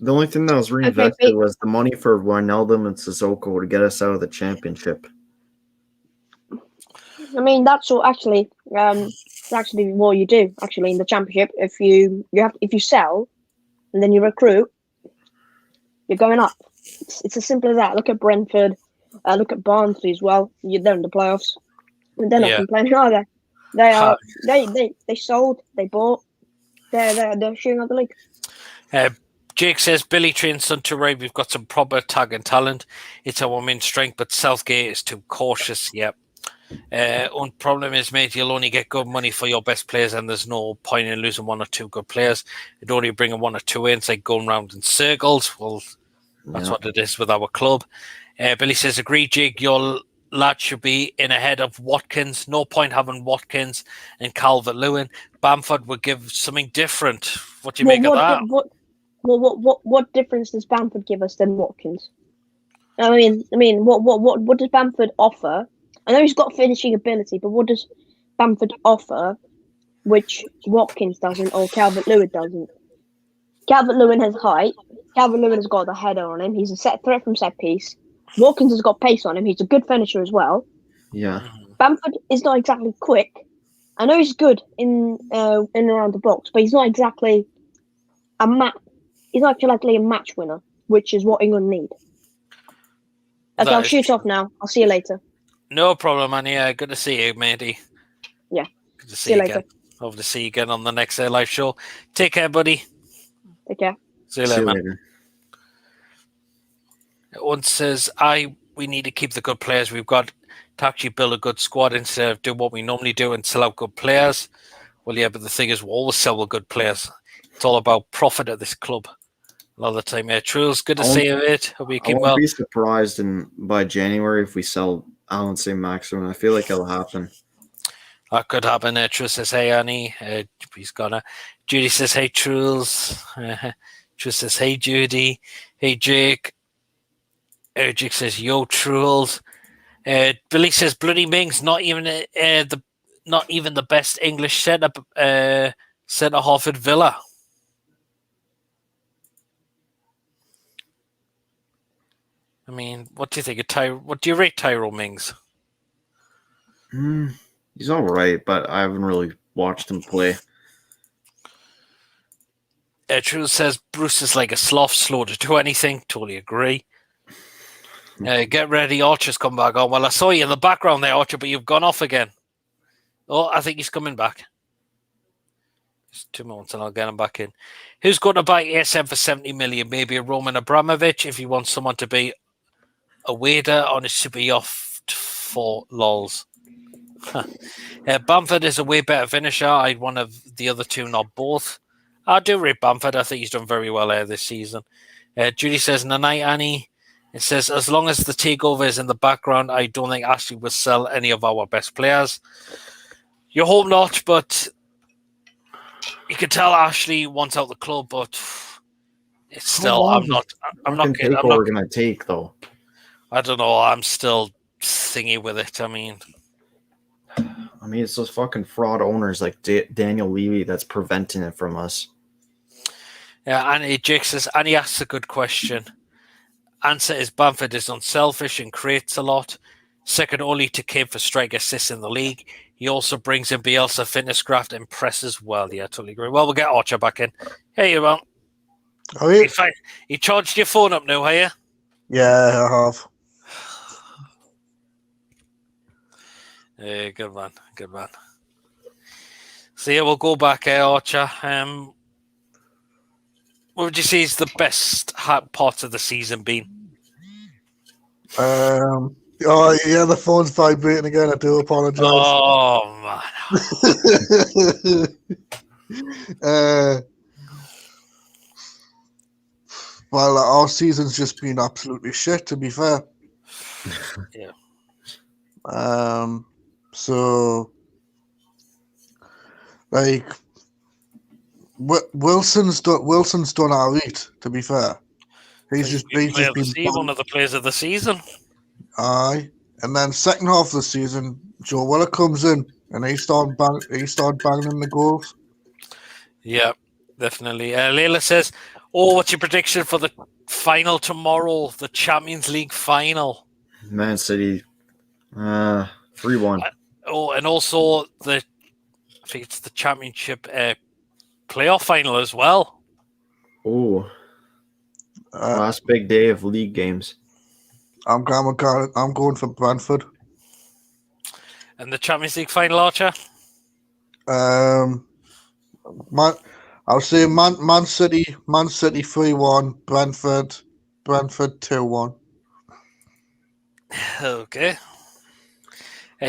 The only thing that was reinvested was the money for Wijnaldum and Sissoko to get us out of the championship. I mean, that's all actually what you do actually in the championship. If you sell and then you recruit, you're going up. It's as simple as that. Look at Brentford, look at Barnsley as well. They're in the playoffs. They're not complaining, are they? They are. They sold. They bought. They're shooting out the league. Jake says, Billy trains Suntory. We've got some proper tagging talent. It's our main strength, but Southgate is too cautious. Yep. One problem is, mate, you'll only get good money for your best players, and there's no point in losing one or two good players. You'd only bring one or two in. It's like going round in circles. Well, that's what it is with our club. Billy says, agree, Jake, your lad should be in ahead of Watkins. No point having Watkins and Calvert-Lewin. Bamford would give something different. What do you make of that? What difference does Bamford give us than Watkins? I mean, what does Bamford offer? I know he's got finishing ability, but what does Bamford offer, which Watkins doesn't or Calvert-Lewin doesn't? Calvert-Lewin has height. Calvert-Lewin has got the header on him. He's a set threat from set piece. Watkins has got pace on him. He's a good finisher as well. Yeah. Bamford is not exactly quick. I know he's good in and around the box, but he's not exactly a match winner, which is what England need. Okay, I'll shoot off now. I'll see you later. No problem, Annie. Good to see you, matey. Yeah. Good to see you later. Again. Hope to see you again on the next live show. Take care, buddy. Take care. See you later, man. One says, I we need to keep the good players we've got to actually build a good squad instead of doing what we normally do and sell out good players. Well, yeah, but the thing is, we always sell with good players. It's all about profit at this club. A lot of the time, Truls, good to see you, mate. Hope you I keep won't well. be surprised by January if we sell Alan St. Maximin. I feel like it'll happen. That could happen. Truls says, hey, Annie. He's gonna. Judy says, hey, Truls. Truls says, hey, Judy. Hey, Jake. Jake says, yo, Truls. Billy says, bloody Mings, not even the best English centre half at Villa. I mean, what do you think of what do you rate Tyrone Mings? He's all right, but I haven't really watched him play. Truls says Bruce is like a sloth, slow to do anything. Totally agree. Get ready, Archer's come back on. Well, I saw you in the background there, Archer, but you've gone off again. Oh, I think he's coming back. Just 2 moments and I'll get him back in. Who's going to buy ASM for 70 million? Maybe a Roman Abramovich if you want someone to be a waiter on a super yacht for lols. Bamford is a way better finisher. I'd one of the other two, not both. I do rate Bamford. I think he's done very well this season. Judy says, Nanai Annie. It says, as long as the takeover is in the background, I don't think Ashley will sell any of our best players. You hope not, but you can tell Ashley wants out the club, but it's still, I'm not going to take, though. I don't know. I'm still thingy with it. I mean, it's those fucking fraud owners like Daniel Levy that's preventing it from us. Yeah, and Jake says, and he asks a good question. Answer is Bamford is unselfish and creates a lot. Second only to Kane for strike assists in the league. He also brings in Bielsa, fitness craft, and presses well. Yeah, I totally agree. Well, we'll get Archer back in. Hey, you won't. Oh, yeah. You charged your phone up now, have you? Yeah, I have. Good man. Good man. So, yeah, we'll go back, Archer. What would you say is the best part of the season been? Oh, yeah, the phone's vibrating again. I do apologise. Oh, man. Well, our season's just been absolutely shit, to be fair. Yeah. So, like, Wilson's done all right, to be fair. He's just been one of the players of the season. Aye, and then second half of the season, Joe Willock comes in and he started banging the goals. Yeah, definitely. Leila says, what's your prediction for the final tomorrow, the Champions League final? Man City, 3-1. And also I think it's the Championship playoff final as well. Oh, last big day of league games. I'm going for Brentford. And the Champions League final, Archer? I'll say Man City 3-1, Brentford 2-1. Okay.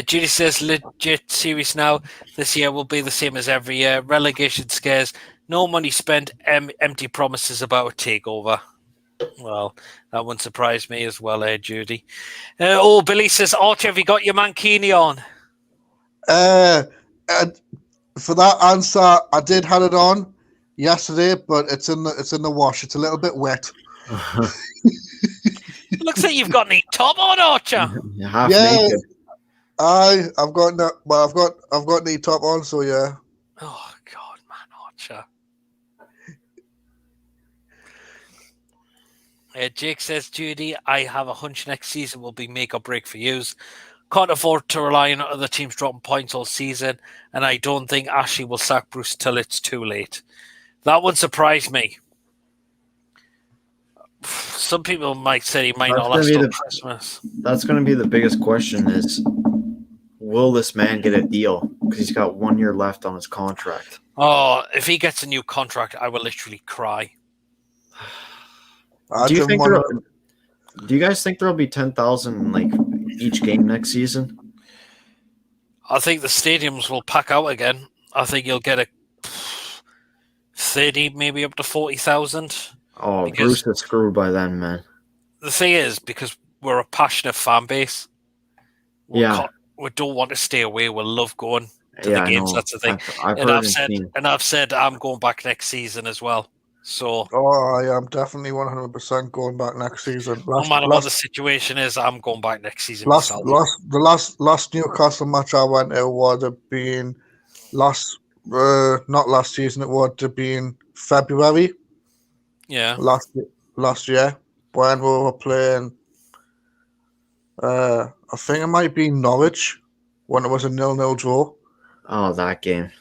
Judy says, legit serious now. This year will be the same as every year. Relegation scares. No money spent. Empty promises about a takeover. Well, that wouldn't surprise me as well, Judy. Billy says, Archie, have you got your Mankini on? For that answer, I did have it on yesterday, but it's in the wash. It's a little bit wet. Looks like you've got any top on, Archer. Half naked. I've got knee top on, so yeah. Oh God, man, Archer. Jake says, Judy, I have a hunch next season will be make or break for yous. Can't afford to rely on other teams dropping points all season, and I don't think Ashley will sack Bruce till it's too late. That would surprise me. Some people might say he might not last till Christmas. That's going to be the biggest question is, will this man get a deal? Because he's got 1 year left on his contract. Oh, if he gets a new contract, I will literally cry. Do you think Do you guys think there'll be 10,000 like each game next season? I think the stadiums will pack out again. I think you'll get a 30, maybe up to 40,000. Oh, Because- Bruce is screwed by then, man. The thing is, because we're a passionate fan base, we don't want to stay away. We love going to the I games. know. That's the thing. I've And heard I've said I'm going back next season as well. So Oh, I am definitely 100% going back next season. no matter what the situation is, I'm going back next season myself. Last Newcastle match I went to would have been not last season. It would have been February Yeah. last year when we were playing. I think it might be Norwich when it was a 0-0 draw. Oh, that game.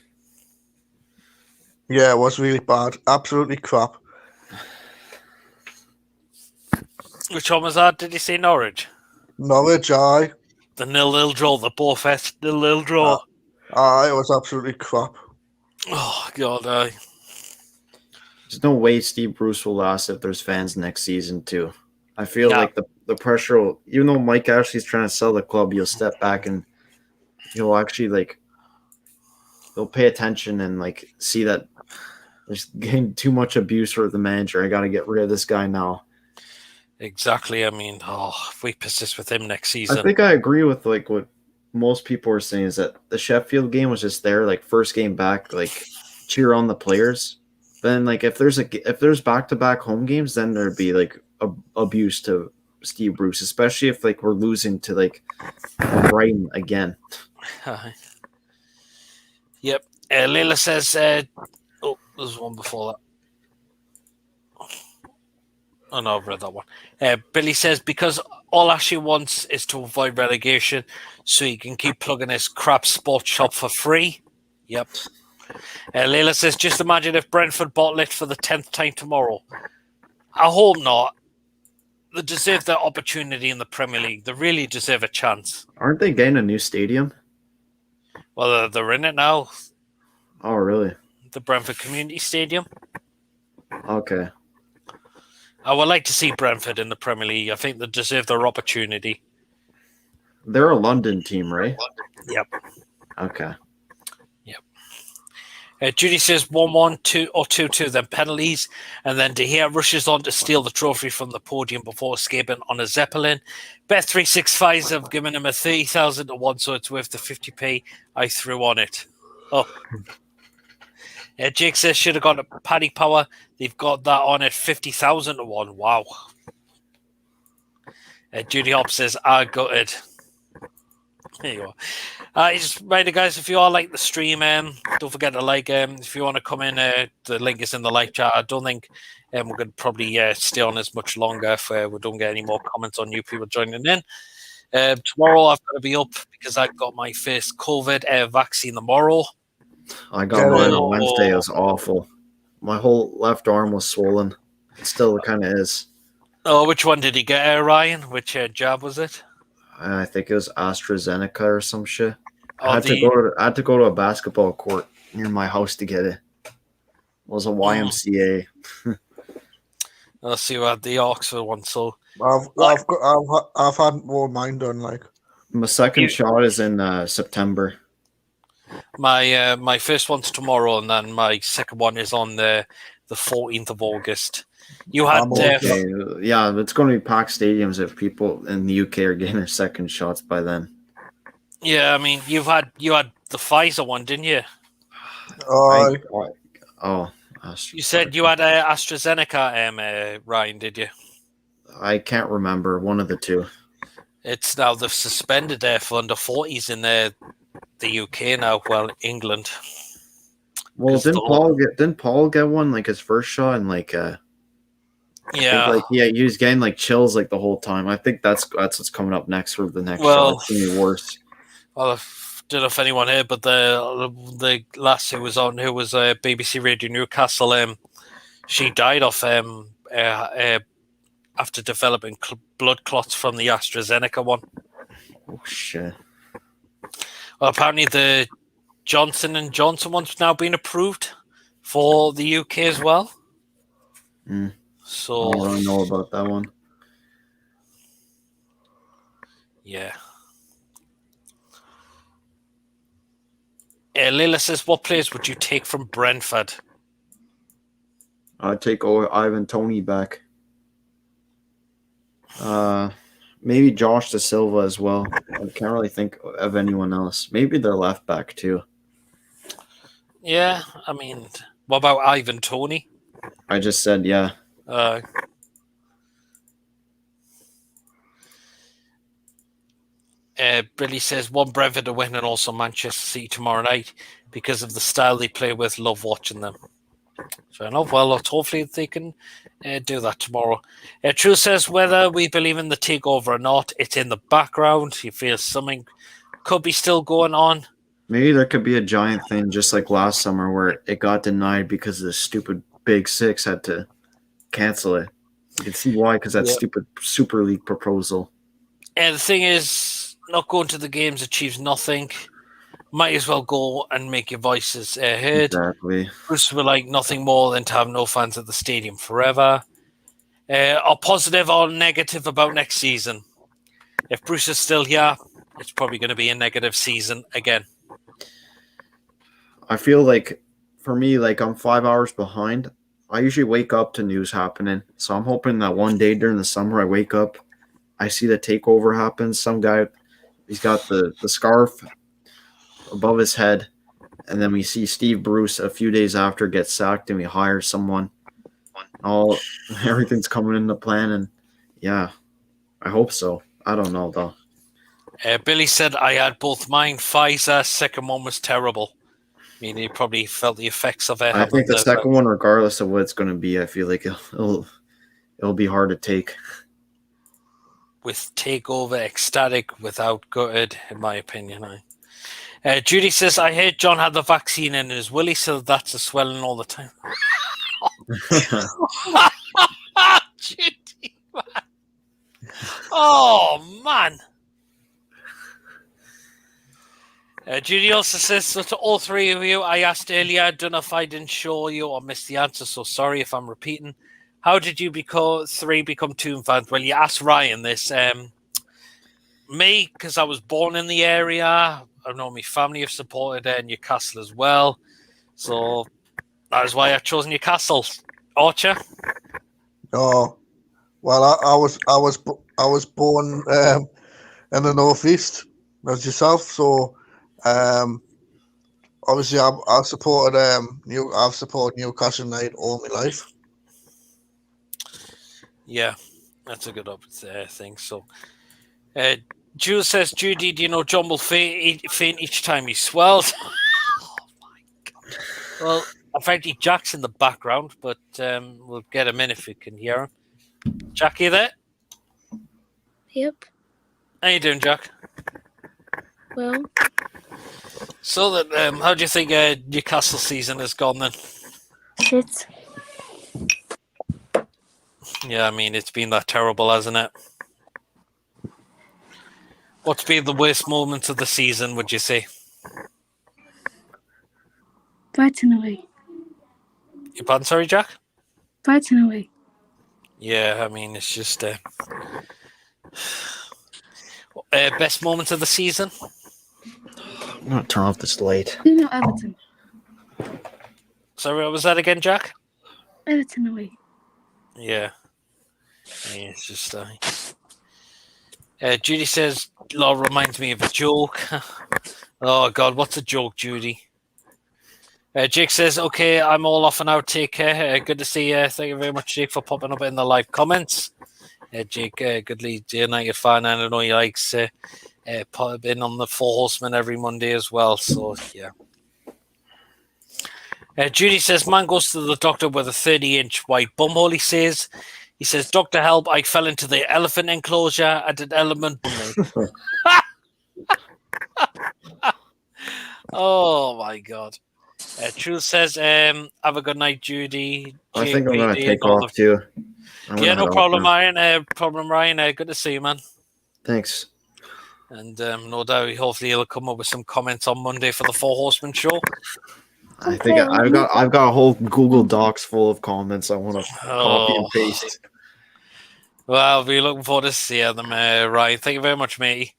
Yeah, it was really bad. Absolutely crap. Which one was that? Did you say Norwich? Norwich, aye. The 0-0 draw, the Borefest 0-0 draw. Aye, it was absolutely crap. Oh, God, aye. There's no way Steve Bruce will last if there's fans next season too. I feel like the pressure will, even though Mike Ashley's trying to sell the club, you'll step back and you'll actually they'll pay attention and see that there's getting too much abuse for the manager. I got to get rid of this guy now. Exactly. I mean, if we persist with him next season. I think I agree with what most people are saying is that the Sheffield game was just there, first game back, cheer on the players. Then if there's back-to-back home games, then there'd be abuse to Steve Bruce, especially if we're losing to Brighton again. Yep. Layla says, there's one before that. Oh, no, I've read that one. Billy says, because all Ashley wants is to avoid relegation so he can keep plugging his crap sports shop for free. Yep. Layla says, just imagine if Brentford bought it for the 10th time tomorrow. I hope not. They deserve their opportunity in the Premier League. They really deserve a chance. Aren't they getting a new stadium? Well, they're in it now. Oh, really? The Brentford Community Stadium. Okay. I would like to see Brentford in the Premier League. I think they deserve their opportunity. They're a London team, right? Yep. Okay. Yep. Judy says 1-1, 2 or 2-2, then penalties, and then De Gea rushes on to steal the trophy from the podium before escaping on a Zeppelin. Bet365s have given him a 30,000 to 1, so it's worth the 50p I threw on it. Oh. Jake says should have got a Paddy Power. They've got that on at 50,000 to 1. Wow. Judy Hop says, I got it. There you are. Just reminder, guys, if you all like the stream, don't forget to like. If you want to come in, the link is in the live chat. I don't think we're going to probably stay on as much longer if we don't get any more comments on new people joining in. Tomorrow I've got to be up because I got my first COVID vaccine tomorrow. I got mine on Wednesday. It was awful. My whole left arm was swollen. It still kind of is. Oh, which one did he get, Ryan? Which jab was it? I think it was AstraZeneca or some shit. Oh, I had to go to a basketball court near my house to get it. It was a YMCA. Let's see what the Oxford one. So I've had more mine done. My second shot is in September. My first one's tomorrow, and then my second one is on the 14th of August. You had yeah, it's going to be packed stadiums if people in the UK are getting their second shots by then. Yeah, I mean you had the Pfizer one, didn't you? You said you had AstraZeneca, Ryan, did you? I can't remember, one of the two. It's now they've suspended there for under 40s in the UK now. Well, England. Well, didn't Paul get one his first shot and yeah, he was getting chills the whole time. I think that's what's coming up next for the next shot. It's gonna be worse. Well, I don't know if anyone heard, but the lass who was on, who was BBC Radio Newcastle, she died off after developing blood clots from the AstraZeneca one. Oh shit! Well, apparently the Johnson & Johnson one's now been approved for the UK as well. Mm. So I don't know about that one. Yeah. Leila says, what players would you take from Brentford? I'd take Ivan Toney back. Maybe Josh Da Silva as well. I can't really think of anyone else. Maybe their left back too. Yeah, I mean, what about Ivan Toney? I just said, yeah. Billy says, one Brentford to win and also Manchester City tomorrow night because of the style they play with. Love watching them. Fair enough. Well, hopefully they can do that tomorrow. True says, whether we believe in the takeover or not, it's in the background. He feels something could be still going on. Maybe there could be a giant thing just like last summer where it got denied because the stupid Big Six had to cancel it. You can see why, because that stupid Super League proposal. And the thing is, not going to the games achieves nothing. Might as well go and make your voices heard. Exactly. Bruce would like nothing more than to have no fans at the stadium forever. Or positive or negative about next season. If Bruce is still here, it's probably going to be a negative season again. I feel like, for me, like I'm 5 hours behind. I usually wake up to news happening. So I'm hoping that one day during the summer I wake up, I see the takeover happen. Some guy, he's got the scarf above his head. And then we see Steve Bruce a few days after get sacked and we hire someone. Everything's coming into plan. And yeah, I hope so. I don't know though. Billy said, I had both mine. Pfizer, second one was terrible. I mean, he probably felt the effects of it. I think the second one, regardless of what it's going to be, I feel like it'll be hard to take. With takeover, ecstatic, without gutted, in my opinion. Judy says, I heard John had the vaccine in his willy, so that's a swelling all the time. Judy, man. Oh, man. Judy also says, so to all three of you, I asked earlier, I don't know if I didn't show you or missed the answer, so sorry if I'm repeating. How did you become Toon fans? Well, you asked Ryan this. Me, because I was born in the area. I know my family have supported Newcastle as well. So that is why I chose Newcastle. Archer? Oh, well, I was born in the northeast as yourself, so obviously I've supported Newcastle United all my life. Yeah, that's a good thing. So, Jules says, Judy, do you know John will faint each time he swells? Oh my God. Well, apparently Jack's in the background, but we'll get him in if we can hear him. Jack, you there? Yep. How you doing, Jack? Well. So that, how do you think Newcastle season has gone then? Shit. Yeah, I mean, it's been that terrible, hasn't it? What's been the worst moment of the season, would you say? Brighton away. Your pardon, sorry, Jack? Brighton away. Yeah, I mean, it's just... best moment of the season? I'm going to turn off this light. You know Everton. Sorry, what was that again, Jack? Everton away. Yeah. Yeah, it's just... Judy says, Law reminds me of a joke. Oh, God, what's a joke, Judy? Jake says, okay, I'm all off and out. Take care. Good to see you. Thank you very much, Jake, for popping up in the live comments. Jake, good Leeds United fan, and I know he likes popping in on the Four Horsemen every Monday as well. So, yeah. Judy says, man goes to the doctor with a 30-inch white bumhole, he says. He says, Doctor, help, I fell into the elephant enclosure at an element. Oh, my God. Truth says, have a good night, Judy. I think I'm going to take off, too. Yeah, no problem, Ryan. Ryan. Good to see you, man. Thanks. And no doubt, hopefully he'll come up with some comments on Monday for the Four Horsemen show. I think I've got a whole Google Docs full of comments I want to copy and paste. Well, we're looking forward to seeing them, Ryan. Thank you very much, matey.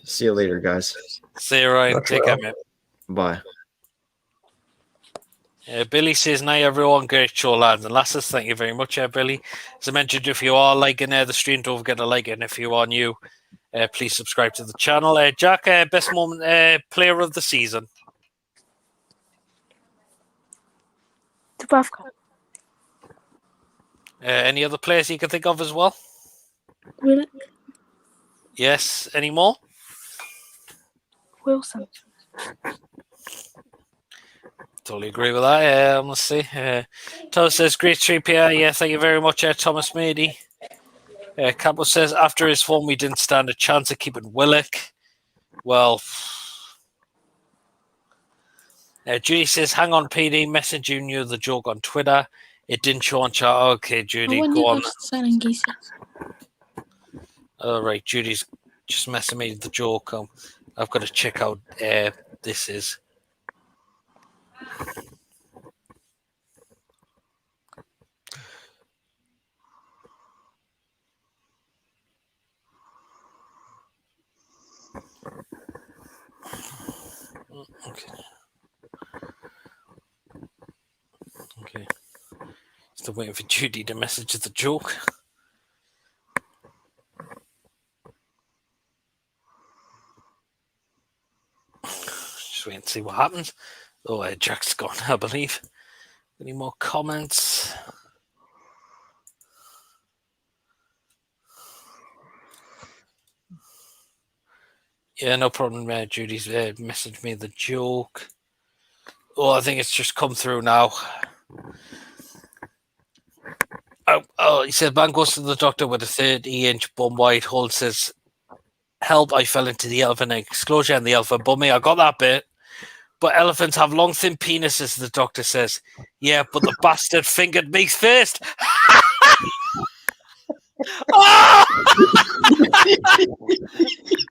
See you later, guys. See you, Ryan. That's Take well. care, mate. Bye. Billy says, "Night, everyone. Great show, lads and lasses. Thank you very much, Billy. As I mentioned, if you are liking the stream, don't forget to like it. And if you are new, please subscribe to the channel. Jack, best moment, player of the season. Dubravka. Any other players you can think of as well? Willock. Yes. Any more? Wilson. Totally agree with that. I must say. Thomas says, great stream, Pierre. Yeah, thank you very much, Thomas Mady. Campbell says, after his form, we didn't stand a chance of keeping Willock. Well, Judy says, hang on, PD. Messaging you the joke on Twitter. It didn't show on chat. Okay, Judy, go on. All right, Judy's just messing me the joke. I've got to check out this is. Okay. Still waiting for Judy to message the joke. Just wait and see what happens. Oh, Jack's gone, I believe. Any more comments? Yeah, no problem. Judy's messaged me the joke. Oh, I think it's just come through now. Oh, he said, man goes to the doctor with a 30-inch bum wide hole. Says, help, I fell into the elephant exclosure and the elephant bummed me. I got that bit. But elephants have long, thin penises, the doctor says. Yeah, but the bastard fingered me first. Oh!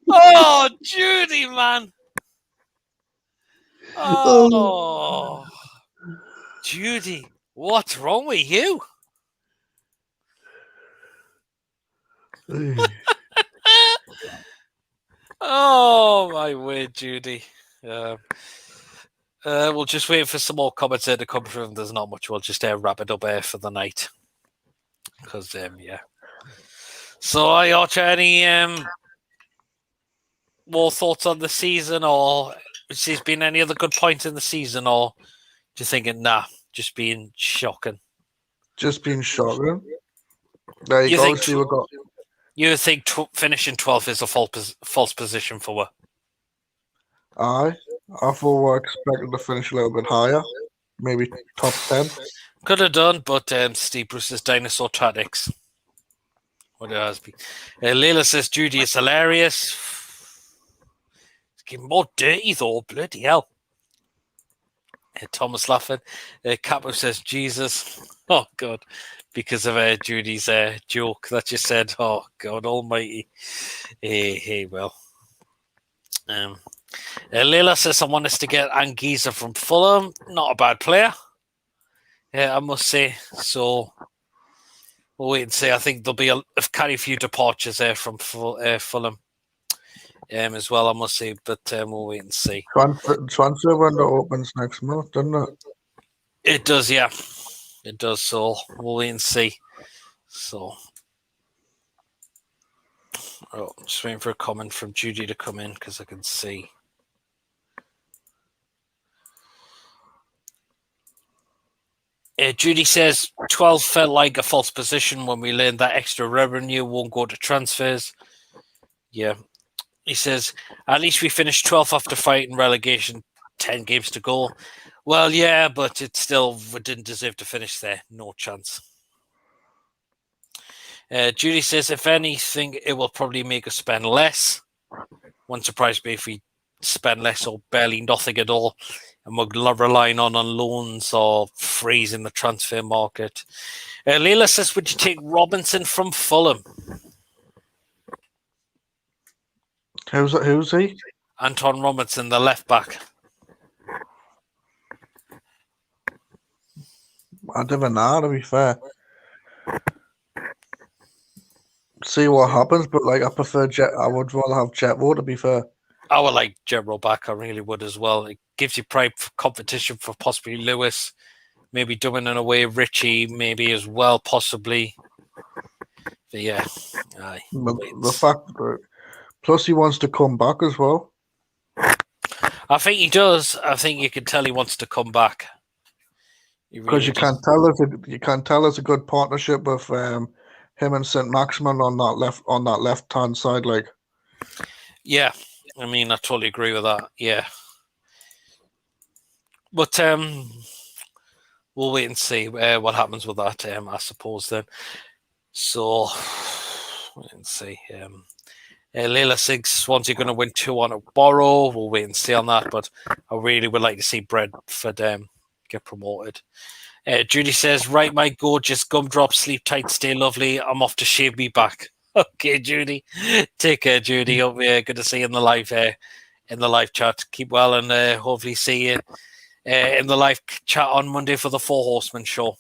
Oh, Judy, man. Oh, Judy, what's wrong with you? Oh, my word, Judy. We'll just wait for some more comments to come through. There's not much. We'll just wrap it up for the night. Because, yeah. So, Archer, any more thoughts on the season, or has there been any other good points in the season, or do you thinking, nah, just being shocking? Just being shocking. There you go. See what got. You think finishing 12th is a false position for her? I thought we were expected to finish a little bit higher, maybe top 10. Could have done, but Steve Bruce's dinosaur tactics. What it has been. Leila says Judy is hilarious. It's getting more dirty though, bloody hell. Thomas laughing. Capo says Jesus. Oh God, because of Judy's joke that you said. Oh God Almighty. Hey, well. Leila says I want us to get Anguissa from Fulham. Not a bad player. I must say. So we'll wait and see. I think there'll be a few departures there from Fulham as well, I must say. But we'll wait and see. Transfer window opens next month, doesn't it? It does, yeah. It does. So we'll wait and see. So, I'm just waiting for a comment from Judy to come in because I can see. Judy says 12 felt like a false position when we learned that extra revenue won't go to transfers. Yeah. He says, at least we finished 12th after fighting relegation, 10 games to go. Well, yeah, but it still we didn't deserve to finish there. No chance. Judy says, if anything, it will probably make us spend less. Wouldn't surprise me if we spend less or barely nothing at all. And we're relying on loans or freezing the transfer market. Leila says, would you take Robinson from Fulham? Who's he? Anton Robinson, the left back. I don't even know, to be fair. see what happens. But like, I prefer Jet. I would rather have Jetro, to be fair. I would like Jetro back. I really would as well. It gives you pride for competition for possibly Lewis, maybe doing in a way Richie, maybe as well, possibly. But yeah, aye. The fact that plus he wants to come back as well. I think he does. I think you can tell he wants to come back. Because you can't tell there's a good partnership with him and St. Maximin on that left hand side, like. Yeah, I mean, I totally agree with that. Yeah, but we'll wait and see what happens with that. I suppose then. So wait and see. Layla Siggs, once you're going to win 2 on a borrow, we'll wait and see on that. But I really would like to see Brentford get promoted. Judy says, right, my gorgeous gumdrop, sleep tight, stay lovely. I'm off to shave me back. Okay, Judy. Take care, Judy. Good to see you in the live chat. Keep well and hopefully see you in the live chat on Monday for the Four Horsemen show,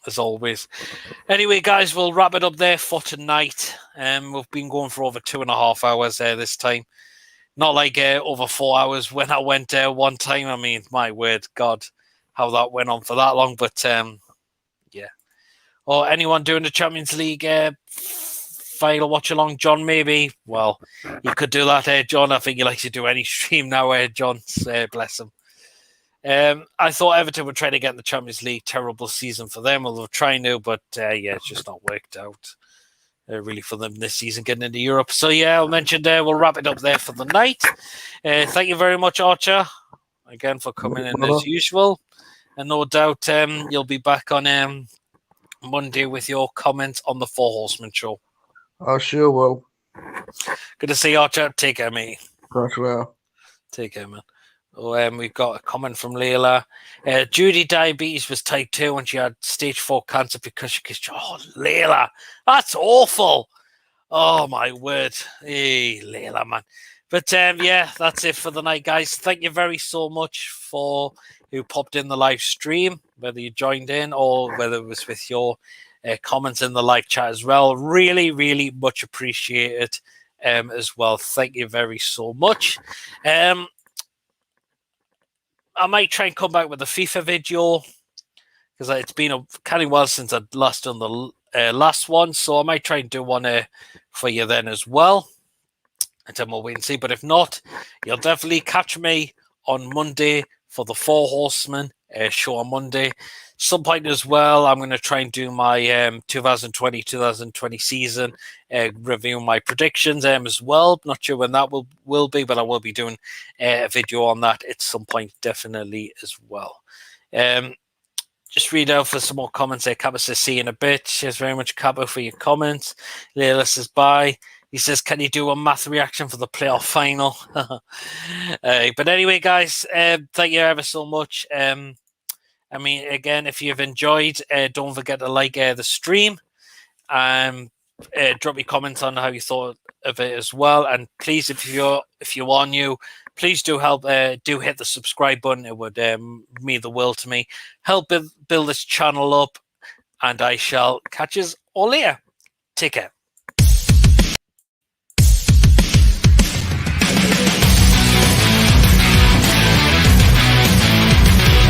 as always. Anyway, guys, we'll wrap it up there for tonight. We've been going for over 2.5 hours this time. Not like over 4 hours when I went one time. I mean, my word, God, how that went on for that long. But yeah. Or anyone doing the Champions League final watch along, John, maybe? Well, you could do that, John. I think he likes to do any stream now, John. Bless him. I thought Everton would try to get in the Champions League. Terrible season for them, although trying to, but yeah, it's just not worked out really for them this season getting into Europe. So yeah, I mentioned we'll wrap it up there for the night. Thank you very much, Archer, again for coming in as usual, and no doubt you'll be back on Monday with your comments on the Four Horsemen show. I sure will. Good to see you, Archer. Take care, mate. That's well. Take care, man. We've got a comment from Layla. Judy diabetes was type 2 when she had stage 4 cancer because she kissed you. Oh, Layla, that's awful. Oh, my word. Hey, Layla, man. But yeah, that's it for the night, guys. Thank you very so much for who popped in the live stream, whether you joined in or whether it was with your comments in the live chat as well. Really, really much appreciated as well. Thank you very so much. I might try and come back with a FIFA video because it's been a kind of while since I'd last done the last one, so I might try and do one for you then as well. And then we'll wait and see. But if not, you'll definitely catch me on Monday for the Four Horsemen show on Monday. Some point as well, I'm going to try and do my 2020 season, review my predictions as well. Not sure when that will be, but I will be doing a video on that at some point, definitely as well. Just read out for some more comments there. Kappa says, see you in a bit. Cheers very much, Kappa, for your comments. Leila says, bye. He says, can you do a math reaction for the playoff final? But anyway, guys, thank you ever so much. I mean, again, if you've enjoyed, don't forget to like the stream. Drop me comments on how you thought of it as well. And please, if you are new, please do help. Do hit the subscribe button. It would mean the world to me. Help build this channel up, and I shall catch you all later. Take care.